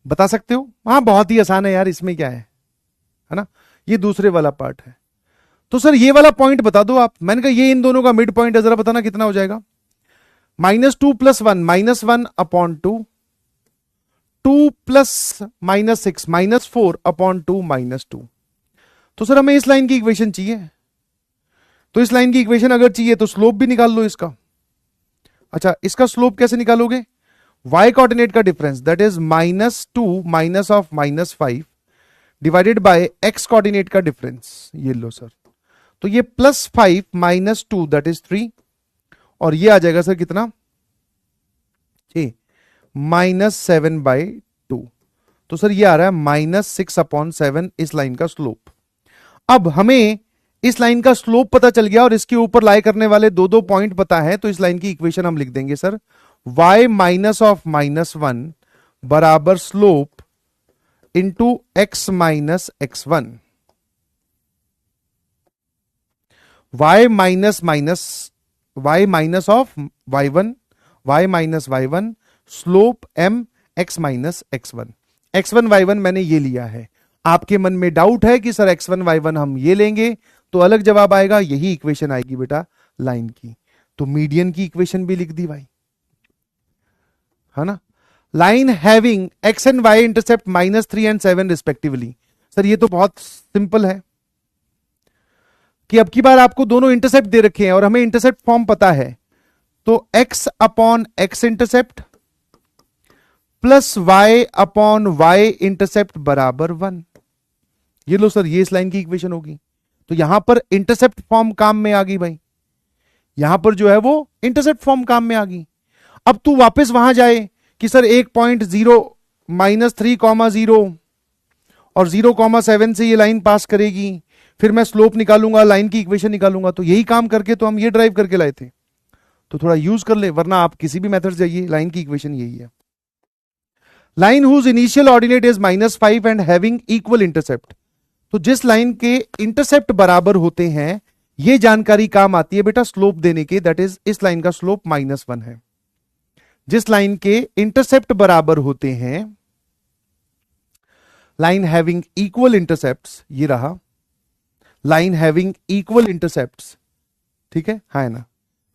बता सकते हो? हाँ बहुत ही आसान है यार, इसमें क्या है ना? ये दूसरे वाला पार्ट है। तो सर ये वाला पॉइंट बता दो आप। मैंने कहा ये इन दोनों का मिड पॉइंट है, जरा बताना कितना हो जाएगा। -2 + 1 -1/2, 2 + -6 -4/2 -2। तो सर हमें इस लाइन की इक्वेशन चाहिए। तो इस लाइन की इक्वेशन अगर चाहिए तो स्लोप भी निकाल लो इसका। अच्छा, इसका स्लोप कैसे निकालोगे? y कोऑर्डिनेट का difference, that is -2 -5 divided by x coordinate का डिफरेंस। ये लो सर, तो ये +5 -2 दैट इज 3 और ये आ जाएगा सर कितना? -7/2। तो सर ये आ रहा है -6/7 इस लाइन का स्लोप। अब हमें इस लाइन का स्लोप पता चल गया और इसके ऊपर लाई करने वाले दो दो पॉइंट पता है, तो इस लाइन की इक्वेशन हम लिख देंगे सर y -(-1) बराबर slope into x -(x1). y minus y minus of y1, y minus y1 slope m x minus x1। x1 y1 मैंने ये लिया है। आपके मन में डाउट है कि सर x1 y1 हम ये लेंगे तो अलग जवाब आएगा, यही इक्वेशन आएगी बेटा लाइन की। तो मीडियन की इक्वेशन भी लिख दी भाई, है ना। Line having x and y intercept -3 and 7 respectively. Sir ये तो बहुत सिंपल है कि अब की बार आपको दोनों इंटरसेप्ट दे रखे हैं और हमें इंटरसेप्ट फॉर्म पता है। तो x/x intercept plus y/y intercept बराबर 1। ये लो सर, ये इस लाइन की इक्वेशन होगी। तो यहां पर इंटरसेप्ट फॉर्म काम में आ गई भाई, यहां पर जो है वो इंटरसेप्ट फॉर्म काम में आ गई। अब तू वापस वहां जाए कि सर 1.0 -3,0 और 0,7 से ये लाइन पास करेगी, फिर मैं स्लोप निकालूंगा, लाइन की इक्वेशन निकालूंगा। तो यही काम करके तो हम ये ड्राइव करके लाए थे। तो थोड़ा यूज कर ले, वरना आप किसी भी मेथड जाइए, लाइन की इक्वेशन यही है। Line whose initial ordinate is -5 and having equal intercept. तो जिस लाइन के इंटरसेप्ट बराबर होते हैं, ये जानकारी काम आती है बेटा स्लोप देने के, दैट इज इस लाइन का स्लोप -1 है। जिस लाइन के इंटरसेप्ट बराबर होते हैं, लाइन हैविंग इक्वल इंटरसेप्ट्स, ये रहा लाइन हैविंग इक्वल इंटरसेप्ट्स, ठीक है हाँ है ना।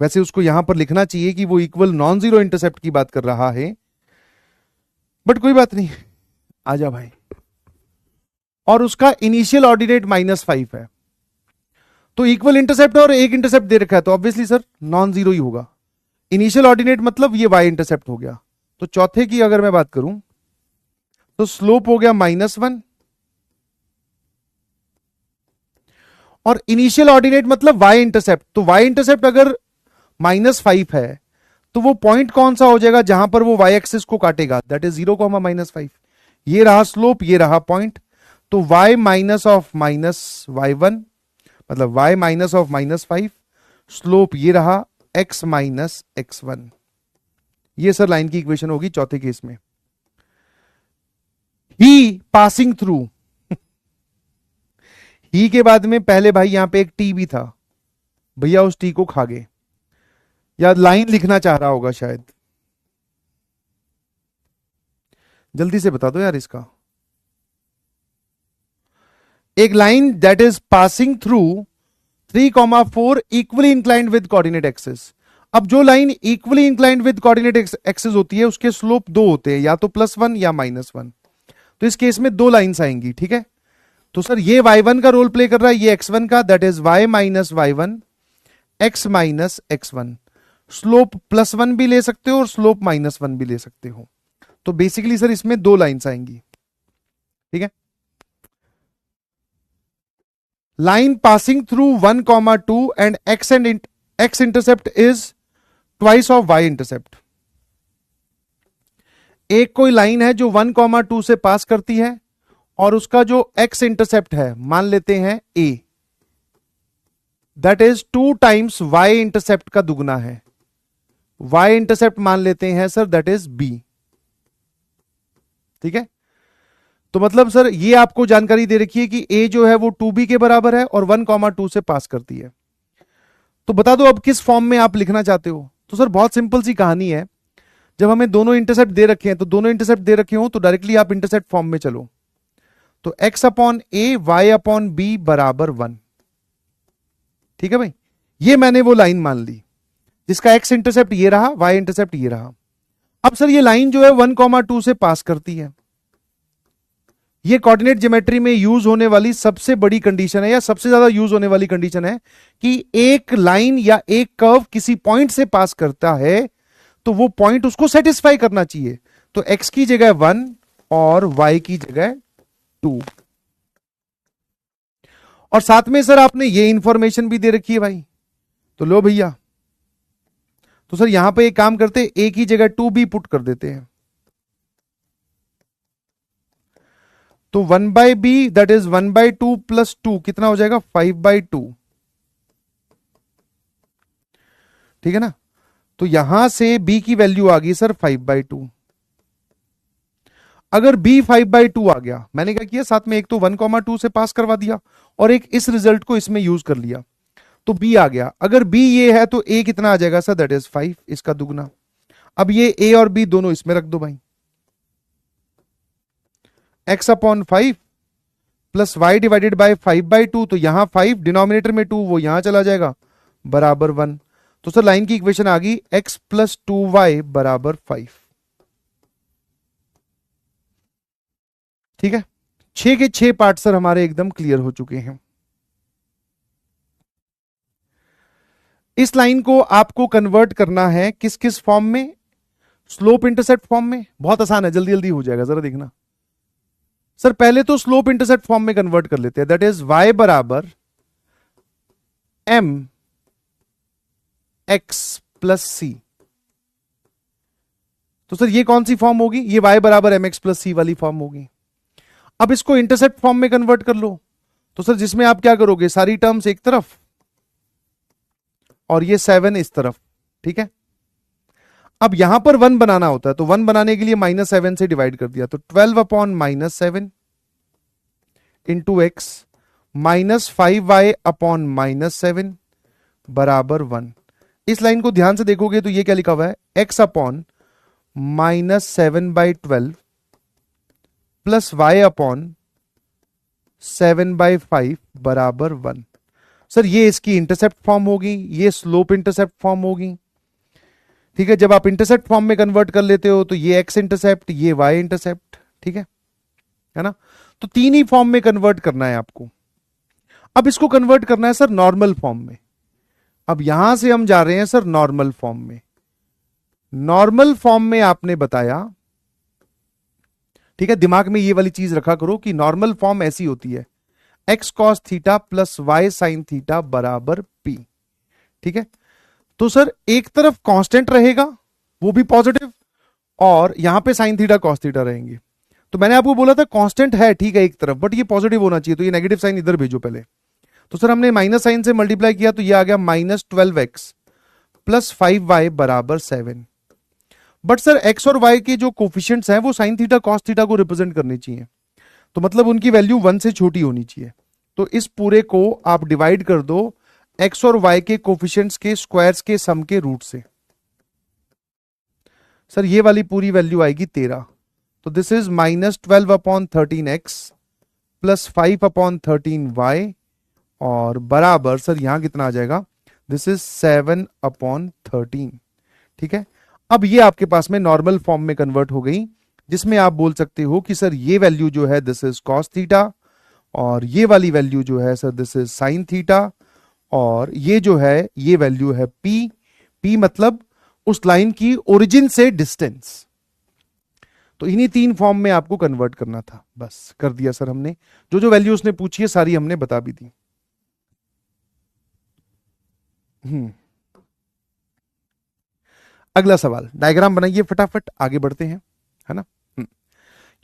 वैसे उसको यहां पर लिखना चाहिए कि वो इक्वल नॉन जीरो इंटरसेप्ट की बात कर रहा है, बट कोई बात नहीं, आजा भाई। और उसका इनिशियल ऑर्डिनेट -5 है, तो इक्वल इंटरसेप्ट और एक इंटरसेप्ट दे रखा है, तो ऑब्वियसली सर नॉन जीरो ही होगा। इनिशियल ऑर्डिनेट मतलब ये y इंटरसेप्ट हो गया। तो चौथे की अगर मैं बात करूं तो स्लोप हो गया -1 और इनिशियल ऑर्डिनेट मतलब y इंटरसेप्ट। तो y इंटरसेप्ट अगर -5 है तो वो पॉइंट कौन सा हो जाएगा जहां पर वो y एक्सिस को काटेगा, दैट इज 0,-5। ये रहा स्लोप, ये रहा पॉइंट। तो y माइनस ऑफ -y1 मतलब y माइनस ऑफ -5, स्लोप ये रहा x माइनस x1। ये सर लाइन की इक्वेशन होगी चौथे केस में। ही पासिंग थ्रू, ही के बाद में पहले भाई यहां पे एक टी भी था, भैया उस टी को खा गए, या लाइन लिखना चाह रहा होगा शायद, जल्दी से बता दो यार इसका। एक line that is passing through 3,4 equally inclined with coordinate axis. अब जो line equally inclined with coordinate axis होती है उसके स्लोप दो होते हैं, या तो +1 या -1। तो इस केस में दो लाइंस आएंगी, ठीक है। तो सर ये y1 का रोल प्ले कर रहा है, ये x1 का, that is y minus y1 x minus x1। Slope +1 भी ले सकते हो और स्लोप -1 भी ले सकते हो। तो बेसिकली सर इसमें दो लाइंस आएंगी, ठीक है। Line passing through 1,2 and x intercept is twice of y intercept. एक कोई लाइन है जो 1,2 से पास करती है और उसका जो x इंटरसेप्ट है मान लेते हैं a, that is 2 times y intercept का दुगना है। y इंटरसेप्ट मान लेते हैं सर दैट इज b, ठीक है। तो मतलब सर ये आपको जानकारी दे रखी है कि a जो है वो 2b के बराबर है और 1,2 से पास करती है। तो बता दो अब किस फॉर्म में आप लिखना चाहते हो। तो सर बहुत सिंपल सी कहानी है, जब हमें दोनों इंटरसेप्ट दे रखे हैं तो दोनों इंटरसेप्ट दे रखे हो तो डायरेक्टली आप इंटरसेप्ट फॉर्म में चलो। तो x upon a y upon b बराबर 1, ठीक है भाई। ये मैंने वो लाइन मान ली जिसका x इंटरसेप्ट ये रहा, y इंटरसेप्ट ये रहा। अब सर ये लाइन जो है 1,2 से पास करती है। ये कोऑर्डिनेट ज्योमेट्री में यूज होने वाली सबसे बड़ी कंडीशन है या सबसे ज्यादा यूज होने वाली कंडीशन है कि एक लाइन या एक कर्व किसी पॉइंट से पास करता है तो वो पॉइंट उसको सेटिस्फाई करना चाहिए। तो x की जगह 1 और y की जगह 2। और साथ में सर आपने ये इंफॉर्मेशन भी दे रखी है भाई, तो लो भैया। तो सर यहां पे एक काम करते, a की जगह 2b पुट कर देते हैं। तो 1/b दैट इज 1/2 प्लस 2 कितना हो जाएगा 5/2, ठीक है ना। तो यहां से b की वैल्यू आ गई सर 5/2। अगर b 5/2 आ गया, मैंने क्या किया साथ में एक तो 1,2 से पास करवा दिया और एक इस रिजल्ट को इसमें यूज कर लिया, तो b आ गया। अगर b ये है तो a कितना आ जाएगा सर दैट इज 5, इसका दुगना। अब ये a और b दोनों इसमें रख दो भाई। x upon 5 plus y divided bye 5/2, तो यहां 5 डिनोमिनेटर में 2 वो यहां चला जाएगा बराबर 1। तो सर लाइन की इक्वेशन आ गई x प्लस 2y बराबर 5, ठीक है। 6 के 6 पार्ट सर हमारे एकदम क्लियर हो चुके हैं। इस लाइन को आपको कन्वर्ट करना है किस किस फॉर्म में, स्लोप इंटरसेप्ट फॉर्म में। बहुत आसान है, जल्दी जल्दी हो जाएगा, जरा देखना। सर पहले तो स्लोप इंटरसेप्ट फॉर्म में कन्वर्ट कर लेते हैं, दैट इज y बराबर m x प्लस सी। तो सर ये कौन सी फॉर्म होगी, ये y बराबर mx प्लस सी वाली फॉर्म होगी। अब इसको इंटरसेप्ट फॉर्म में कन्वर्ट कर लो, तो सर जिसमें आप क्या करोगे, सारी टर्म्स एक तरफ और ये 7 इस तरफ, ठीक है। अब यहां पर 1 बनाना होता है, तो 1 बनाने के लिए -7 से डिवाइड कर दिया, तो 12 upon -7 into x minus 5y upon -7 बराबर 1। इस लाइन को ध्यान से देखोगे तो ये क्या लिखा हुआ है, x upon -7/12 plus y upon 7/5 बराबर 1। सर ये इसकी इंटरसेप्ट फॉर्म होगी, ये स्लोप इंटरसेप्ट फॉर्म होगी, ठीक है। जब आप इंटरसेप्ट फॉर्म में कन्वर्ट कर लेते हो तो ये x इंटरसेप्ट, ये y इंटरसेप्ट, ठीक है ना। तो तीन ही फॉर्म में कन्वर्ट करना है आपको। अब इसको कन्वर्ट करना है सर नॉर्मल फॉर्म में। अब यहां से हम जा रहे हैं सर नॉर्मल फॉर्म में। नॉर्मल फॉर्म में आपने बताया, ठीक है, दिमाग में ये वाली चीज रखा करो कि नॉर्मल फॉर्म ऐसी होती है, x cos theta plus y sin theta बराबर p, ठीक है। तो सर एक तरफ कांस्टेंट रहेगा वो भी पॉजिटिव, और यहां पे साइन थीटा कॉस थीटा रहेंगे। तो मैंने आपको बोला था कांस्टेंट है, ठीक है, एक तरफ, बट ये पॉजिटिव होना चाहिए, तो ये नेगेटिव साइन इधर भेजो पहले। तो सर हमने माइनस साइन से मल्टीप्लाई किया तो ये आ गया -12x प्लस 5y बराबर 7। बट सर x और y के जो कोफिशिएंट्स हैं वो साइन थीटा कॉस थीटा को रिप्रेजेंट करने चाहिए, तो मतलब उनकी वैल्यू 1 से छोटी होनी चाहिए। तो इस पूरे को आप डिवाइड कर दो x और y के कोफिशिएंट्स के स्क्वायर्स के सम के रूट से। सर ये वाली पूरी वैल्यू आएगी 13। तो this is -12 upon 13x plus 5 upon 13y और बराबर सर यहां कितना आ जाएगा, दिस इज 7 अपॉन 13, ठीक है। अब ये आपके पास में नॉर्मल फॉर्म में कन्वर्ट हो गई जिसमें आप बोल सकते हो कि सर ये वैल्यू जो है दिस इज कॉस थीटा, और ये वाली वैल्यू जो है sir this is sine theta, और ये जो है ये वैल्यू है पी। पी मतलब उस लाइन की ओरिजिन से डिस्टेंस। तो इन्हीं 3 फॉर्म में आपको कन्वर्ट करना था, बस कर दिया सर हमने। जो जो वैल्यू उसने पूछी है सारी हमने बता भी दी। अगला सवाल, डायग्राम बनाइए फटाफट, आगे बढ़ते हैं, है ना।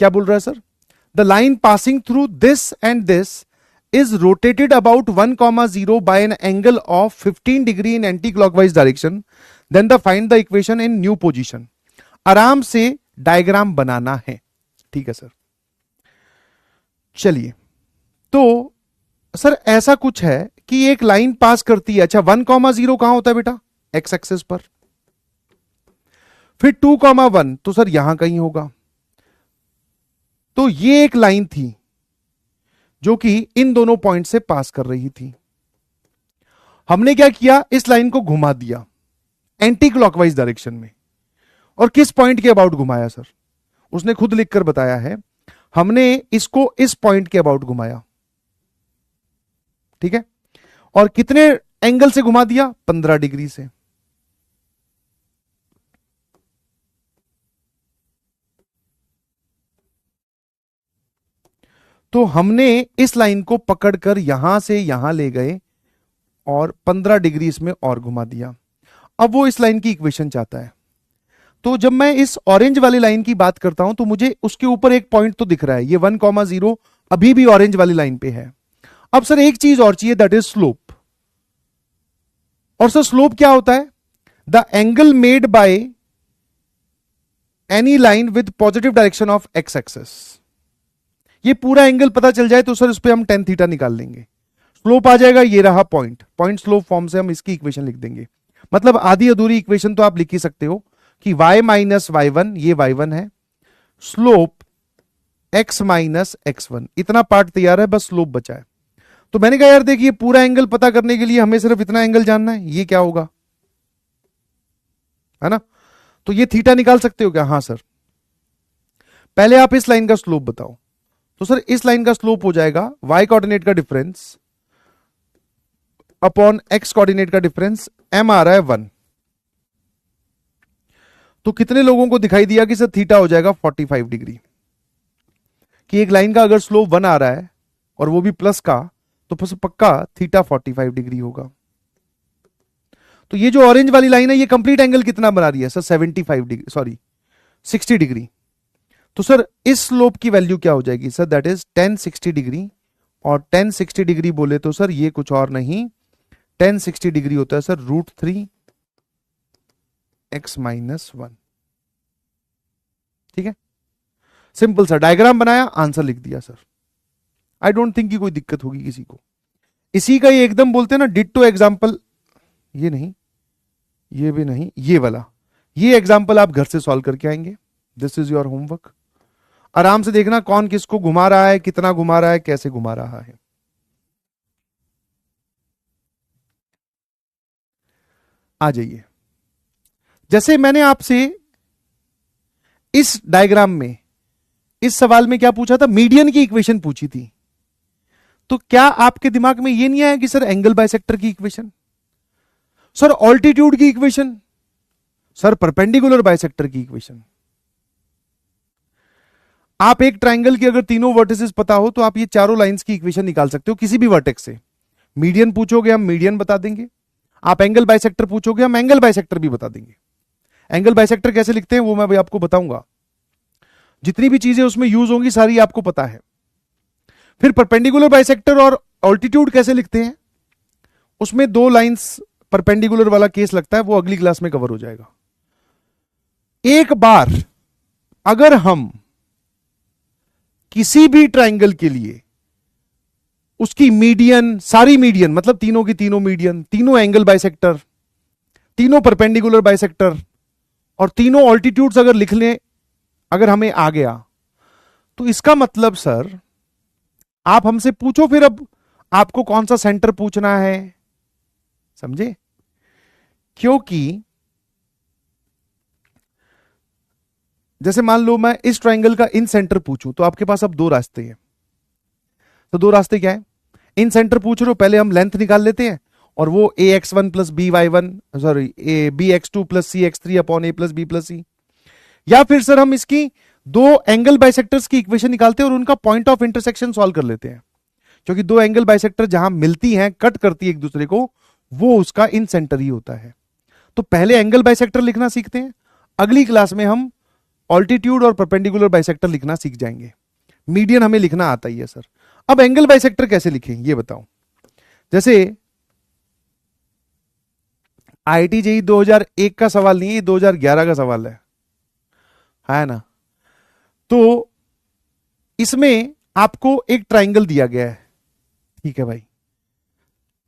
क्या बोल रहा है sir? The line passing through this and this is rotated about 1,0 by an angle of 15 degree in anti-clockwise direction, then find the equation in new position। आराम से डायग्राम बनाना है, ठीक है सर। चलिए, तो सर ऐसा कुछ है कि एक लाइन पास करती है। अच्छा, 1,0 कहां होता है बेटा? एक्स एक्सिस पर। फिर 2,1 तो सर यहां कहीं होगा। तो ये एक लाइन थी जो कि इन दोनों पॉइंट से पास कर रही थी। हमने क्या किया, इस लाइन को घुमा दिया एंटी क्लॉकवाइज डायरेक्शन में। और किस पॉइंट के अबाउट घुमाया सर? उसने खुद लिखकर बताया है, हमने इसको इस पॉइंट के अबाउट घुमाया, ठीक है। और कितने एंगल से घुमा दिया? 15 डिग्री से। तो हमने इस लाइन को पकड़कर यहां से यहां ले गए और 15 डिग्री इसमें और घुमा दिया। अब वो इस लाइन की इक्वेशन चाहता है। तो जब मैं इस ऑरेंज वाली लाइन की बात करता हूं तो मुझे उसके ऊपर एक पॉइंट तो दिख रहा है, ये 1,0 अभी भी ऑरेंज वाली लाइन पे है। अब सर एक चीज और चाहिए, दैट इज स्लोप। और सर स्लोप क्या होता है? The angle made by any line with positive direction of x axes. ये पूरा एंगल पता चल जाए तो सर इस पे हम tan थीटा निकाल लेंगे। स्लोप आ जाएगा, ये रहा पॉइंट। पॉइंट स्लोप फॉर्म से हम इसकी इक्वेशन लिख देंगे। मतलब आधी अधूरी इक्वेशन तो आप लिख ही सकते हो कि y माइनस y1, ये y1 है, स्लोप x माइनस x1। इतना पार्ट तैयार है, बस स्लोप बचा है। तो मैंने कहा यार देखिए, पूरा एंगल पता करने के लिए हमें सिर्फ इतना एंगल जानना है, ये क्या होगा, है ना। तो ये थीटा निकाल सकते हो क्या? हाँ सर। पहले आप इस लाइन का स्लोप बताओ। तो सर इस लाइन का स्लोप हो जाएगा y कोऑर्डिनेट का डिफरेंस अपॉन x कोऑर्डिनेट का डिफरेंस, m आ रहा है 1। तो कितने लोगों को दिखाई दिया कि सर थीटा हो जाएगा 45 डिग्री। कि एक लाइन का अगर स्लोप 1 आ रहा है और वो भी प्लस का, तो पक्का थीटा 45 डिग्री होगा। तो ये जो ऑरेंज वाली लाइन है ये कंप्लीट एंगल कितना बना रही है सर? 75 degree, sorry 60 degree. तो सर इस स्लोप की वैल्यू क्या हो जाएगी sir? That is tan 60 degree. और tan 60 डिग्री बोले तो सर ये कुछ और नहीं, tan 60 डिग्री होता है सर √3 x माइनस 1। ठीक है, सिंपल सा डायग्राम बनाया, आंसर लिख दिया सर। आई डोंट थिंक कि कोई दिक्कत होगी किसी को। इसी का ये एकदम बोलते हैं ना डिट्टो एग्जाम्पल, ये नहीं, ये भी नहीं, ये वाला, ये एग्जाम्पल आप घर से सॉल्व करके आएंगे। This is your homework. आराम से देखना कौन किसको घुमा रहा है, कितना घुमा रहा है, कैसे घुमा रहा है। आ जाइए, जैसे मैंने आपसे इस डायग्राम में, इस सवाल में क्या पूछा था? मीडियन की इक्वेशन पूछी थी। तो क्या आपके दिमाग में यह नहीं आया कि सर एंगल बाइसेक्टर की इक्वेशन, सर ऑल्टीट्यूड की इक्वेशन, सर परपेंडिकुलर बाइसेक्टर की इक्वेशन? आप एक ट्राइंगल की अगर तीनों वर्टिसेस पता हो तो आप ये चारों लाइंस की इक्वेशन निकाल सकते हो किसी भी वर्टेक्स से। मीडियन पूछोगे हम मीडियन बता देंगे, आप एंगल बाइसेक्टर पूछोगे हम एंगल बाइसेक्टर भी बता देंगे। एंगल बाइसेक्टर कैसे लिखते हैं वो मैं भी आपको बताऊंगा। जितनी भी चीजें उसमें यूज होंगी सारी आपको पता है। फिर परपेंडिकुलर बाइसेक्टर और ऑल्टीट्यूड कैसे लिखते हैं, उसमें 2 लाइंस परपेंडिकुलर वाला केस लगता है, वो अगली क्लास में कवर हो जाएगा। एक बार अगर हम किसी भी ट्राइंगल के लिए उसकी मीडियन, सारी मीडियन मतलब तीनों की तीनों मीडियन, तीनों एंगल बाइसेक्टर, तीनों परपेंडिकुलर बाइसेक्टर और तीनों ऑल्टीट्यूड्स अगर लिख लें, अगर हमें आ गया, तो इसका मतलब सर आप हमसे पूछो फिर अब आपको कौन सा सेंटर पूछना है, समझे? क्योंकि जैसे मान लो मैं इस ट्राइंगल का इन सेंटर पूछूं तो आपके पास अब दो रास्ते हैं। तो दो रास्ते क्या है? इन सेंटर पूछ रहे हो, पहले हम लेंथ निकाल लेते हैं और वो a x one plus b y one, sorry a b x two plus c x three upon A plus b plus c. या फिर सर हम इसकी दो एंगल बाइसेक्टर्स की इक्वेशन निकालते हैं और उनका पॉइंट ऑफ इंटरसेक्शन सॉल्व कर लेते हैं, क्योंकि दो एंगल बाइसेक्टर जहां मिलती हैं, कट करती है एक दूसरे को, वो उसका इन सेंटर ही होता है। तो पहले एंगल बाइसेक्टर लिखना सीखते हैं, अगली क्लास में हम ऑल्टीट्यूड और परपेंडिकुलर बाइसेक्टर लिखना सीख जाएंगे। मीडियन हमें लिखना आता ही है सर। अब एंगल बाइसेक्टर कैसे लिखें ये बताओ। जैसे आईआईटी जेईई 2001 का सवाल नहीं है, 2011 का सवाल है ना। तो इसमें आपको एक ट्राइंगल दिया गया है, ठीक है भाई।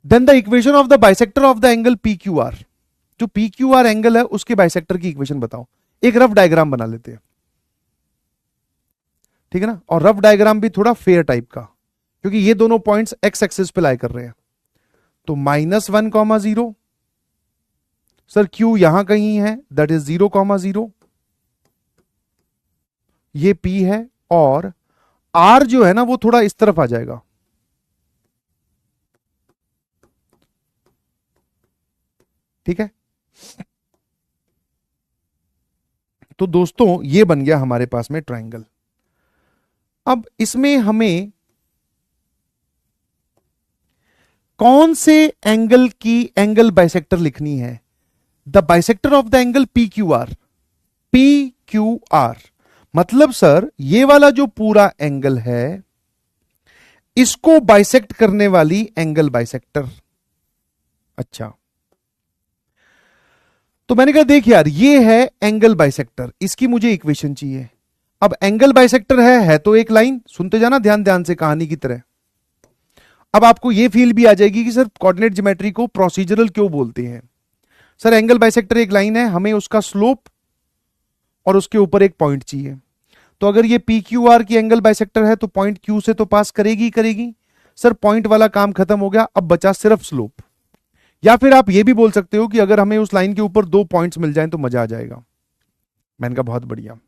Then the equation of the bisector of the angle P Q R, जो पी क्यू आर एंगल है उसके बाइसेक्टर की इक्वेशन बताओ। एक रफ डायग्राम बना लेते हैं, ठीक है ना। और रफ डायग्राम भी थोड़ा फेयर टाइप का, क्योंकि ये दोनों पॉइंट्स एक्स एक्सिस पे लाई कर रहे हैं। तो -1,0, सर क्यू यहां कहीं है, दैट इज 0,0, ये पी है, और आर जो है ना वो थोड़ा इस तरफ आ जाएगा। ठीक है। तो दोस्तों ये बन गया हमारे पास में ट्राइंगल। अब इसमें हमें कौन से एंगल की एंगल बाइसेक्टर लिखनी है? The bisector of the angle P Q are. P Q are मतलब सर ये वाला जो पूरा एंगल है इसको बाइसेक्ट करने वाली एंगल बाइसेक्टर। अच्छा, तो मैंने कहा देख यार ये है एंगल बाइसेक्टर, इसकी मुझे इक्वेशन चाहिए। अब एंगल बाइसेक्टर है तो एक लाइन, सुनते जाना ध्यान ध्यान से कहानी की तरह। अब आपको यह फील भी आ जाएगी कि सर कोऑर्डिनेट ज्योमेट्री को प्रोसीजरल क्यों बोलते हैं। सर एंगल बाइसेक्टर एक लाइन है, हमें उसका स्लोप और उसके ऊपर एक पॉइंट चाहिए। तो अगर ये पी क्यू आर की एंगल बाइसेक्टर है तो पॉइंट क्यू से तो पास करेगी करेगी। सर पॉइंट वाला काम खत्म हो गया, अब बचा सिर्फ स्लोप। या फिर आप ये भी बोल सकते हो कि अगर हमें उस लाइन के ऊपर दो पॉइंट्स मिल जाएं तो मजा आ जाएगा। मैंने कहा बहुत बढ़िया।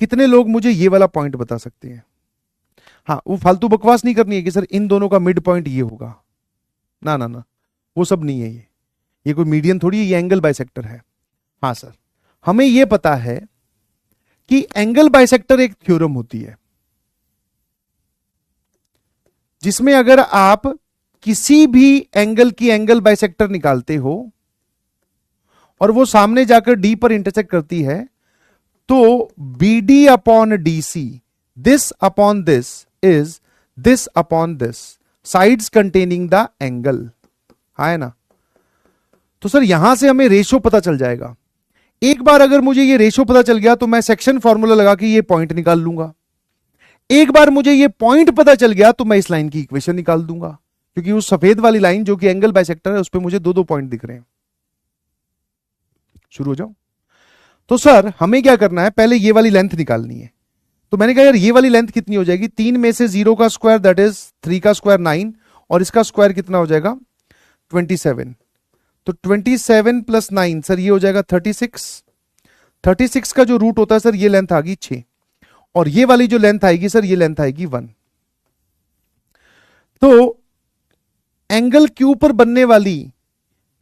कितने लोग मुझे ये वाला पॉइंट बता सकते हैं? हाँ, वो फालतू बकवास नहीं करनी है कि सर इन दोनों का मिड पॉइंट ये होगा, ना ना ना, वो सब नहीं है। ये कोई मीडियन थोड़ी है, ये एंगल बाइसेक्टर है। हाँ सर, हमें ये पता है कि एंगल बाइसेक्टर एक थ्योरम होती है जिसमें अगर आप किसी भी एंगल की एंगल बाइसेक्टर निकालते हो और वो सामने जाकर डी पर इंटरसेक्ट करती है तो B D upon D C, this upon this is this upon this, sides containing the angle, है ना। तो सर यहां से हमें रेशो पता चल जाएगा। एक बार अगर मुझे ये रेशो पता चल गया तो मैं सेक्शन फॉर्मूला लगा के ये पॉइंट निकाल लूंगा। एक बार मुझे ये पॉइंट पता चल गया तो मैं इस लाइन की इक्वेशन निकाल दूंगा, क्योंकि उस सफेद वाली लाइन जो कि एंगल बाइसेक्टर है उस पर मुझे दो दो पॉइंट दिख रहे हैं। शुरू हो जाओ। तो सर हमें क्या करना है, पहले ये वाली लेंथ निकालनी है। तो मैंने कहा यार ये वाली लेंथ कितनी हो जाएगी, 3 में से 0 का स्क्वायर दैट इज 3 का स्क्वायर 9, और इसका स्क्वायर कितना हो जाएगा 27। तो 27 प्लस 9 सर ये हो जाएगा 36। 36 का जो रूट होता है सर ये लेंथ आ गई 6, और ये वाली जो लेंथ आएगी सर ये लेंथ आएगी 1। तो एंगल क्यू पर बनने वाली,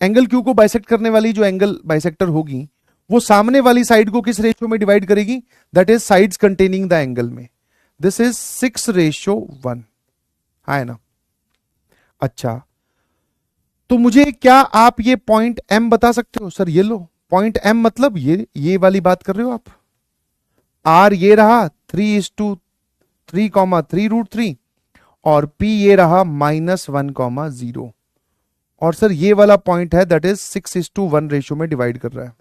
एंगल क्यू को बाइसेक्ट करने वाली जो एंगल बाइसेक्टर होगी वो सामने वाली साइड को किस रेशियो में डिवाइड करेगी, that is sides containing the angle में। दिस इज 6:1, है ना। अच्छा, तो मुझे क्या आप ये पॉइंट एम बता सकते हो? सर ये लो पॉइंट एम, मतलब ये वाली बात कर रहे हो आप। आर ये रहा 3:3,3 और P ये रहा -1,0, और सर ये वाला पॉइंट है दैट इज 6:1 रेशियो में डिवाइड कर रहा है।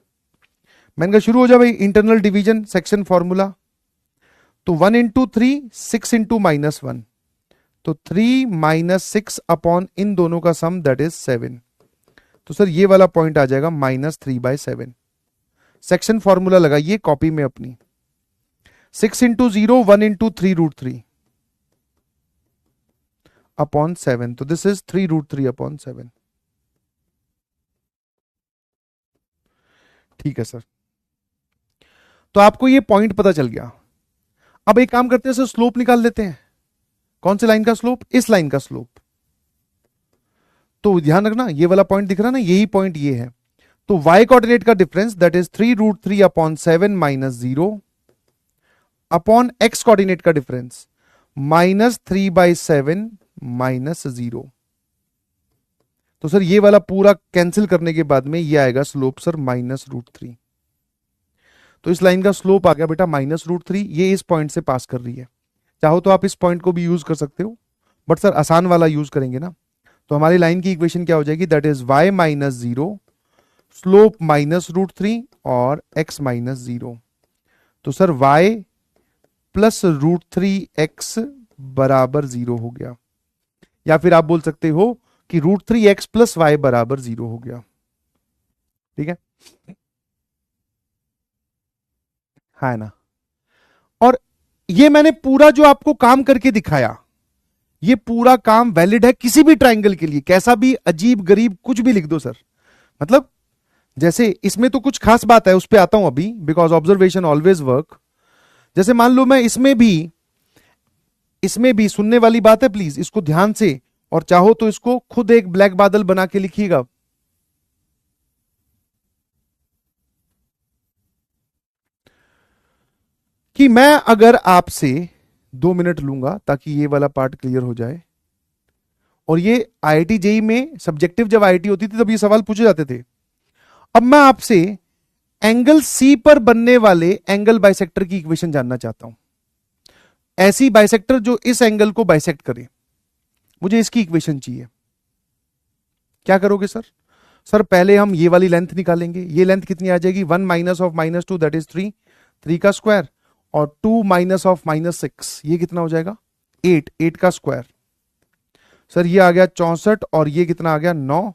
मैंने कहा शुरू हो जा भाई, इंटरनल डिवीजन सेक्शन फॉर्मूला। तो 1 × 3 6 × -1, तो 3 - 6 अपॉन इन दोनों का सम दैट इज 7। तो सर ये वाला पॉइंट आ जाएगा -3/7। सेक्शन फॉर्मूला लगाइए कॉपी में अपनी, 6 × 0 1 × 3√3 अपॉन 7, तो दिस इज 3√3 अपॉन 7। ठीक है सर। तो आपको ये पॉइंट पता चल गया। अब एक काम करते हैं सर, स्लोप निकाल लेते हैं। कौन सी लाइन का स्लोप? इस लाइन का स्लोप। तो ध्यान रखना, ये वाला पॉइंट दिख रहा ना, यही पॉइंट ये है। तो y कोऑर्डिनेट का difference that is 3√3 upon 7 minus 0 upon x coordinate का डिफरेंस -3/7 माइनस 0। तो सर ये वाला पूरा कैंसिल करने के बाद में ये आएगा स्लोप सर -√3। तो इस लाइन का स्लोप आ गया बेटा -√3। ये इस पॉइंट से पास कर रही है। चाहो तो आप इस पॉइंट को भी यूज कर सकते हो, बट सर आसान वाला यूज करेंगे ना। तो हमारी लाइन की इक्वेशन क्या हो जाएगी? दैट इज y -0 स्लोप -√3 और x -0। तो सर y प्लस √3x बराबर 0 हो गया, या फिर आप बोल सकते हो कि √3x प्लस y बराबर 0 हो गया। ठीक है, है ना। और ये मैंने पूरा जो आपको काम करके दिखाया, ये पूरा काम वैलिड है किसी भी ट्रायंगल के लिए। कैसा भी अजीब गरीब कुछ भी लिख दो सर। मतलब जैसे इसमें तो कुछ खास बात है, उस पर आता हूं अभी, बिकॉज ऑब्जर्वेशन ऑलवेज वर्क। जैसे मान लो मैं इसमें भी सुनने वाली बात है, प्लीज इसको ध्यान से, और चाहो तो इसको खुद एक ब्लैक बादल बना के लिखिएगा। कि मैं अगर आपसे 2 मिनट लूंगा ताकि ये वाला पार्ट क्लियर हो जाए, और ये आईआईटी जेई में सब्जेक्टिव जब आईआईटी होती थी तब ये सवाल पूछे जाते थे। अब मैं आपसे एंगल सी पर बनने वाले एंगल बाइसेक्टर की इक्वेशन जानना चाहता हूं। ऐसी बाइसेक्टर जो इस एंगल को बाइसेक्ट करे, मुझे इसकी इक्वेशन चाहिए। क्या करोगे सर? सर पहले हम ये वाली लेंथ निकालेंगे। ये लेंथ कितनी आ जाएगी? 1 माइनस ऑफ -2 दैट इज 3, 3 का स्क्वायर, और 2 माइनस ऑफ -6 ये कितना हो जाएगा? 8, 8 का स्क्वायर। सर ये आ गया 64, और ये कितना आ गया? 9।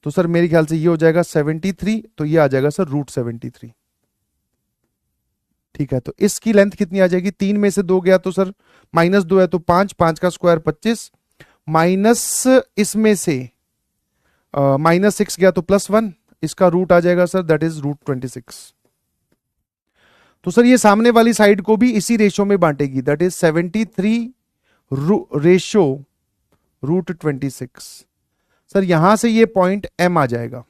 तो सर मेरे ख्याल से ये हो जाएगा 73, तो ये आ जाएगा सर √73। ठीक है, तो इसकी लेंथ कितनी आ जाएगी? 3 में से 2 गया तो सर -2 है तो 5, 5 का स्क्वायर 25, माइनस इसमें से -6 गया तो +1, इसका रूट आ जाएगा सर दैट इज √26। तो सर ये सामने वाली साइड को भी इसी रेशो में बांटेगी, दैट इज 73 रेशो √26। सर यहां से ये पॉइंट M आ जाएगा।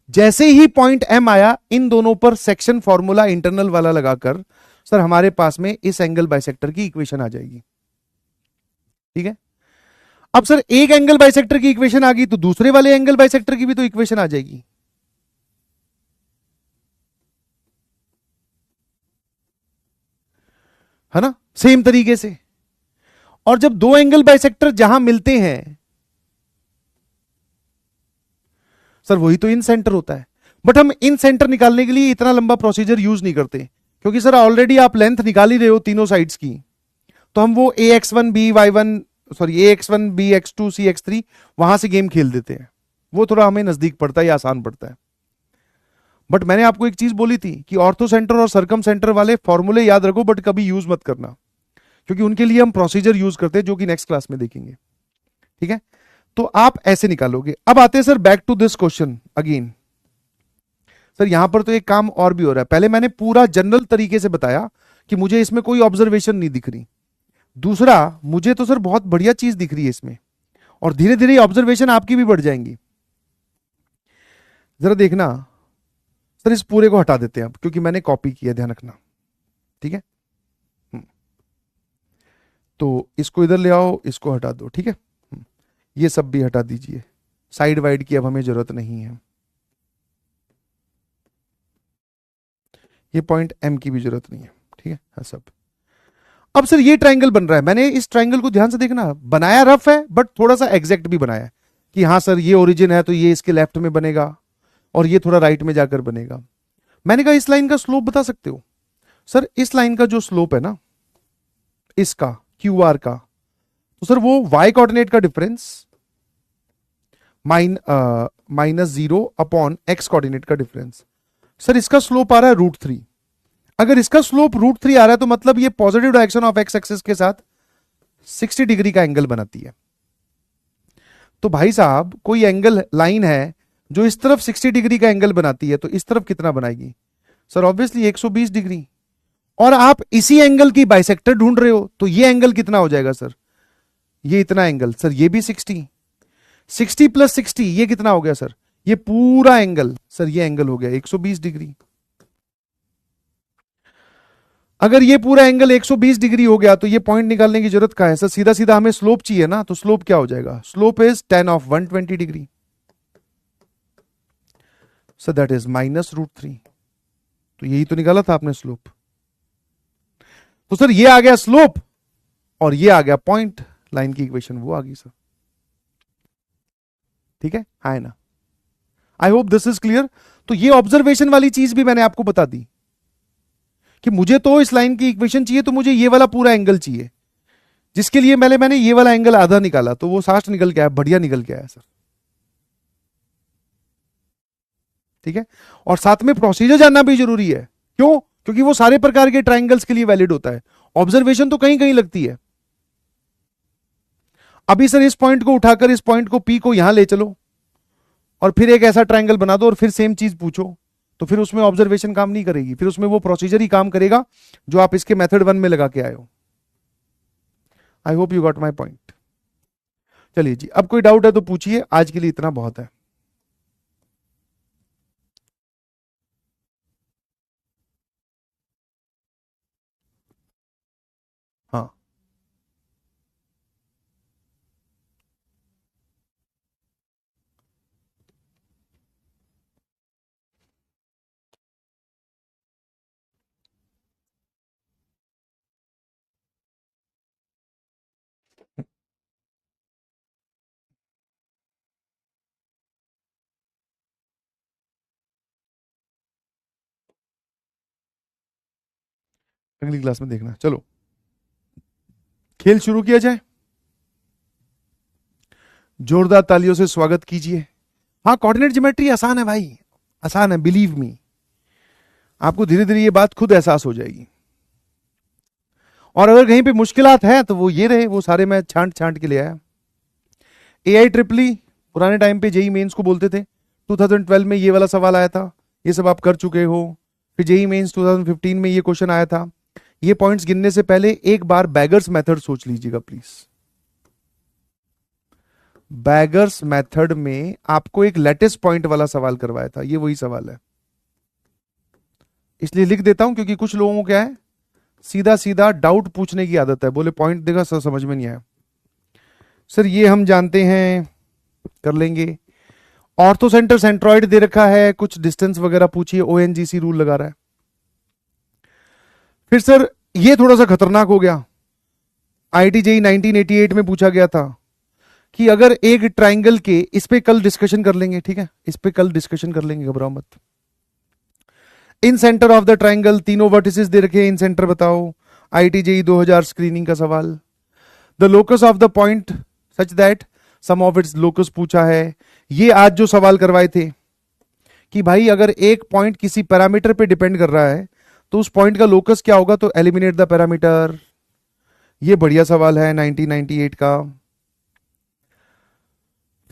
जैसे ही पॉइंट M आया, इन दोनों पर सेक्शन फॉर्मूला इंटरनल वाला लगाकर सर हमारे पास में इस एंगल बाइसेक्टर की इक्वेशन आ जाएगी। ठीक है, अब सर एक एंगल बाइसेक्टर की इक्वेशन आ गई तो दूसरे वाले एंगल बाइसेक्टर की भी तो इक्वेशन आ जाएगी। है ना, सेम तरीके से। और जब दो एंगल बाइसेक्टर जहां मिलते हैं सर, वही तो इन सेंटर होता है। बट हम इन सेंटर निकालने के लिए इतना लंबा प्रोसीजर यूज नहीं करते, क्योंकि सर ऑलरेडी आप लेंथ निकाल ही रहे हो तीनों साइड्स की। तो हम वो ax1 by1 ax1 bx2 cx3 वहां से गेम खेल देते हैं। वो थोड़ा हमें नजदीक पड़ता है या आसान पड़ता है। बट मैंने आपको एक चीज बोली थी कि ऑर्थो सेंटर और सर्कम सेंटर वाले फॉर्मूले याद रखो, बट कभी यूज मत करना, क्योंकि उनके लिए हम प्रोसीजर यूज करते हैं जो कि नेक्स्ट क्लास में देखेंगे। ठीक है, तो आप ऐसे निकालोगे। अब आते हैं sir back to this question again. Sir यहां पर तो एक काम और भी हो रहा है। पहले मैंने पूरा जनरल तरीके से बताया कि मुझे इसमें कोई ऑब्जर्वेशन नहीं दिख रही। दूसरा, मुझे तो सर बहुत बढ़िया चीज दिख रही है इसमें, और धीरे धीरे ऑब्जर्वेशन आपकी भी बढ़ जाएंगी। जरा देखना सर, इस पूरे को हटा देते हैं अब, क्योंकि मैंने कॉपी किया, ध्यान रखना। ठीक है, तो इसको इधर ले आओ, इसको हटा दो। ठीक है, ये सब भी हटा दीजिए, साइड वाइड की अब हमें जरूरत नहीं है। ये पॉइंट M की भी जरूरत नहीं है। ठीक है, हाँ सब। अब सर ये ट्रायंगल बन रहा है। मैंने इस ट्रायंगल को ध्यान से देखना, बनाया रफ है बट थोड़ा सा एग्जैक्ट भी बनाया है कि हाँ सर ये ओरिजिन है तो ये इसके लेफ्ट में बनेगा और ये थोड़ा राइट में जाकर बनेगा। मैंने कहा इस लाइन का स्लोप बता सकते हो? सर इस लाइन का जो स्लोप है ना, इसका QR का, तो सर वो y कोऑर्डिनेट का डिफरेंस -0 अपॉन x कोऑर्डिनेट का डिफरेंस। सर इसका स्लोप आ रहा है √3। अगर इसका स्लोप √3 आ रहा है तो मतलब ये positive direction of x axis के साथ 60 डिग्री का एंगल बनाती है। तो भाई साहब कोई एंगल लाइन है जो इस तरफ 60 डिग्री का एंगल बनाती है, तो इस तरफ कितना बनाएगी? सर ऑब्वियसली 120 डिग्री, और आप इसी एंगल की बाइसेक्टर ढूंढ रहे हो, तो ये एंगल कितना हो जाएगा सर? ये इतना एंगल, सर ये भी 60, 60 प्लस 60 ये कितना हो गया सर? ये पूरा एंगल, सर ये एंगल हो गया 120 डिग्री। अगर ये पूरा एंगल 120 डिग्री हो गया तो ये पॉइंट निकालने की जरूरत क्या है सर? सीधा सीधा हमें स्लोप चाहिए ना, तो स्लोप क्या हो जाएगा? Slope is tan of 120 degree, so that is -√3। तो यही तो निकाला था आपने स्लोप। तो सर ये आ गया स्लोप और ये आ गया पॉइंट, लाइन की इक्वेशन वो आ गई सर। ठीक है, है ना? आई होप दिस इज क्लियर। तो ये ऑब्जर्वेशन वाली चीज भी मैंने आपको बता दी कि मुझे तो इस लाइन की इक्वेशन चाहिए, तो मुझे ये वाला पूरा एंगल चाहिए, जिसके लिए मैंने ये वाला एंगल आधा निकाला, तो वो 60 निकल के आया, बढ़िया निकल के आया सर। ठीक है, और साथ में प्रोसीजर जानना भी जरूरी है। क्यों? क्योंकि वो सारे प्रकार के ट्राइंगल्स के लिए वैलिड होता है, ऑब्जर्वेशन तो कहीं कहीं लगती है। अभी सर इस पॉइंट को उठाकर इस पॉइंट को पी को यहां ले चलो और फिर एक ऐसा ट्राइंगल बना दो और फिर सेम चीज पूछो, तो फिर उसमें ऑब्जर्वेशन काम नहीं करेगी, फिर उसमें वो प्रोसीजर ही काम करेगा जो आप इसके मेथड 1 में लगा के आए हो। आई hope you got my point. चलिए जी, अब कोई डाउट है तो पूछिए, आज के लिए इतना बहुत है। हाँ, अगली क्लास में देखना। चलो खेल शुरू किया जाए, जोरदार तालियों से स्वागत कीजिए। हाँ, कोऑर्डिनेट ज्योमेट्री आसान है भाई, आसान है, बिलीव मी। आपको धीरे धीरे ये बात खुद एहसास हो जाएगी। और अगर कहीं पे मुश्किलात है तो वो ये रहे, वो सारे मैं छांट छांट के ले आया। AI EEE पुराने टाइम पे जेई मेंस को बोलते थे, 2012 में ये वाला सवाल आया था, ये सब आप कर चुके हो। फिर जेई मेंस 2015 में ये क्वेश्चन आया था। ये पॉइंट्स गिनने से पहले एक बार बैगर्स मेथड सोच लीजिएगा प्लीज। बैगर्स मेथड में आपको एक लेटेस्ट पॉइंट वाला सवाल करवाया था, ये वही सवाल है। इसलिए लिख देता हूं क्योंकि कुछ लोगों को क्या है, सीधा सीधा डाउट पूछने की आदत है, बोले पॉइंट देगा सर समझ में नहीं आया। सर ये हम जानते हैं, कर लेंगे। ऑर्थो सेंटर सेंट्रॉइड दे रखा है, कुछ डिस्टेंस वगैरह पूछिए, ONGC रूल लगा रहा है। फिर सर ये थोड़ा सा खतरनाक हो गया, IIT JEE 1988 में पूछा गया था कि अगर एक ट्राइंगल के, इस पे कल डिस्कशन कर लेंगे, ठीक है, इस पे कल डिस्कशन कर लेंगे, घबराओ मत। Incentre of the triangle, तीनों वर्टिसेस दे रखे, इन सेंटर बताओ, IIT JEE 2000 स्क्रीनिंग का सवाल। The locus of the point such that sum of its locus पूछा है। ये आज जो सवाल करवाए थे कि भाई अगर एक पॉइंट किसी पैरामीटर पे डिपेंड कर रहा है तो उस पॉइंट का लोकस क्या होगा, तो एलिमिनेट द पैरामीटर। ये बढ़िया सवाल है 1998 का।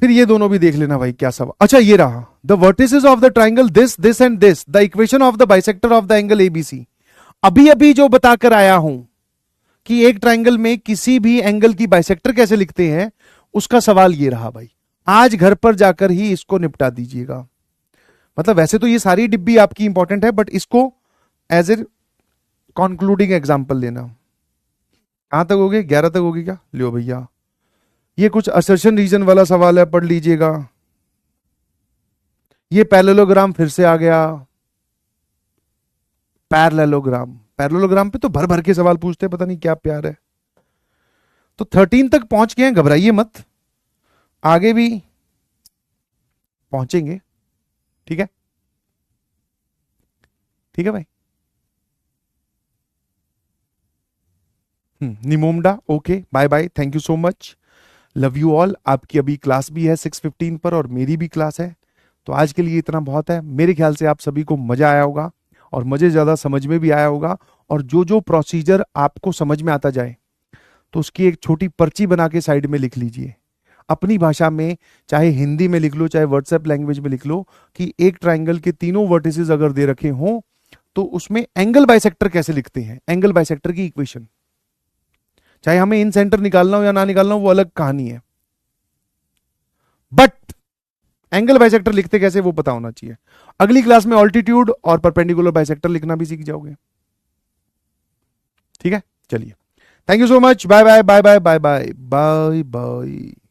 फिर ये दोनों भी देख लेना भाई क्या सवाल। अच्छा ये रहा, the vertices of the triangle this this and this, the equation of the bisector of the angle ABC। अभी अभी जो बताकर आया हूं कि एक ट्राइंगल में किसी भी एंगल की बाइसेक्टर कैसे लिखते हैं, उसका सवाल ये रहा भाई। आज घर पर जाकर ही इसको निपटा दीजिएगा। मतलब वैसे तो ये सारी डिब्बी आपकी इंपॉर्टेंट है, बट इसको एज ए कंक्लूडिंग एग्जांपल लेना। कहां तक हो गए? 11 तक होगी क्या? लियो भैया, ये कुछ असर्शन रीजन वाला सवाल है, पढ़ लीजिएगा। ये पैरेललोग्राम फिर से आ गया, पैरेललोग्राम। पैरेललोग्राम पे तो भर भर के सवाल पूछते हैं, पता नहीं क्या प्यार है। तो 13 तक पहुंच गए हैं, घबराइए मत, आगे भी पहुंचेंगे। ठीक है, ठीक है भाई। निमोमडा, okay, bye bye, thank you so much, love you all. आपकी अभी क्लास भी है 6:15 पर और मेरी भी क्लास है, तो आज के लिए इतना बहुत है। मेरे ख्याल से आप सभी को मजा आया होगा और मजे ज्यादा समझ में भी आया होगा। और जो जो प्रोसीजर आपको समझ में आता जाए तो उसकी एक छोटी पर्ची बना के साइड में लिख लीजिए अपनी भाषा में, चाहे हिंदी में लिख लो, चाहे व्हाट्सएप लैंग्वेज में लिख लो, कि एक ट्राइंगल के तीनों वर्टिसेस अगर दे रखे हों तो उसमें एंगल बाइसेक्टर कैसे लिखते हैं, एंगल बाइसेक्टर की इक्वेशन, चाहे हमें इन सेंटर निकालना हो या ना निकालना हो वो अलग कहानी है, बट एंगल बाइसेक्टर लिखते कैसे वो पता होना चाहिए। अगली क्लास में ऑल्टीट्यूड और परपेंडिकुलर बाइसेक्टर लिखना भी सीख जाओगे। ठीक है, चलिए, thank you so much, bye bye bye bye bye bye bye bye.